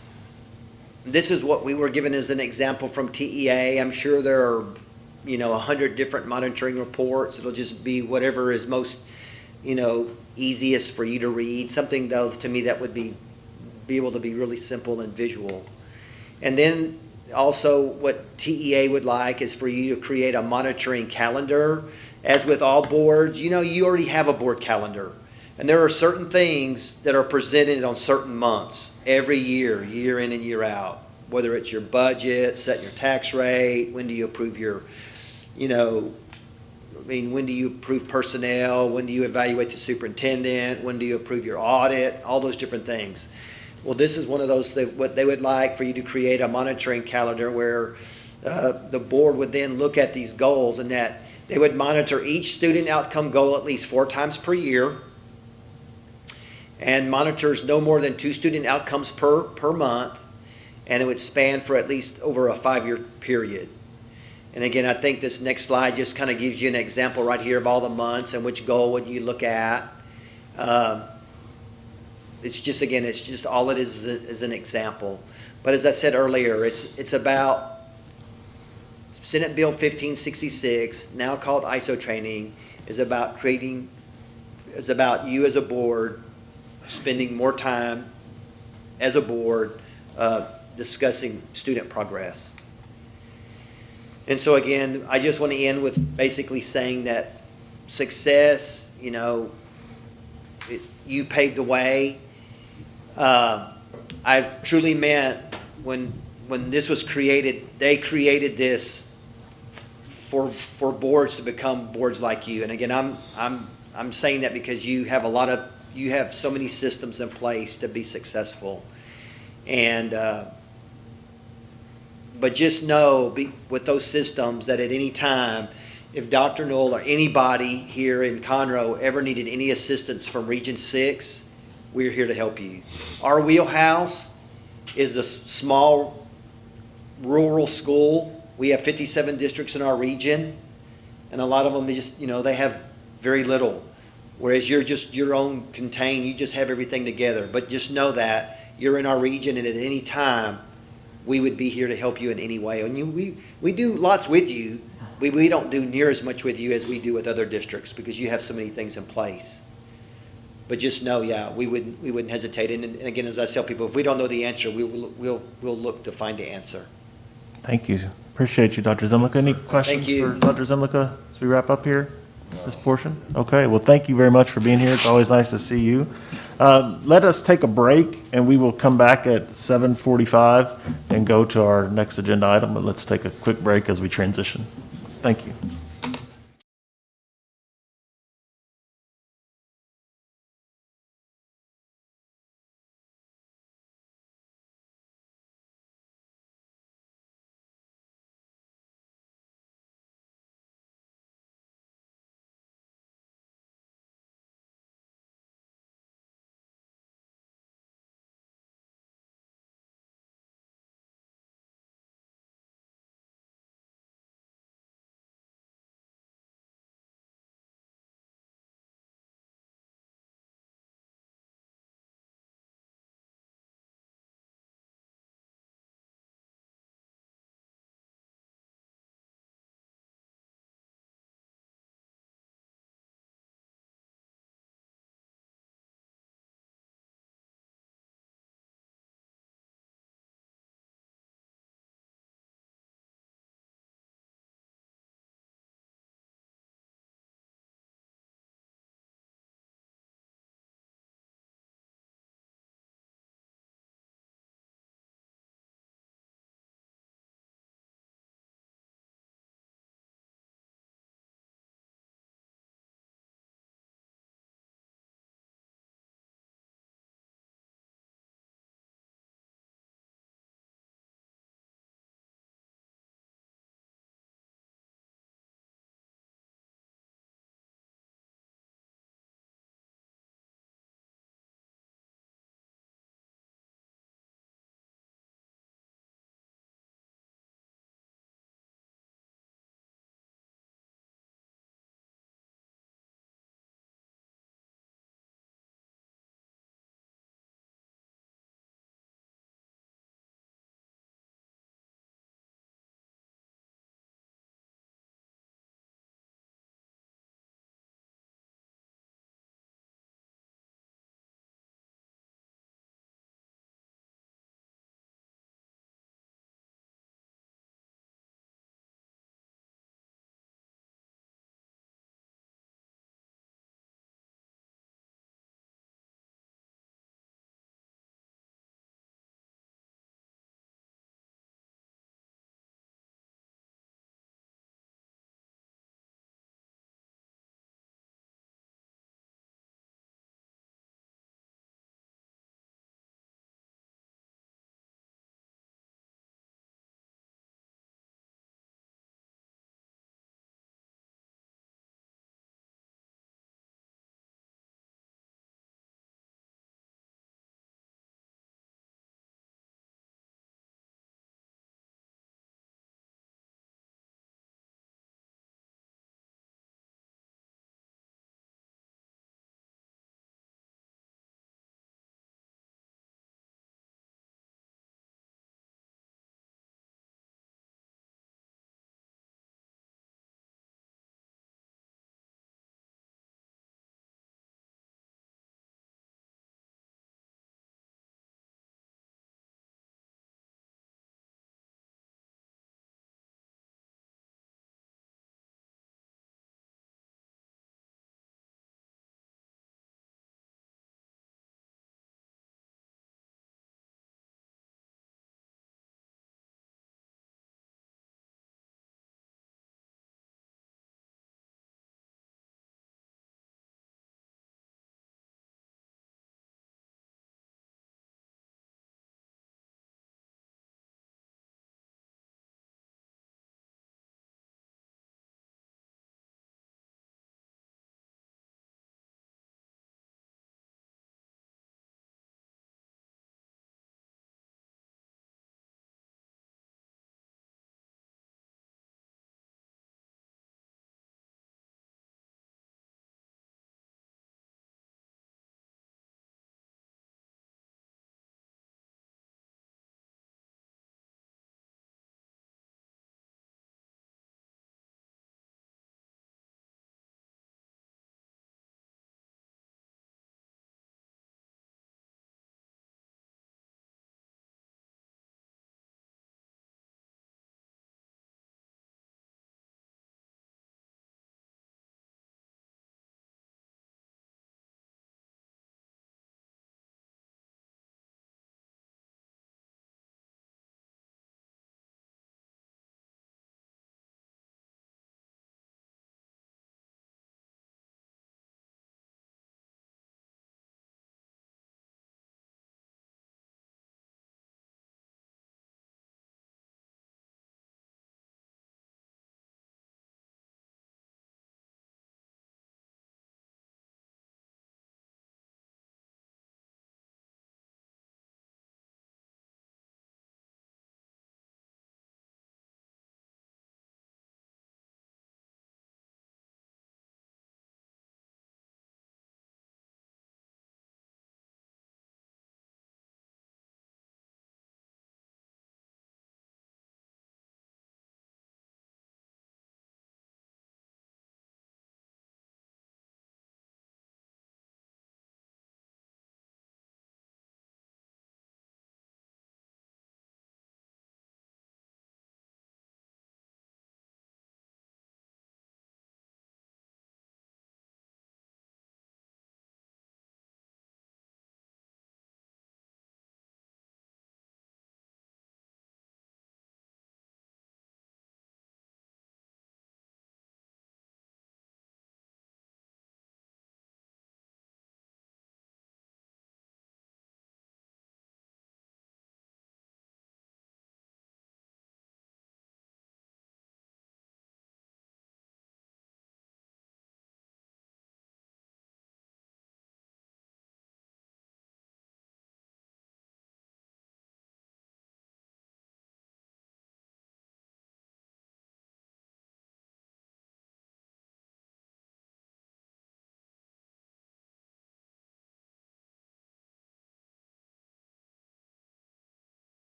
this is what we were given as an example from TEA. I'm sure there are, 100 different monitoring reports. It'll just be whatever is most, easiest for you to read. Something, though, to me that would be able to be really simple and visual. And then also what TEA would like is for you to create a monitoring calendar. As with all boards, you already have a board calendar. And there are certain things that are presented on certain months every year, year in and year out. Whether it's your budget, setting your tax rate, when do you approve your, when do you approve personnel, when do you evaluate the superintendent, when do you approve your audit, all those different things. Well, this is one of those, what they would like for you to create a monitoring calendar where the board would then look at these goals, and that they would monitor each student outcome goal at least 4 times per year, and monitors no more than 2 student outcomes per month, and it would span for at least over a 5-year period. And again, I think this next slide just kind of gives you an example right here of all the months and which goal would you look at. It's just all it is an example. But as I said earlier, it's about Senate Bill 1566, now called ISO training, is about you as a board spending more time as a board discussing student progress. And so again, I just want to end with basically saying that success, you paved the way. I truly meant when this was created, they created this for boards to become boards like you. And again, I'm saying that because you have so many systems in place to be successful. And but just know with those systems that at any time, if Dr. Knoll or anybody here in Conroe ever needed any assistance from Region 6, we're here to help you. Our wheelhouse is a small rural school. We have 57 districts in our region, and a lot of them just, they have very little. Whereas you're just your own contained, you just have everything together. But just know that you're in our region, and at any time, we would be here to help you in any way. And we do lots with you. We don't do near as much with you as we do with other districts because you have so many things in place. But just know, we wouldn't hesitate. And again, as I tell people, if we don't know the answer, we'll look to find the answer. Thank you. Appreciate you, Dr. Zemlicka. Any questions for Dr. Zemlicka as we wrap up here, this portion? Okay, well, thank you very much for being here. It's always nice to see you. Let us take a break, and we will come back at 7:45 and go to our next agenda item. But let's take a quick break as we transition. Thank you.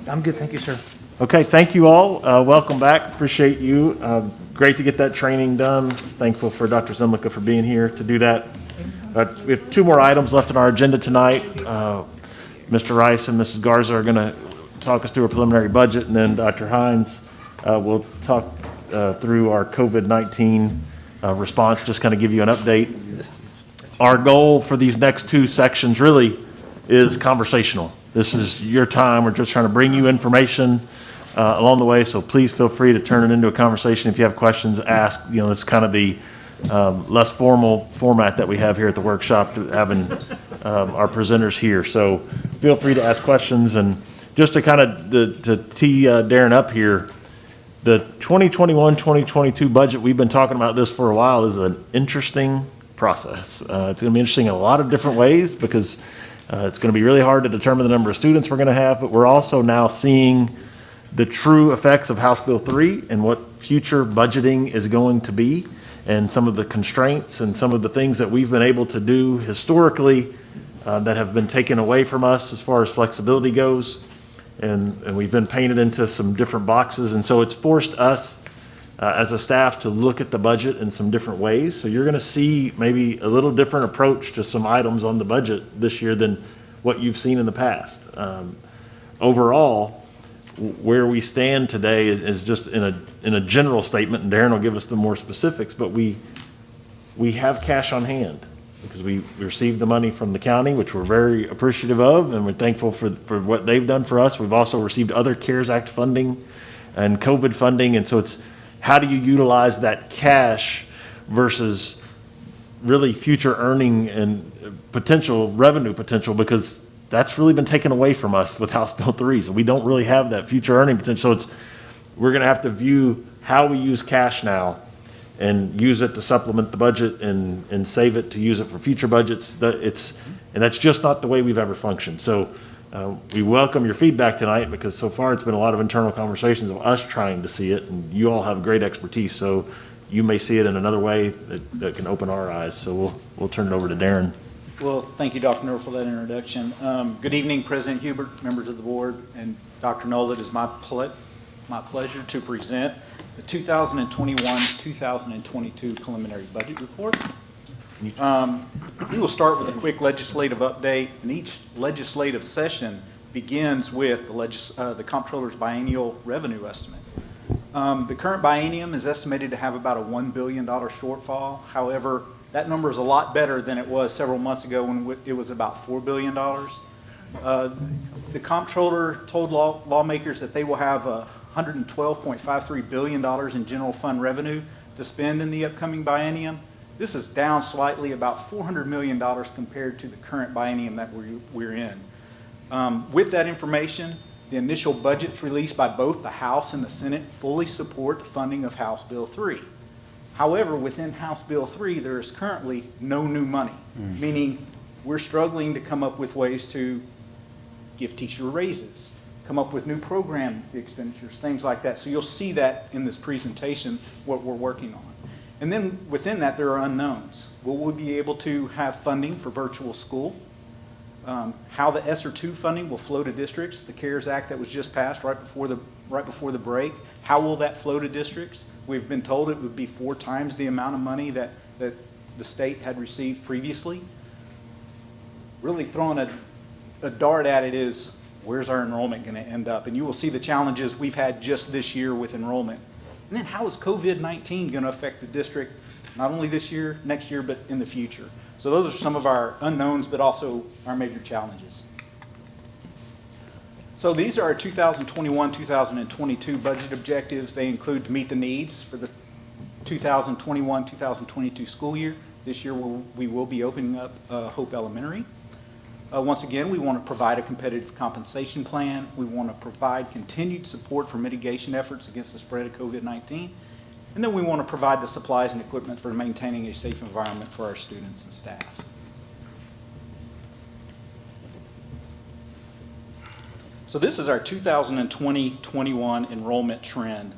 I'm good, thank you, sir. Okay, thank you all. Welcome back. Appreciate you. Great to get that training done. Thankful for Dr. Zemlicka for being here to do that. We have 2 more items left on our agenda tonight. Mr. Rice and Mrs. Garza are going to talk us through a preliminary budget, and then Dr. Hines will talk through our COVID-19 response, just kind of give you an update. Our goal for these next 2 sections really is conversational. This is your time. We're just trying to bring you information along the way, so please feel free to turn it into a conversation. If you have questions, ask. You know, it's kind of the less formal format that we have here at the workshop, having our presenters here. So feel free to ask questions. And just to kind of to tee Darren up here, the 2021-2022 budget, we've been talking about this for a while, is an interesting process. It's going to be interesting in a lot of different ways because it's going to be really hard to determine the number of students we're going to have, but we're also now seeing the true effects of House Bill 3 and what future budgeting is going to be, and some of the constraints and some of the things that we've been able to do historically that have been taken away from us as far as flexibility goes. And we've been painted into some different boxes. And so it's forced us as a staff to look at the budget in some different ways. So you're going to see maybe a little different approach to some items on the budget this year than what you've seen in the past. Overall, where we stand today is just in a general statement, and Darren will give us the more specifics, but we have cash on hand because we received the money from the county, which we're very appreciative of, and we're thankful for what they've done for us. We've also received other CARES Act funding and COVID funding, and so it's how do you utilize that cash versus really future earning and potential revenue potential, because that's really been taken away from us with House Bill 3. So we don't really have that future earning potential. So we're going to have to view how we use cash now and use it to supplement the budget and save it to use it for future budgets. And that's just not the way we've ever functioned. So we welcome your feedback tonight, because so far it's been a lot of internal conversations of us trying to see it, and you all have great expertise. So you may see it in another way that can open our eyes. So we'll turn it over to Darren. Well, thank you, Dr. Noel, for that introduction. Good evening, President Hubert, members of the board, and Dr. Noel. It is my pleasure to present the 2021-2022 preliminary budget report. We will start with a quick legislative update, and each legislative session begins with the Comptroller's biennial revenue estimate. The current biennium is estimated to have about a $1 billion shortfall. However, that number is a lot better than it was several months ago when it was about $4 billion. The Comptroller told lawmakers that they will have $112.53 billion in general fund revenue to spend in the upcoming biennium. This is down slightly, about $400 million compared to the current biennium that we're in. With that information, the initial budgets released by both the House and the Senate fully support the funding of House Bill 3. However, within House Bill 3, there is currently no new money, meaning we're struggling to come up with ways to give teacher raises, come up with new program expenditures, things like that. So you'll see that in this presentation, what we're working on. And then within that, there are unknowns. Will we be able to have funding for virtual school? How the ESSER II funding will flow to districts, the CARES Act that was just passed right before the break. How will that flow to districts? We've been told it would be 4 times the amount of money that the state had received previously. Really throwing a dart at it is, where's our enrollment going to end up? And you will see the challenges we've had just this year with enrollment. And then how is COVID-19 going to affect the district, not only this year, next year, but in the future? So those are some of our unknowns, but also our major challenges. So these are our 2021-2022 budget objectives. They include to meet the needs for the 2021-2022 school year. This year we will be opening up Hope Elementary. Once again, we want to provide a competitive compensation plan. We want to provide continued support for mitigation efforts against the spread of COVID-19. And then we want to provide the supplies and equipment for maintaining a safe environment for our students and staff. So this is our 2020-21 enrollment trend.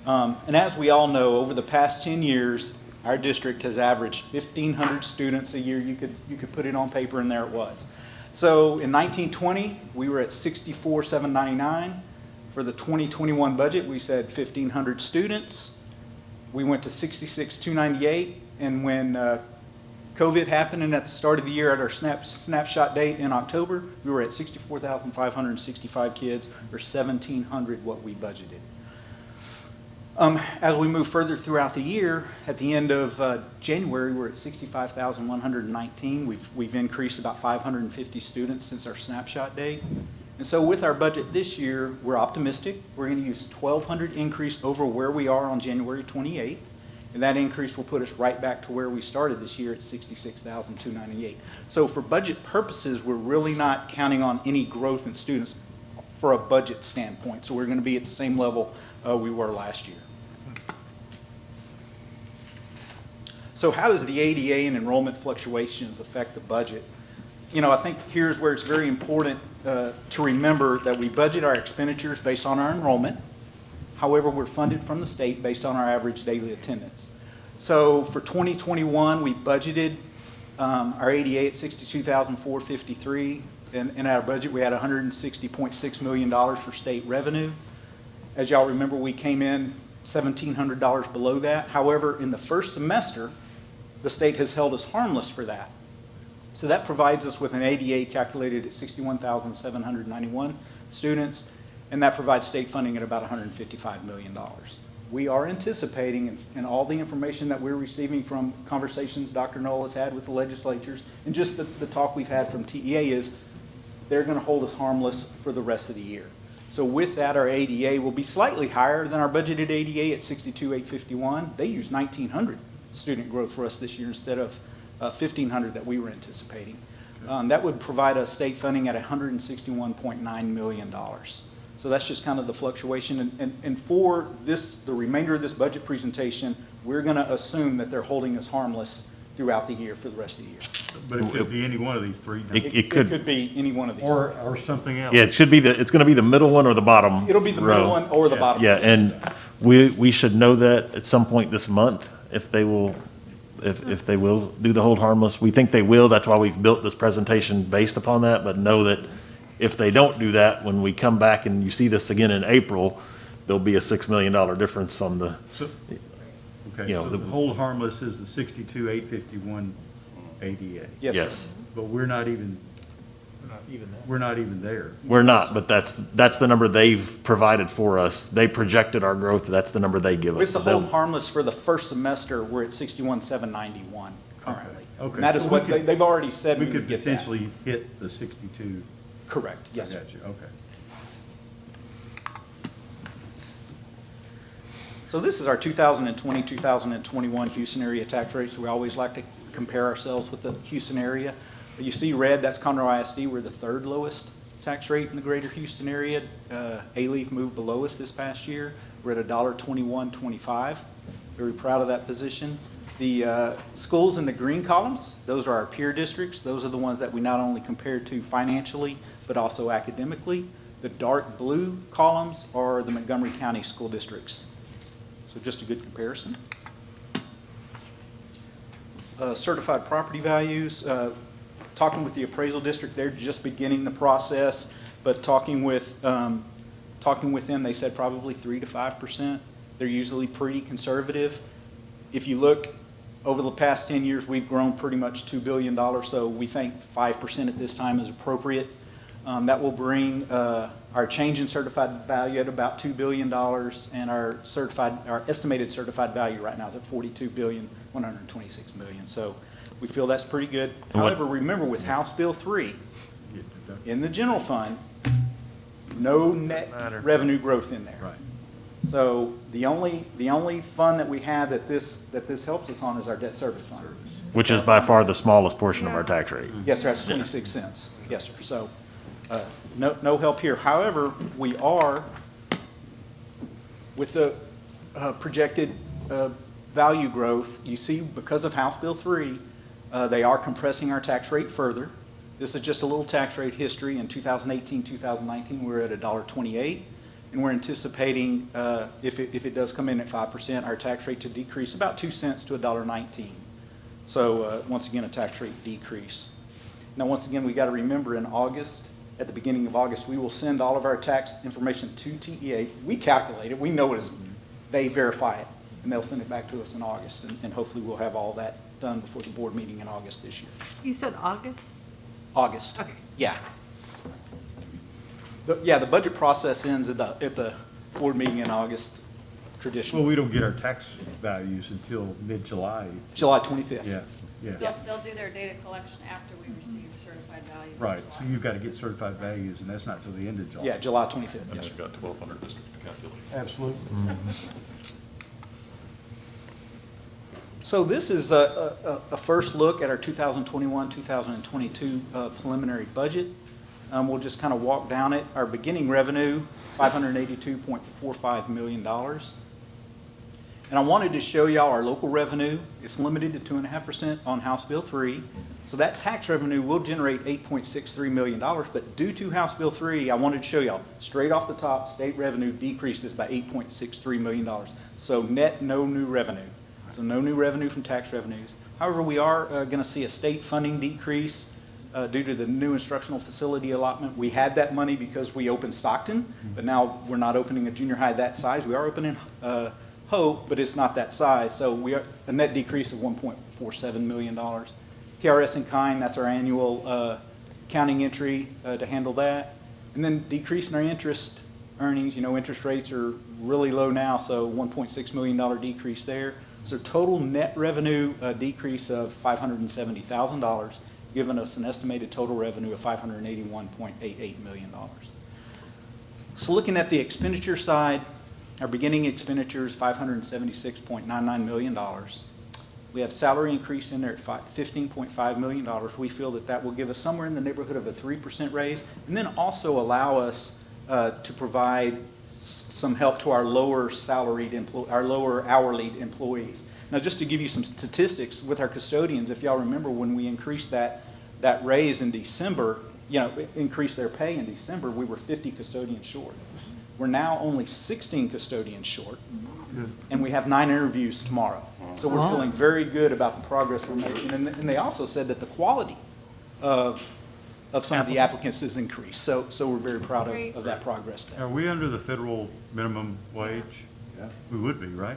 And as we all know, over the past 10 years, our district has averaged 1,500 students a year. You could put it on paper, and there it was. So in 1920, we were at 64,799. For the 2021 budget, we said 1,500 students. We went to 66,298, and when COVID happened and at the start of the year at our snapshot date in October, we were at 64,565 kids, or 1,700 what we budgeted. As we move further throughout the year, at the end of January, we're at 65,119. We've increased about 550 students since our snapshot date. And so with our budget this year, we're optimistic. We're going to use 1,200 increase over where we are on January 28th. And that increase will put us right back to where we started this year at 66,298. So for budget purposes, we're really not counting on any growth in students for a budget standpoint. So we're going to be at the same level we were last year. So how does the ADA and enrollment fluctuations affect the budget? You know, I think here's where it's very important to remember that we budget our expenditures based on our enrollment. However, we're funded from the state based on our average daily attendance. So for 2021, we budgeted our ADA at $62,453. And in our budget, we had $160.6 million for state revenue. As y'all remember, we came in $1,700 below that. However, in the first semester, the state has held us harmless for that. So that provides us with an ADA calculated at 61,791 students, and that provides state funding at about $155 million. We are anticipating, and all the information that we're receiving from conversations Dr. Knoll has had with the legislatures, and just the talk we've had from TEA is they're going to hold us harmless for the rest of the year. So with that, our ADA will be slightly higher than our budgeted ADA at 62,851. They used 1,900 student growth for us this year instead of 1,500 that we were anticipating. That would provide us state funding at $161.9 million. So that's just kind of the fluctuation. And for this, the remainder of this budget presentation, we're going to assume that they're holding us harmless throughout the year for the rest of the year. But it could be any one of these three. It could be any one of these. Or something else. Yeah, it's going to be the middle one or the bottom. It'll be the middle row. one or the bottom. Yeah, and we should know that at some point this month if they will do the hold harmless. We think they will. That's why we've built this presentation based upon that. But know that if they don't do that, when we come back and you see this again in April, there'll be a $6 million difference on the. Okay, so the hold harmless is the 62,851 ADA. Yes. But we're not even there. We're not, but that's the number they've provided for us. They projected our growth. That's the number they give us. With the hold harmless for the first semester, we're at 61,791 currently. Okay. And that is So what they've already said we we could would get that. potentially hit the 62. Correct, yes. I got you, okay. So this is our 2020, 2021 Houston area tax rates. We always like to compare ourselves with the Houston area. You see red, that's Conroe ISD. We're the third lowest tax rate in the greater Houston area. A-Leaf moved below us this past year. We're at $1.2125. Very proud of that position. The schools in the green columns, those are our peer districts. Those are the ones that we not only compare to financially, but also academically. The dark blue columns are the Montgomery County school districts. So just a good comparison. Certified property values, talking with the appraisal district, they're just beginning the process, but talking with them, they said probably 3 to 5%. They're usually pretty conservative. If you look over the past 10 years, we've grown pretty much $2 billion, so we think 5% at this time is appropriate. That will bring our change in certified value at about $2 billion, and our estimated certified value right now is at $42,126 million. So we feel that's pretty good. However, remember with House Bill 3, in the general fund, no net revenue growth in there. Right. So the only fund that we have that this helps us on is our debt service fund. Which is by far the smallest portion of our tax rate. Yes, sir, that's 26 cents. Yes, sir. So no help here. However, we are, with the projected value growth, you see because of House Bill 3, they are compressing our tax rate further. This is just a little tax rate history. In 2018, 2019, we're at $1.28, and we're anticipating, if it does come in at 5%, our tax rate to decrease about 2 cents to $1.19. So once again, a tax rate decrease. Now, once again, we got to remember in August, at the beginning of August, we will send all of our tax information to TEA. We calculate it, we know it is, they verify it, and they'll send it back to us in August, and hopefully we'll have all that done before the board meeting in August this year. You said August? August. Okay. Yeah. The budget process ends at the board meeting in August, Well, traditionally. we don't get our tax values until mid-July. July 25th. Yeah, yeah. They'll do their data collection after we receive certified values. in Right, so July. you've got to get certified values, and that's not till the end of July. Yeah, July 25th, And yes, they've sir. got 1,200 districts to calculate. Absolutely. So this is a first look at our 2021, 2022 preliminary budget. We'll just kind of walk down it. Our beginning revenue, $582.45 million. And I wanted to show y'all our local revenue. It's limited to 2.5% on House Bill 3. So that tax revenue will generate $8.63 million, but due to House Bill 3, I wanted to show y'all, straight off the top, state revenue decreases by $8.63 million. So net, no new revenue. So no new revenue from tax revenues. However, we are going to see a state funding decrease due to the new instructional facility allotment. We had that money because we opened Stockton, but now we're not opening a junior high that size. We are opening Hope, but it's not that size. So we are a net decrease of $1.47 million. TRS in kind, that's our annual accounting entry to handle that. And then decrease in our interest earnings. You know, interest rates are really low now, so $1.6 million decrease there. So total net revenue decrease of $570,000, giving us an estimated total revenue of $581.88 million. So looking at the expenditure side, our beginning expenditures, $576.99 million. We have salary increase in there at $15.5 million. We feel that that will give us somewhere in the neighborhood of a 3% raise, and then also allow us to provide some help to our lower hourly employees. Now, just to give you some statistics with our custodians, if y'all remember when we increased that raise in December, increased their pay in December, we were 50 custodians short. We're now only 16 custodians short, and we have 9 interviews tomorrow. So we're feeling very good about the progress we're making. And they also said that the quality of some of the applicants has increased. So we're very proud of that progress there. Are we under the federal minimum wage? Yeah. We would be, right?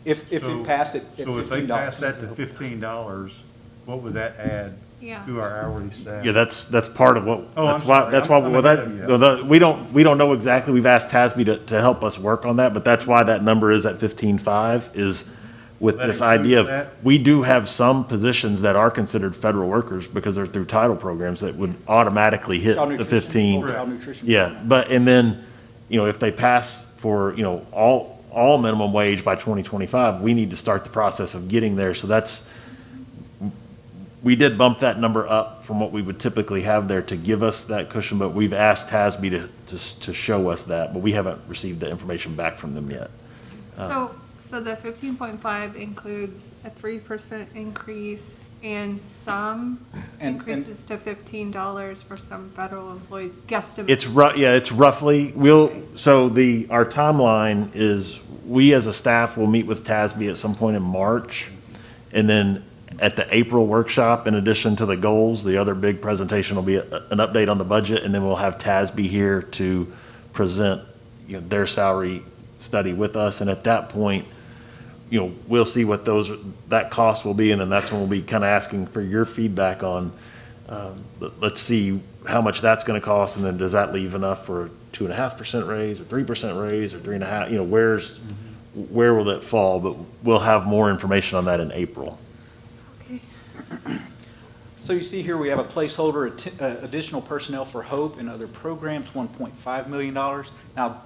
If it passed at $15. So if they pass that to $15, what would that add Yeah. to our hourly staff? Yeah, that's part of what, Oh, I'm that's why, sorry. that's why, I'm well, ahead of you. we don't know exactly. We've asked TASB to help us work on that, but that's why that number is at 15.5 is with That this idea of, includes that? we do have some positions that are considered federal workers because they're through title programs that would automatically hit Child the nutrition, 15. child nutrition Yeah, program. but, and then, if they pass for, all minimum wage by 2025, we need to start the process of getting there. So we did bump that number up from what we would typically have there to give us that cushion, but we've asked TASB to show us that, but we haven't received the information back from them yet. So the 15.5 includes a 3% increase and some And- increases to $15 for some federal employees, guesstimate. It's roughly, our timeline is, we as a staff will meet with TASB at some point in March, and then at the April workshop, in addition to the goals, the other big presentation will be an update on the budget, and then we'll have TASB here to present, their salary study with us, and at that point, we'll see what that cost will be, and then that's when we'll be kind of asking for your feedback on, let's see how much that's going to cost, and then does that leave enough for a 2.5% raise, or 3% raise, or 3.5%, where will it fall? But we'll have more information on that in April. Okay. So you see here, we have a placeholder, additional personnel for HOPE and other programs, $1.5 million. Now,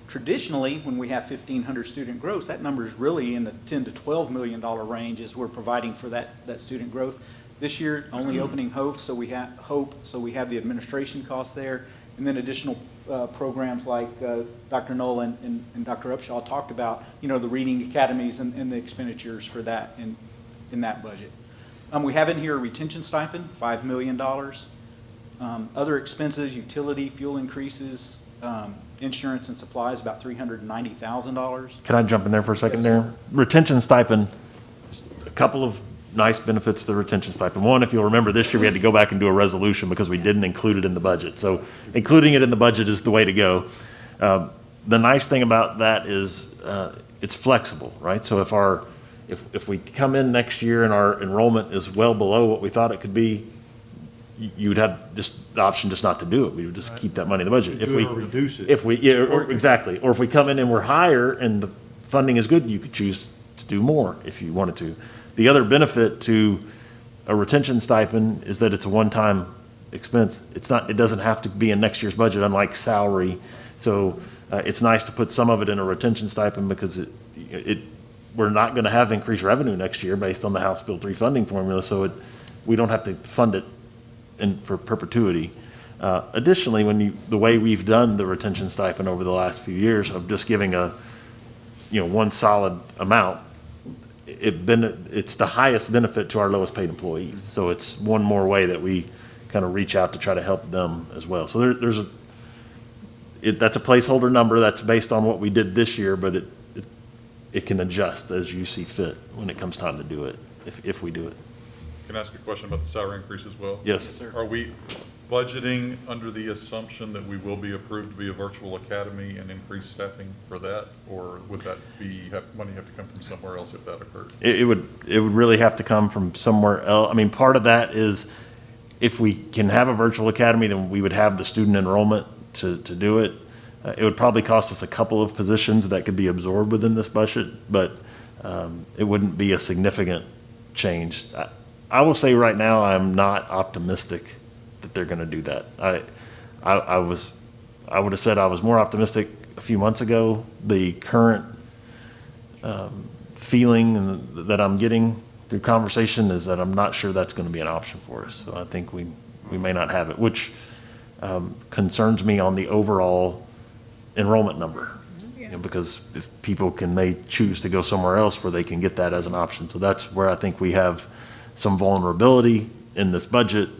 traditionally, when we have 1,500 student growth, that number is really in the $10 to $12 million range as we're providing for that student growth. This year, only opening HOPE, so we have the administration costs there, and then additional programs like Dr. Nolan and Dr. Upshaw talked about, the reading academies and the expenditures for that in that budget. We have in here a retention stipend, $5 million. Other expenses, utility, fuel increases, insurance and supplies, about $390,000. Can I jump in there for a second Yes, there? sir. Retention stipend, a couple of nice benefits to the retention stipend. One, if you'll remember, this year we had to go back and do a resolution because we didn't include it in the budget. So including it in the budget is the way to go. The nice thing about that is it's flexible, right? So if we come in next year and our enrollment is well below what we thought it could be, you would have just the option just not to do it. We would just keep that money in the budget. Do it or reduce it. If we, yeah, or exactly. Or if we come in and we're higher and the funding is good, you could choose to do more if you wanted to. The other benefit to a retention stipend is that it's a one-time expense. It doesn't have to be in next year's budget, unlike salary. So it's nice to put some of it in a retention stipend because we're not going to have increased revenue next year based on the House Bill 3 funding formula. So we don't have to fund it for perpetuity. Additionally, the way we've done the retention stipend over the last few years of just giving one solid amount, it's the highest benefit to our lowest paid employees. So it's one more way that we kind of reach out to try to help them as well. So that's a placeholder number that's based on what we did this year, but it can adjust as you see fit when it comes time to do it, if we do it. Can I ask a question about the salary increase as well? Yes. Are we budgeting under the assumption that we will be approved to be a virtual academy and increase staffing for that? Or would that money have to come from somewhere else if that occurred? It would really have to come from somewhere else. I mean, part of that is if we can have a virtual academy, then we would have the student enrollment to do it. It would probably cost us a couple of positions that could be absorbed within this budget, but it wouldn't be a significant change. I will say right now, I'm not optimistic that they're going to do that. I would have said I was more optimistic a few months ago. The current feeling that I'm getting through conversation is that I'm not sure that's going to be an option for us. So I think we may not have it, which concerns me on the overall enrollment number. Because if people may choose to go somewhere else where they can get that as an option. So that's where I think we have some vulnerability in this budget,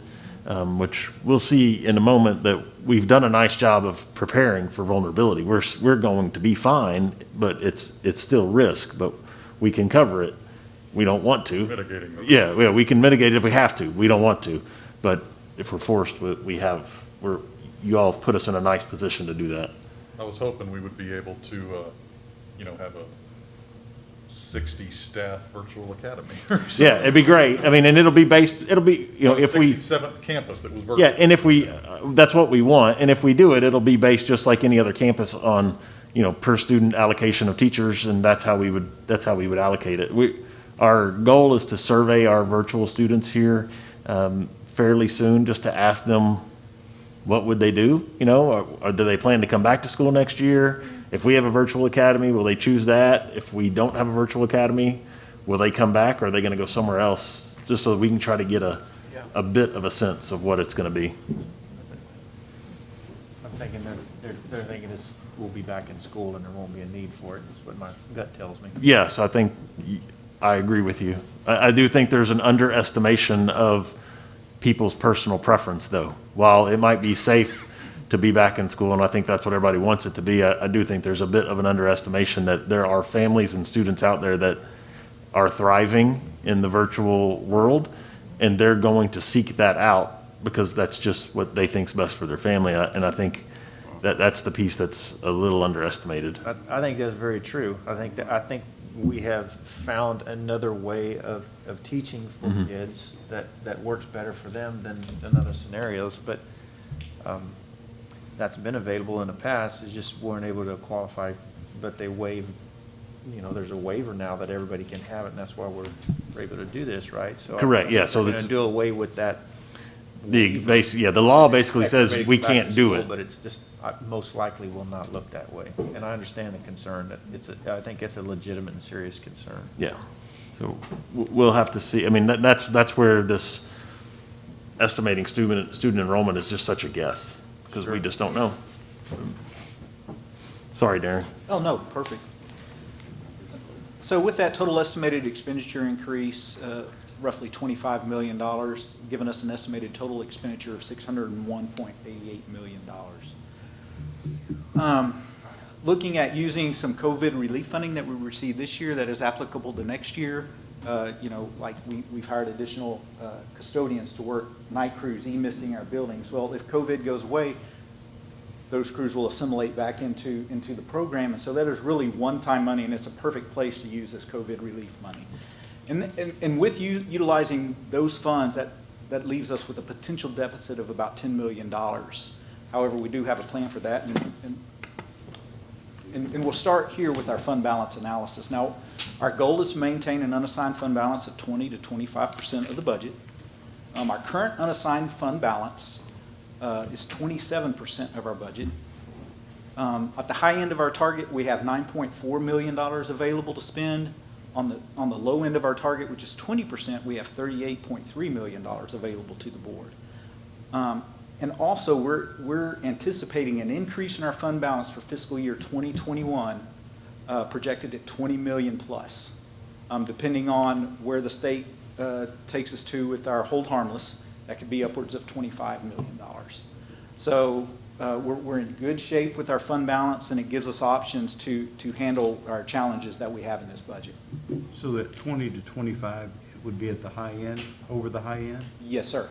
which we'll see in a moment that we've done a nice job of preparing for vulnerability. We're going to be fine, but it's still risk, but we can cover it. We don't want to. Mitigating the risk. Yeah, we can mitigate it if we have to. We don't want to, but if we're forced, you all have put us in a nice position to do that. I was hoping we would be able to, have a 60 staff virtual academy or something. Yeah, it'd be great. I mean, and it'll be, if we. 67th campus that was virtual. Yeah, and if that's what we want, and if we do it, it'll be based just like any other campus on, per student allocation of teachers, and that's how we would allocate it. Our goal is to survey our virtual students here fairly soon, just to ask them what would they do, or do they plan to come back to school next year? If we have a virtual academy, will they choose that? If we don't have a virtual academy, will they come back, or are they going to go somewhere else? Just so that we can try to get a bit of a sense of what it's going to be. I'm thinking they're thinking we'll be back in school and there won't be a need for it. That's what my gut tells me. Yes, I think I agree with you. I do think there's an underestimation of people's personal preference, though. While it might be safe to be back in school, and I think that's what everybody wants it to be, I do think there's a bit of an underestimation that there are families and students out there that are thriving in the virtual world, and they're going to seek that out because that's just what they think's best for their family. And I think that's the piece that's a little underestimated. I think that's very true. I think we have found another way of teaching for kids that works better for them than other scenarios. But that's been available in the past, is just weren't able to qualify, but they waived, there's a waiver now that everybody can have it, and that's why we're able to do this, right? So Correct, yeah. So we're going to do away with that. The law basically says we can't do it. But it's just, most likely will not look that way. And I understand the concern that I think it's a legitimate and serious concern. Yeah. So we'll have to see. I mean, that's where this estimating student enrollment is just such a guess, because we just don't know. Sorry, Darren. Oh, no, perfect. So with that total estimated expenditure increase, roughly $25 million, giving us an estimated total expenditure of $601.88 million. Looking at using some COVID relief funding that we received this year that is applicable to next year, You know, like we've hired additional custodians to work night crews, e-misting our buildings. Well, if COVID goes away, those crews will assimilate back into the program. And so that is really one-time money, and it's a perfect place to use this COVID relief money. And with utilizing those funds, that leaves us with a potential deficit of about $10 million. However, we do have a plan for that, and we'll start here with our fund balance analysis. Now, our goal is to maintain an unassigned fund balance of 20 to 25% of the budget. Our current unassigned fund balance is 27% of our budget. At the high end of our target, we have $9.4 million available to spend. On the low end of our target, which is 20%, we have $38.3 million available to the board. And also, we're anticipating an increase in our fund balance for fiscal year 2021, projected at $20 million plus, depending on where the state takes us to with our hold harmless. That could be upwards of $25 million. So we're in good shape with our fund balance, and it gives us options to handle our challenges that we have in this budget. So that 20 to 25 would be at the high end, over the high end? Yes, sir.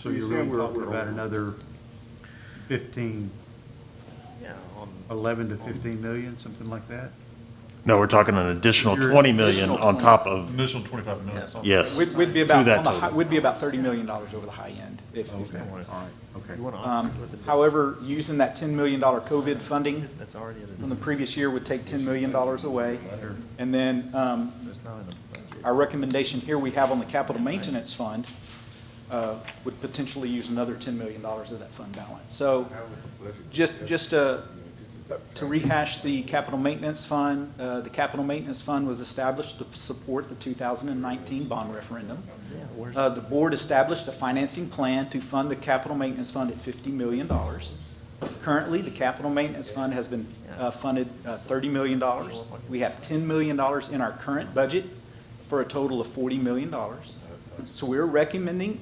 So you're really talking about another 15, 11 to 15 million, something like that? No, we're talking an additional Your 20 million additional on 20. top of, Initial 25 million. yes. We'd be To about, that on the high, total. we'd be about $30 million over the high end. If Okay, that all was. right, okay. However, using that $10 million COVID funding from the previous year would take $10 million away. And then our recommendation here we have on the capital maintenance fund would potentially use another $10 million of that fund balance. So just to rehash the capital maintenance fund was established to support the 2019 bond referendum. The board established a financing plan to fund the capital maintenance fund at $50 million. Currently, the capital maintenance fund has been funded $30 million. We have $10 million in our current budget for a total of $40 million. So we are recommending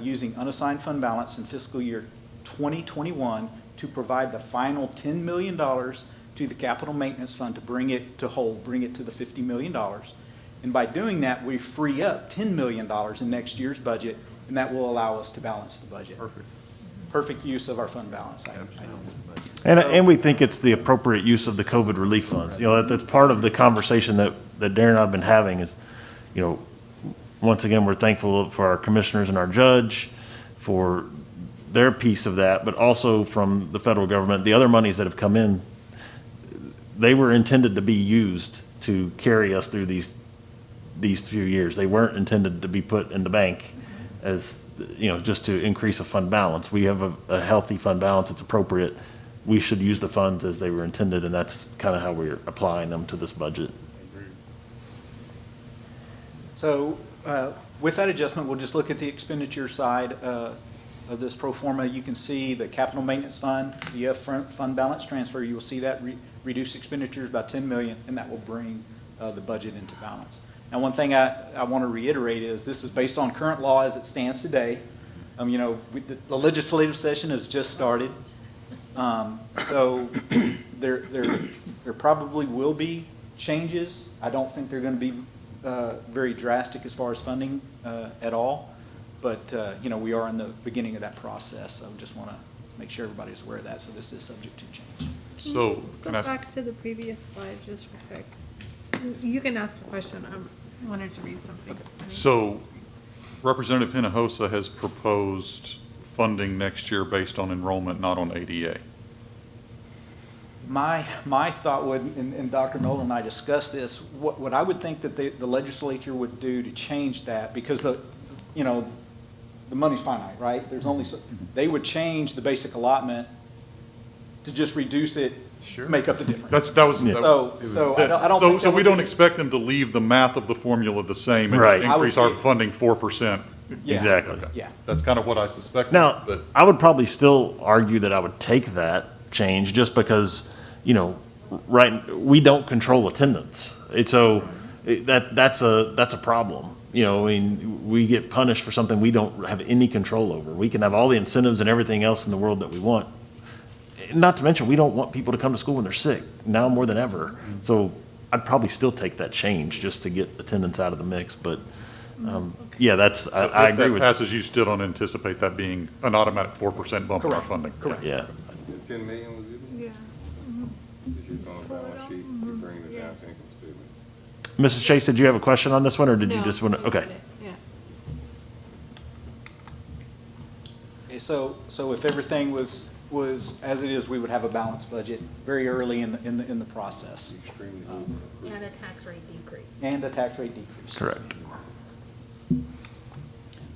using unassigned fund balance in fiscal year 2021 to provide the final $10 million to the capital maintenance fund to bring it to the $50 million. And by doing that, we free up $10 million in next year's budget, and that will allow us to balance the budget. Perfect use of our fund balance. And we think it's the appropriate use of the COVID relief funds. You know, that's part of the conversation that Darren and I have been having is, you know, once again, we're thankful for our commissioners and our judge for their piece of that, but also from the federal government, the other monies that have come in, they were intended to be used to carry us through these few years. They weren't intended to be put in the bank as, you know, just to increase a fund balance. We have a healthy fund balance. It's appropriate. We should use the funds as they were intended, and that's kind of how we're applying them to this budget. So with that adjustment, we'll just look at the expenditure side of this pro forma. You can see the capital maintenance fund, the upfront fund balance transfer. You will see that reduce expenditures by $10 million, and that will bring the budget into balance. Now, one thing I want to reiterate is this is based on current law as it stands today. You know, the legislative session has just started. So there probably will be changes. I don't think they're going to be very drastic as far as funding at all. But, you know, we are in the beginning of that process. So I just want to make sure everybody's aware of that. So this is subject to change. So, Go back to the previous slide just real quick. You can ask a question. I wanted to read something. So Representative Hinojosa has proposed funding next year based on enrollment, not on ADA. My thought would, and Dr. Nolan and I discussed this, what I would think that the legislature would do to change that, because you know, the money's finite, right? There's only they would change the basic allotment to just reduce it, make up the difference. That was So I don't think so we don't expect them to leave the math of the formula the same and Right. just increase our funding 4%. Yeah. Exactly. Yeah. That's kind of what I suspected. Now, but I would probably still argue that I would take that change just because, you know, we don't control attendance. That's a problem. You know, I mean, we get punished for something we don't have any control over. We can have all the incentives and everything else in the world that we want. Not to mention, we don't want people to come to school when they're sick, now more than ever. So I'd probably still take that change just to get attendance out of the mix, but, yeah, that's, I agree If with. that passes, you still don't anticipate that being an automatic 4% bump in our funding? Correct. Yeah, The 10 million was given? Yeah. It's just on the balance sheet, you bring it down to income statement. Mrs. Chase, did you have a question on this one, or did you No, just want to, okay. Yeah. Okay, so if everything was as it is, we would have a balanced budget very early in the process. Extremely low. And a tax rate decrease. And a tax rate decrease. Correct.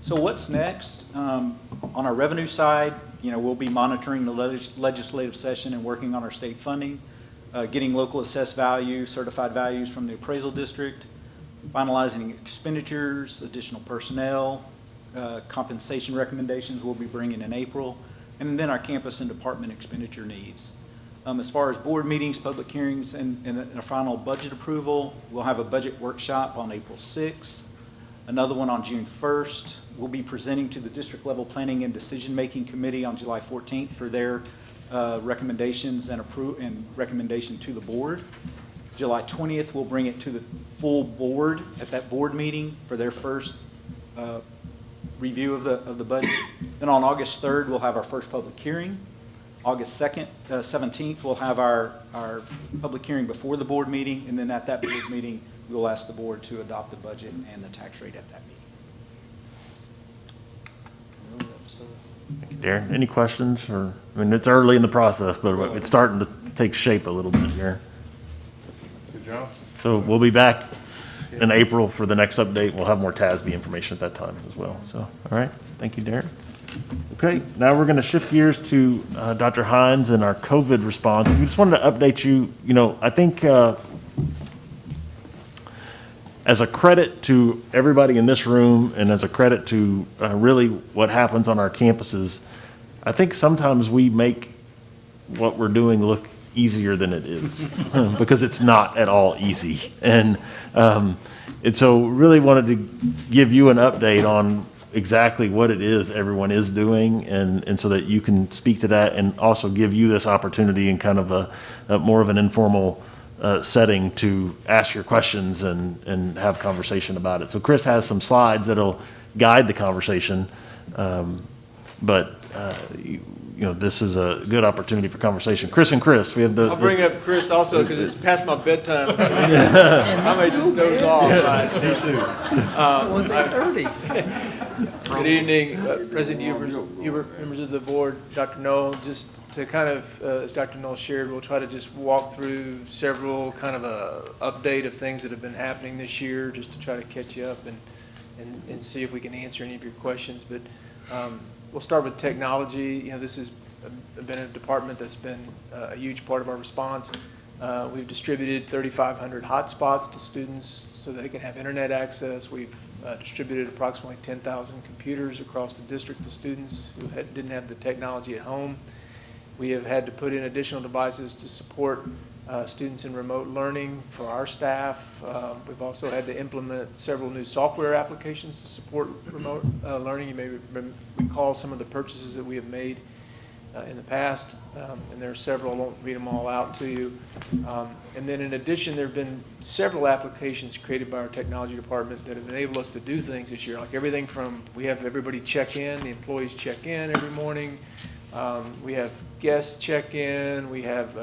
So what's next? On our revenue side, we'll be monitoring the legislative session and working on our state funding, getting local assessed value, certified values from the appraisal district, finalizing expenditures, additional personnel, compensation recommendations we'll be bringing in April, and then our campus and department expenditure needs. As far as board meetings, public hearings, and a final budget approval, we'll have a budget workshop on April 6th, another one on June 1st. We'll be presenting to the district level planning and decision-making committee on July 14th for their recommendations and recommendation to the board. July 20th, we'll bring it to the full board at that board meeting for their first review of the budget. Then on August 3rd, we'll have our first public hearing. August 17th, we'll have our public hearing before the board meeting, and then at that board meeting, we'll ask the board to adopt the budget and the tax rate at that meeting. Thank you, Darren. Any questions? It's early in the process, but it's starting to take shape a little bit here. Good job. So we'll be back in April for the next update. We'll have more TASB information at that time as well. So, all right. Thank you, Darren. Okay, now we're going to shift gears to Dr. Hines and our COVID response. We just wanted to update you. I think as a credit to everybody in this room and as a credit to really what happens on our campuses, I think sometimes we make what we're doing look easier than it is because it's not at all easy. And so really wanted to give you an update on exactly what it is everyone is doing, and so that you can speak to that and also give you this opportunity in kind of a more of an informal setting to ask your questions and have conversation about it. So Chris has some slides that'll guide the conversation, but this is a good opportunity for conversation. Chris, we have the. I'll bring up Chris also because it's past my bedtime. I may just doze off. Good evening, President Huber, members of the board, Dr. Knoll. Just to kind of, as Dr. Knoll shared, we'll try to just walk through several kind of a update of things that have been happening this year, just to try to catch you up and see if we can answer any of your questions. But we'll start with technology. This has been a department that's been a huge part of our response. We've distributed 3,500 hotspots to students so they can have internet access. We've distributed approximately 10,000 computers across the district to students who didn't have the technology at home. We have had to put in additional devices to support students in remote learning for our staff. We've also had to implement several new software applications to support remote learning. You may recall some of the purchases that we have made in the past, and there are several. I won't read them all out to you. And then in addition, there have been several applications created by our technology department that have enabled us to do things this year, like everything from we have everybody check in, the employees check in every morning. We have guests check in. We have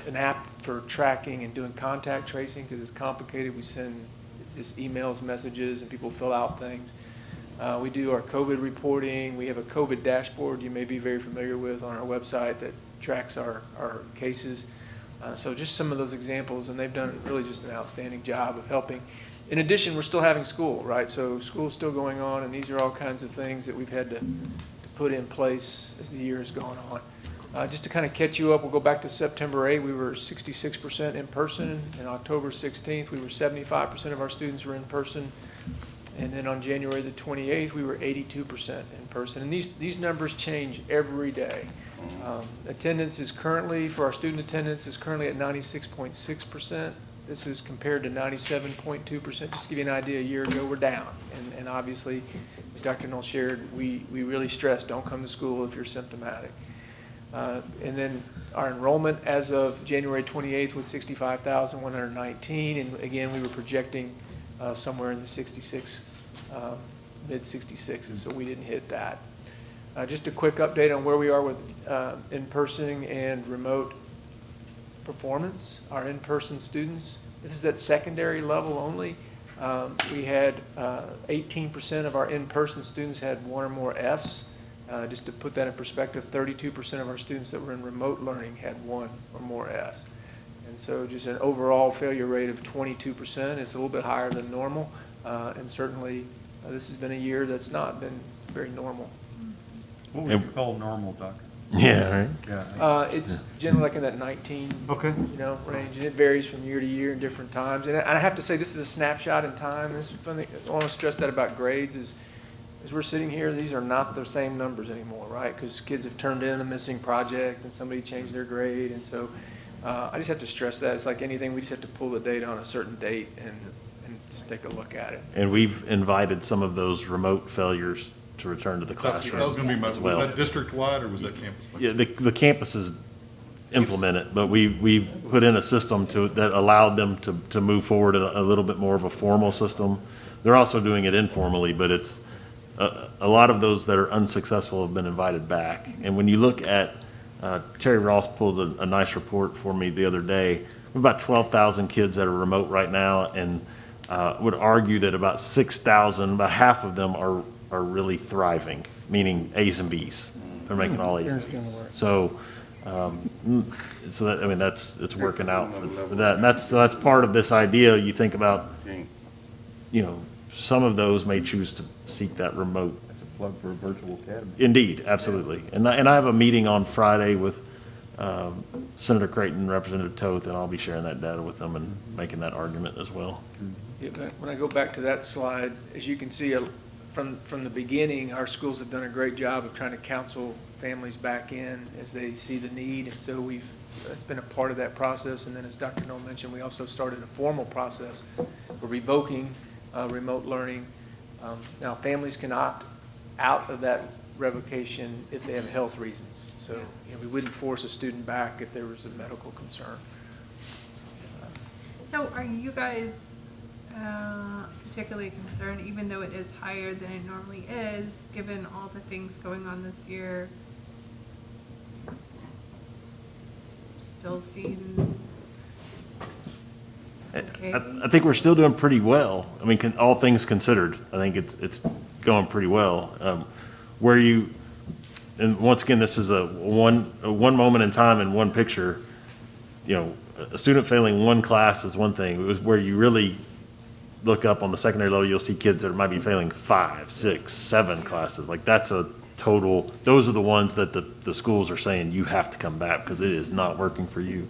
an app for tracking and doing contact tracing because it's complicated. We send it's just emails, messages, and people fill out things. We do our COVID reporting. We have a COVID dashboard you may be very familiar with on our website that tracks our cases. So just some of those examples, and they've done really just an outstanding job of helping. In addition, we're still having school, right? So school's still going on, and these are all kinds of things that we've had to put in place as the year has gone on. Just to kind of catch you up, we'll go back to September 8th. We were 66% in person. And October 16th, we were 75% of our students were in person. And then on January the 28th, we were 82% in person. And these numbers change every day. Attendance is currently, for our student attendance, is currently at 96.6%. This is compared to 97.2%. Just to give you an idea, a year ago, we're down. And obviously, as Dr. Knoll shared, we really stress don't come to school if you're symptomatic. And then Our enrollment as of January 28th was 65,119, and again, we were projecting somewhere in the 66, mid-66s, so we didn't hit that. Just a quick update on where we are with in-person and remote performance. Our in-person students, this is at secondary level only. We had 18% of our in-person students had 1 or more Fs. Just to put that in perspective, 32% of our students that were in remote learning had 1 or more Fs. And so just an overall failure rate of 22%. It's a little bit higher than normal. And certainly this has been a year that's not been very normal. What would you call normal, Doctor? Yeah, right. Yeah. It's generally like in that 19, Okay. range, and it varies from year to year in different times. And I have to say, this is a snapshot in time. This is funny. I want to stress that about grades is, as we're sitting here, these are not the same numbers anymore, right? Because kids have turned in a missing project and somebody changed their grade, and so I just have to stress that. It's like anything, we just have to pull the data on a certain date and just take a look at it. And we've invited some of those remote failures to return to the That classroom was going to be my, as was well. that district-wide or was that campus-wide? Yeah, the campuses implement it, but we put in a system that allowed them to move forward in a little bit more of a formal system. They're also doing it informally, but it's a lot of those that are unsuccessful have been invited back. And when you look at, Terry Ross pulled a nice report for me the other day. We have about 12,000 kids that are remote right now, and would argue that about 6,000, about half of them are really thriving, meaning A's and B's. They're making all A's and B's. So, it's working out for that. And that's part of this idea. You think about, some of those may choose to seek that remote. That's a plug for a virtual academy. Indeed, absolutely. And I have a meeting on Friday with Senator Creighton, Representative Toth, and I'll be sharing that data with them and making that argument as well. Yeah, when I go back to that slide, as you can see, from the beginning, our schools have done a great job of trying to counsel families back in as they see the need, and so that's been a part of that process. And then, as Dr. Knoll mentioned, we also started a formal process for revoking remote learning. Now, families can opt out of that revocation if they have health reasons. So we wouldn't force a student back if there was a medical concern. So are you guys particularly concerned, even though it is higher than it normally is, given all the things going on this year? Still seems okay. I think we're still doing pretty well. I mean, all things considered, I think it's going pretty well. And once again, this is a one moment in time and one picture. A student failing one class is one thing. It was where you really look up on the secondary level, you'll see kids that might be failing 5, 6, 7 classes. Like that's a total, those are the ones that the schools are saying you have to come back because it is not working for you.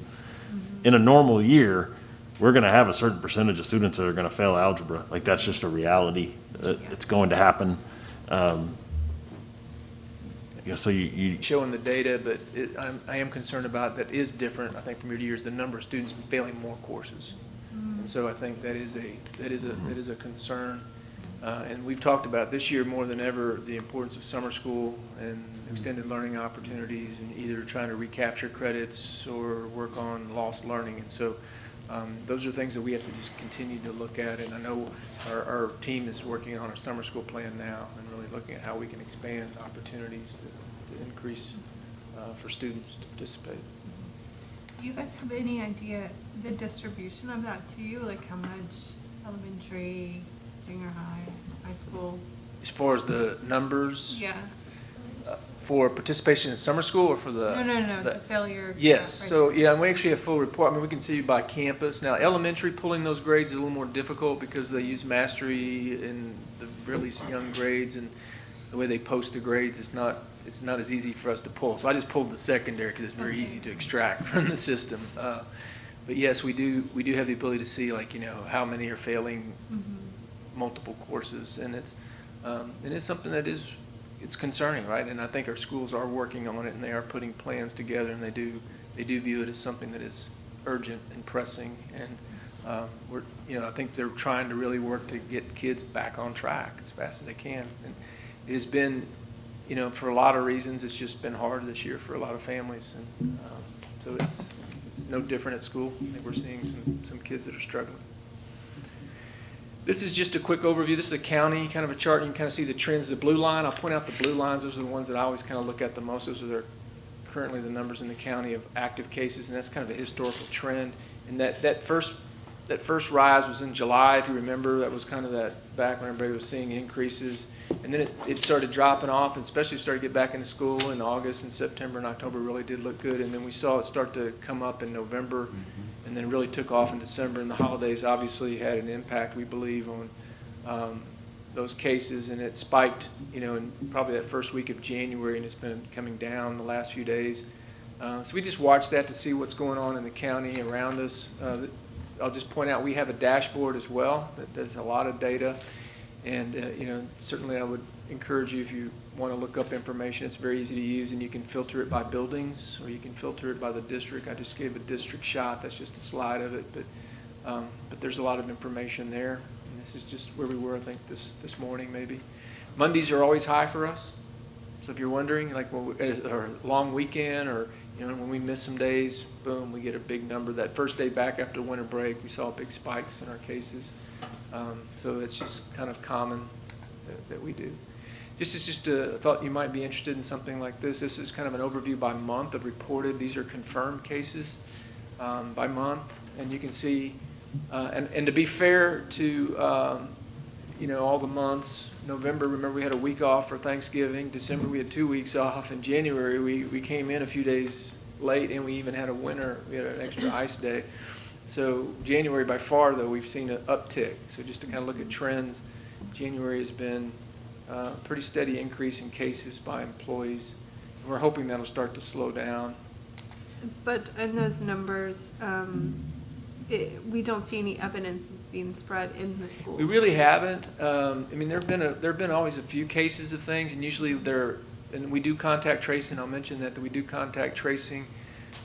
In a normal year, we're going to have a certain percentage of students that are going to fail algebra. Like that's just a reality. It's going to happen. So you showing the data, but I am concerned about that is different. I think from year to year is the number of students failing more courses, and so I think that is a concern. And we've talked about this year more than ever the importance of summer school and extended learning opportunities, and either trying to recapture credits or work on lost learning. And so those are things that we have to just continue to look at. And I know our team is working on a summer school plan now and really looking at how we can expand opportunities to increase for students to participate. Do you guys have any idea the distribution of that to you? Like how much elementary, junior high, high school? As far as the numbers? Yeah. For participation in summer school or for the? No, the failure. Yes, right. so yeah, we actually have a full report. I mean, we can see by campus. Now, elementary, pulling those grades is a little more difficult because they use mastery in the really young grades, and the way they post the grades, it's not as easy for us to pull. So I just pulled the secondary because it's very easy to extract from the system. But yes, we do have the ability to see, like, how many are failing multiple courses, and it's something that it's concerning, right? And I think our schools are working on it, and they are putting plans together, and they do view it as something that is urgent and pressing. And I think they're trying to really work to get kids back on track as fast as they can. And it has been for a lot of reasons, it's just been hard this year for a lot of families. And so it's no different at school. I think we're seeing some kids that are struggling. This is just a quick overview. This is a county kind of a chart. You can kind of see the trends. The blue line, I'll point out the blue lines. Those are the ones that I always kind of look at the most. Those are currently the numbers in the county of active cases, and that's kind of a historical trend. And that first rise was in July, if you remember. That was kind of that back when everybody was seeing increases. And then it started dropping off, and especially started to get back into school in August and September and October really did look good. And then we saw it start to come up in November, and then really took off in December. And the holidays obviously had an impact, we believe, on those cases. And it spiked, in probably that first week of January, and it's been coming down the last few days. So we just watch that to see what's going on in the county around us. I'll just point out we have a dashboard as well that does a lot of data. And, certainly I would encourage you, if you want to look up information, it's very easy to use, and you can filter it by buildings or you can filter it by the district. I just gave a district shot. That's just a slide of it. But there's a lot of information there. And this is just where we were, I think, this morning maybe. Mondays are always high for us. So if you're wondering, like, or a long weekend or, when we miss some days, boom, we get a big number. That first day back after winter break, we saw big spikes in our cases. So it's just kind of common that we do. I thought you might be interested in something like this. This is kind of an overview by month of reported. These are confirmed cases by month. And you can see, and to be fair to, all the months, November, remember we had a week off for Thanksgiving. December, we had 2 weeks off. In January, we came in a few days late, and we even had we had an extra ice day. So January, by far, though, we've seen an uptick. So just to kind of look at trends, January has been a pretty steady increase in cases by employees. And we're hoping that'll start to slow down. But in those numbers, we don't see any evidence it's being spread in the schools. We really haven't. There've been always a few cases of things, and usually and we do contact tracing. I'll mention that we do contact tracing,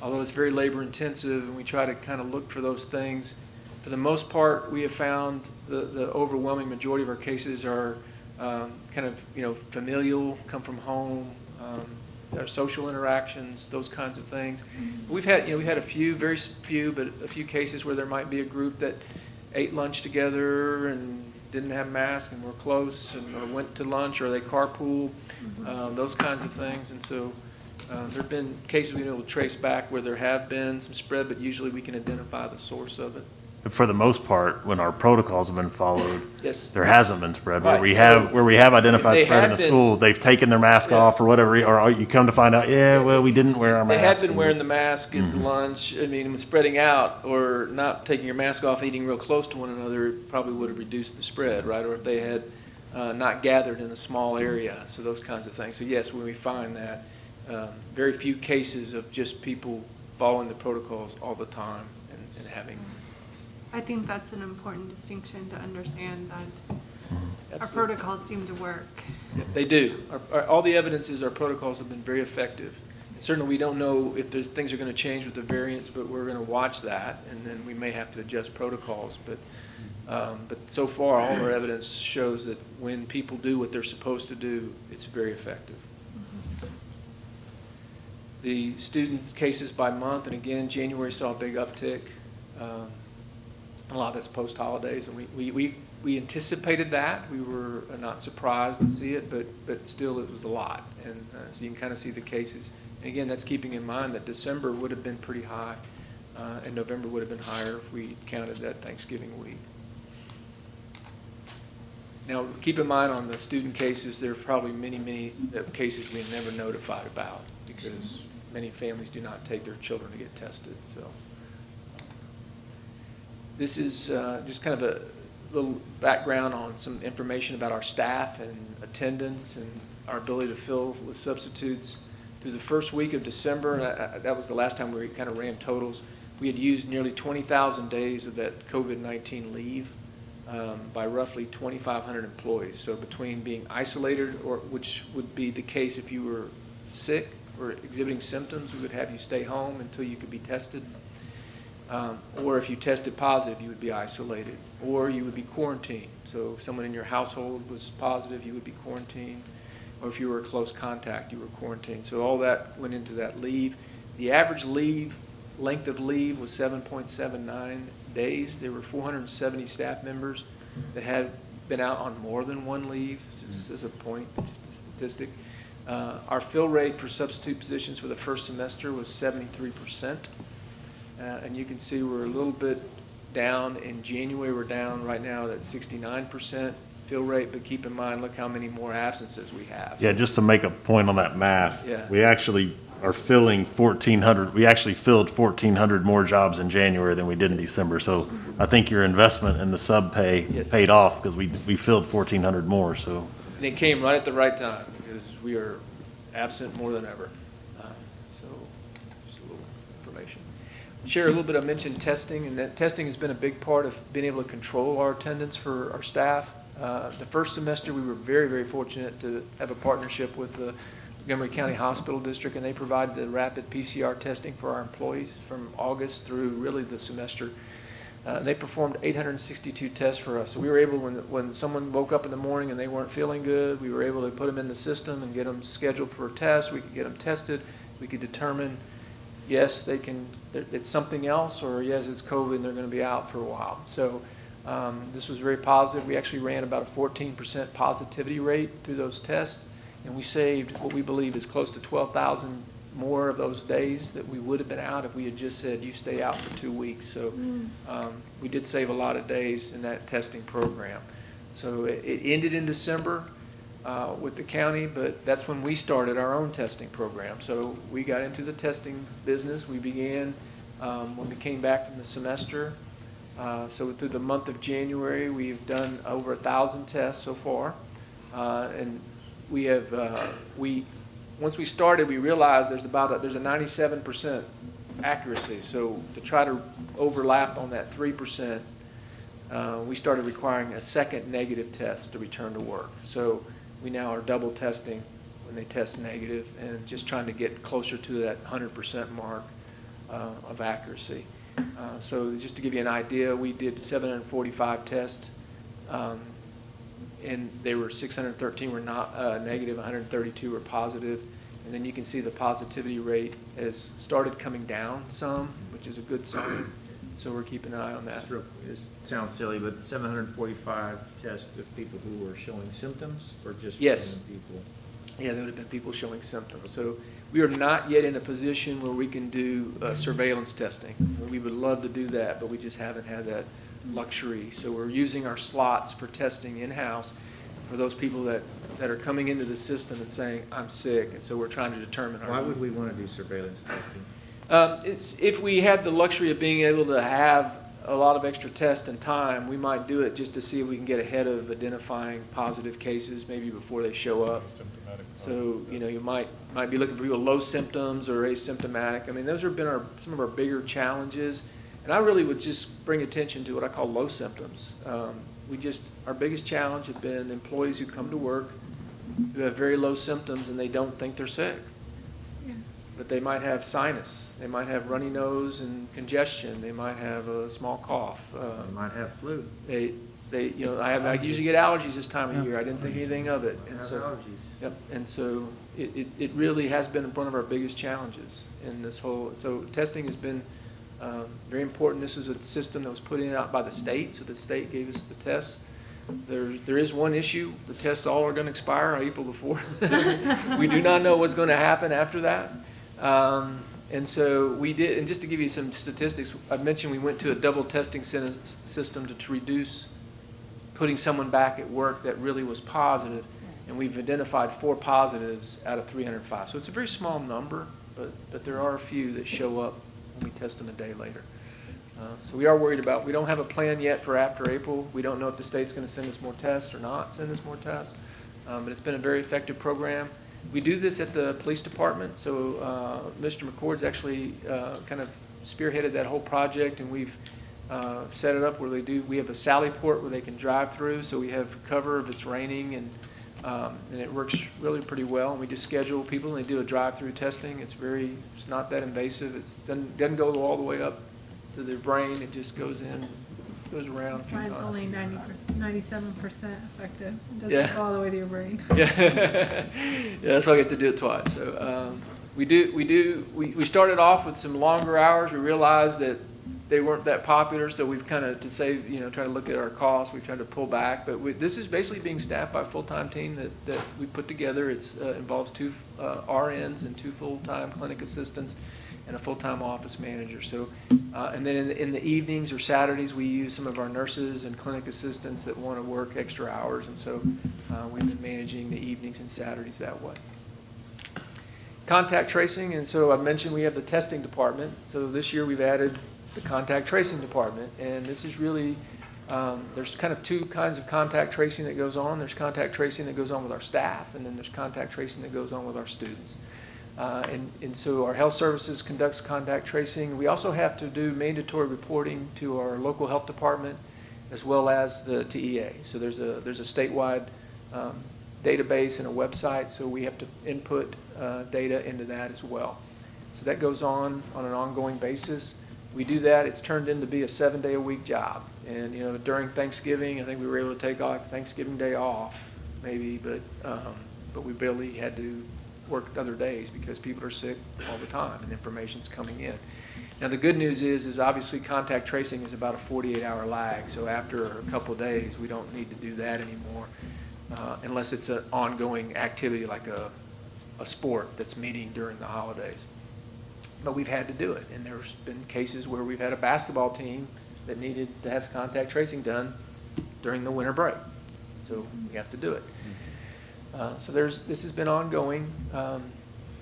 although it's very labor intensive, and we try to kind of look for those things. For the most part, we have found the overwhelming majority of our cases are kind of familial, come from home, our social interactions, those kinds of things. We've had a few, very few, but a few cases where there might be a group that ate lunch together and didn't have masks and were close, or went to lunch, or they carpool, those kinds of things. And so there have been cases we've been able to trace back where there have been some spread, but usually we can identify the source of it. For the most part, when our protocols have been followed, Yes. there hasn't been spread. Right. Where we have identified They spread in have the been- school, they've taken their mask off or whatever, or you come to find out, we didn't wear our They mask. have been wearing the mask at lunch. Spreading out or not taking your mask off, eating real close to one another probably would have reduced the spread, right? Or if they had not gathered in a small area, so those kinds of things. So yes, when we find that, very few cases of just people following the protocols all the time and having. I think that's an important distinction to understand that our Absolutely. protocols seem to work. Yeah, they do. All the evidence is our protocols have been very effective. And certainly, we don't know if things are going to change with the variants, but we're going to watch that, and then we may have to adjust protocols. But so far, all our evidence shows that when people do what they're supposed to do, it's very effective. The students' cases by month, and again, January saw a big uptick. A lot of that's post-holidays, and we anticipated that. We were not surprised to see it, but still it was a lot. And so you can kind of see the cases. And again, that's keeping in mind that December would have been pretty high, and November would have been higher if we counted that Thanksgiving week. Now, keep in mind on the student cases, there are probably many cases we never notified about because many families do not take their children to get tested. So this is just kind of a little background on some information about our staff and attendance and our ability to fill with substitutes. Through the first week of December, that was the last time we kind of ran totals, we had used nearly 20,000 days of that COVID-19 leave by roughly 2,500 employees. So between being isolated, or which would be the case if you were sick or exhibiting symptoms, we would have you stay home until you could be tested. Or if you tested positive, you would be isolated, or you would be quarantined. So if someone in your household was positive, you would be quarantined. or if you were a close contact, you were quarantined. So all that went into that leave. The average length of leave was 7.79 days. There were 470 staff members that had been out on more than one leave, just as a point, just a statistic. Our fill rate for substitute positions for the first semester was 73%. And you can see we're a little bit down. In January, we're down right now at 69% fill rate, but keep in mind, look how many more absences we have. Yeah, just to make a point on that math, Yeah. we actually are filling 1,400, we actually filled 1,400 more jobs in January than we did in December. So I think your investment in the sub pay Yes. paid off because we filled 1,400 more, so. And it came right at the right time because we are absent more than ever. So just a little information. Share a little bit, I mentioned testing, and that testing has been a big part of being able to control our attendance for our staff. The first semester, we were very, very fortunate to have a partnership with the Montgomery County Hospital District, and they provided the rapid PCR testing for our employees from August through really the semester. They performed 862 tests for us. So we were able, when someone woke up in the morning and they weren't feeling good, we were able to put them in the system and get them scheduled for a test. We could get them tested. We could determine, yes, it's something else, or yes, it's COVID and they're going to be out for a while. So this was very positive. We actually ran about a 14% positivity rate through those tests, and we saved what we believe is close to 12,000 more of those days that we would have been out if we had just said, you stay out for 2 weeks. So we did save a lot of days in that testing program. So it ended in December with the county, but that's when we started our own testing program. So we got into the testing business. We began when we came back from the semester. So through the month of January, we've done over 1,000 tests so far. And we have, once we started, we realized there's a 97% accuracy. So to try to overlap on that 3%, we started requiring a second negative test to return to work. So we now are double testing when they test negative and just trying to get closer to that 100% mark of accuracy. So just to give you an idea, we did 745 tests, and they were 613 were not negative, 132 were positive. And then you can see the positivity rate has started coming down some, which is a good sign. So we're keeping an eye on that. It sounds silly, but 745 tests of people who were showing symptoms, or just Yes. random people? Yeah, there would have been people showing symptoms. So we are not yet in a position where we can do surveillance testing. We would love to do that, but we just haven't had that luxury. So we're using our slots for testing in-house for those people that are coming into the system and saying, I'm sick, and so we're trying to determine. Why would we want to do surveillance testing? It's if we had the luxury of being able to have a lot of extra tests and time, we might do it just to see if we can get ahead of identifying positive cases maybe before they show up. So, you might be looking for people with low symptoms or asymptomatic. I mean, those have been some of our bigger challenges. And I really would just bring attention to what I call low symptoms. Our biggest challenge have been employees who come to work who have very low symptoms and they don't think they're sick. Yeah. But they might have sinus. They might have runny nose and congestion. They might have a small cough. They might have flu. I usually get allergies this time of year. I didn't think anything of it. And so, allergies. yep. And so it really has been one of our biggest challenges in this whole. So testing has been very important. This was a system that was put out by the state, so the state gave us the tests. There is one issue. The tests all are going to expire on April the 4th. We do not know what's going to happen after that. And so we did, and just to give you some statistics, I mentioned we went to a double testing system to reduce putting someone back at work that really was positive, and we've identified 4 positives out of 305. So it's a very small number, but there are a few that show up when we test them a day later. So we are worried about, we don't have a plan yet for after April. We don't know if the state's going to send us more tests or not send us more tests, but it's been a very effective program. We do this at the police department, so Mr. McCord's actually kind of spearheaded that whole project, and we've set it up where we have a Sally Port where they can drive through, so we have cover if it's raining, and it works really pretty well. And we just schedule people and they do a drive-through testing. It's not that invasive. It doesn't go all the way up to their brain. It just goes in goes around a few Mine's times. only 97% effective. It Yeah. doesn't go all the way to your brain. Yeah, yeah, that's why I get to do it twice. So we started off with some longer hours. We realized that they weren't that popular, so we've kind of, to save, try to look at our costs, we tried to pull back. But this is basically being staffed by a full-time team that we put together. It involves 2 RNs and 2 full-time clinic assistants and a full-time office manager. So, and then in the evenings or Saturdays, we use some of our nurses and clinic assistants that want to work extra hours. And so we've been managing the evenings and Saturdays that way. Contact tracing, and so I mentioned we have the testing department. So this year we've added the contact tracing department, and this is really, there's kind of 2 kinds of contact tracing that goes on. There's contact tracing that goes on with our staff, and then there's contact tracing that goes on with our students. And so our health services conducts contact tracing. We also have to do mandatory reporting to our local health department as well as the TEA. So there's a statewide database and a website, so we have to input data into that as well. So that goes on an ongoing basis. We do that. It's turned into be a 7-day-a-week job. And during Thanksgiving, I think we were able to take Thanksgiving Day off, maybe, but we barely had to work other days because people are sick all the time and information's coming in. Now the good news is obviously contact tracing is about a 48-hour lag. So after a couple of days, we don't need to do that anymore unless it's an ongoing activity like a sport that's meeting during the holidays. But we've had to do it, and there's been cases where we've had a basketball team that needed to have contact tracing done during the winter break. So we have to do it. So this has been ongoing.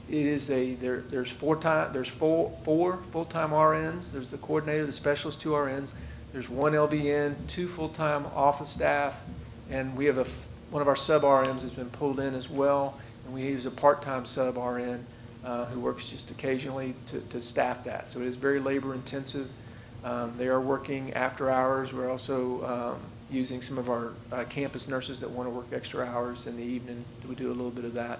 There's 4 full-time RNs. There's the coordinator, the specialist, 2 RNs. There's 1 LVN, 2 full-time office staff, and we have one of our sub-RNs has been pulled in as well, and we use a part-time sub-RN who works just occasionally to staff that. So it is very labor-intensive. They are working after hours. We're also using some of our campus nurses that want to work extra hours in the evening. We do a little bit of that.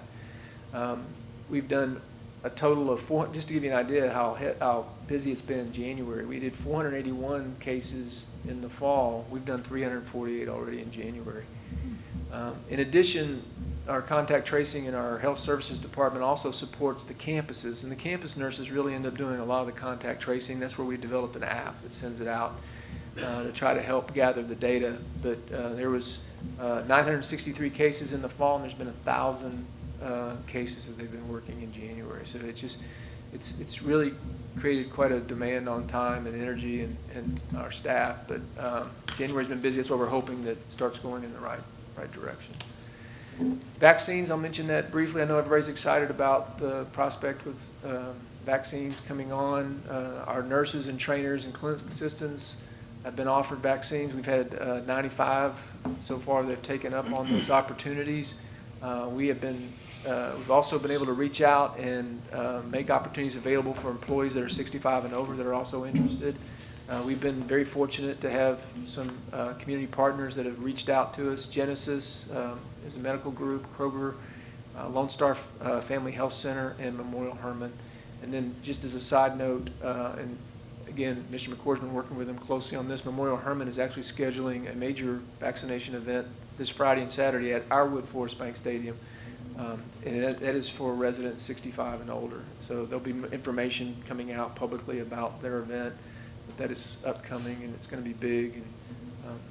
We've done a total of 4, just to give you an idea how busy it's been in January. We did 481 cases in the fall. We've done 348 already in January. In addition, our contact tracing in our health services department also supports the campuses, and the campus nurses really end up doing a lot of the contact tracing. That's where we developed an app that sends it out to try to help gather the data. But there was 963 cases in the fall, and there's been 1,000 cases that they've been working in January. So it's really created quite a demand on time and energy and our staff. But January's been busy. That's why we're hoping that it starts going in the right direction. Vaccines, I'll mention that briefly. I know everybody's excited about the prospect with vaccines coming on. Our nurses and trainers and clinic assistants have been offered vaccines. We've had 95 so far that have taken up on those opportunities. We've also been able to reach out and make opportunities available for employees that are 65 and over that are also interested. We've been very fortunate to have some community partners that have reached out to us. Genesis is a medical group, Kroger, Lone Star Family Health Center, and Memorial Hermann. And then just as a side note, and again, Mr. McCord's been working with them closely on this, Memorial Hermann is actually scheduling a major vaccination event this Friday and Saturday at our Wood Forest Bank Stadium. And that is for residents 65 and older. So there'll be information coming out publicly about their event. That is upcoming, and it's going to be big. And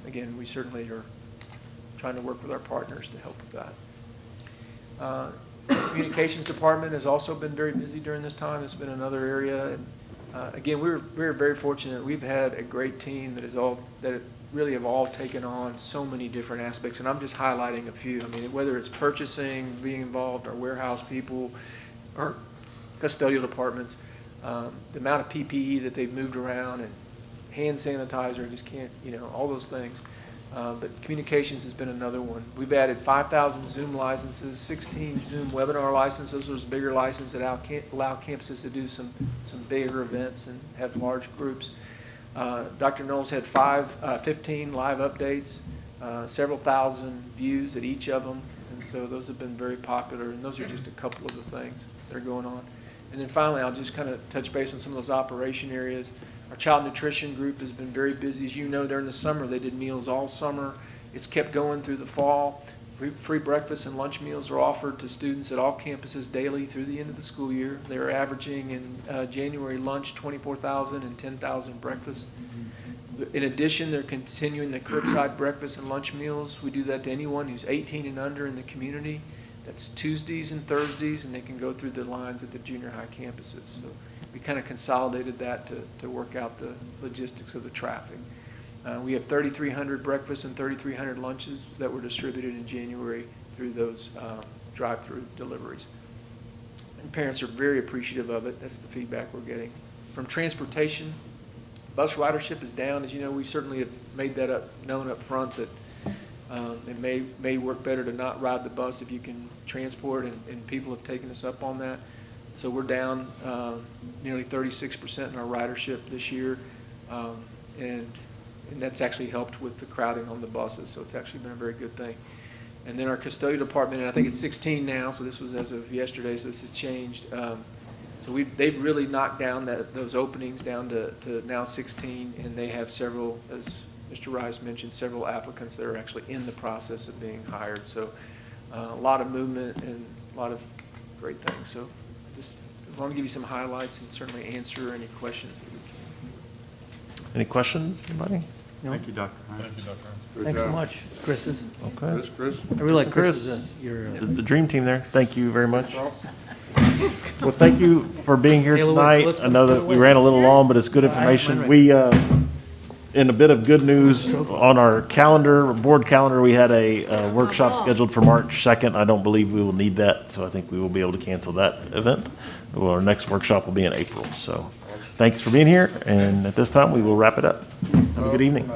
again, we certainly are trying to work with our partners to help with that. The communications department has also been very busy during this time. It's been another area. And again, we're very fortunate. We've had a great team that really have all taken on so many different aspects, and I'm just highlighting a few. I mean, whether it's purchasing, being involved, our warehouse people, our custodial departments. The amount of PPE that they've moved around and hand sanitizer, just can't, all those things. But communications has been another one. We've added 5,000 Zoom licenses, 16 Zoom webinar licenses. Those bigger licenses that allow campuses to do some bigger events and have large groups. Dr. Knowles had 15 live updates, several thousand views at each of them. And so those have been very popular. And those are just a couple of the things that are going on. And then finally, I'll just kind of touch base on some of those operation areas. Our child nutrition group has been very busy. As you know, during the summer, they did meals all summer. It's kept going through the fall. Free breakfast and lunch meals are offered to students at all campuses daily through the end of the school year. They're averaging in January lunch 24,000 and 10,000 breakfasts. In addition, they're continuing the curbside breakfast and lunch meals. We do that to anyone who's 18 and under in the community. That's Tuesdays and Thursdays, and they can go through the lines at the junior high campuses. So we kind of consolidated that to work out the logistics of the traffic. We have 3,300 breakfasts and 3,300 lunches that were distributed in January through those drive-through deliveries. And parents are very appreciative of it. That's the feedback we're getting. From transportation, bus ridership is down. As you know, we certainly have made that known up front that it may work better to not ride the bus if you can transport, and people have taken us up on that. So we're down nearly 36% in our ridership this year, and that's actually helped with the crowding on the buses, so it's actually been a very good thing. And then our custodial department, and I think it's 16 now, so this was as of yesterday, so this has changed. So they've really knocked down those openings down to now 16, and they have several, as Mr. Rice mentioned, several applicants that are actually in the process of being hired. So a lot of movement and a lot of great things. So I just want to give you some highlights and certainly answer any questions that we can. Any questions, anybody? Thank you, Dr. Hines. Thank you, Dr. Hines. Thanks so much, Chris. Okay. Chris? I really like Chris, your the dream team there, thank you very much. Well, thank you for being here Hey, tonight. let's I know that we ran a little long, but it's good information. We, in a bit of good news, on our calendar, board calendar, we had a workshop scheduled for March 2nd. I don't believe we will need that, so I think we will be able to cancel that event. Well, our next workshop will be in April, so thanks for being here, and at this time, we will wrap it up. Have a good evening.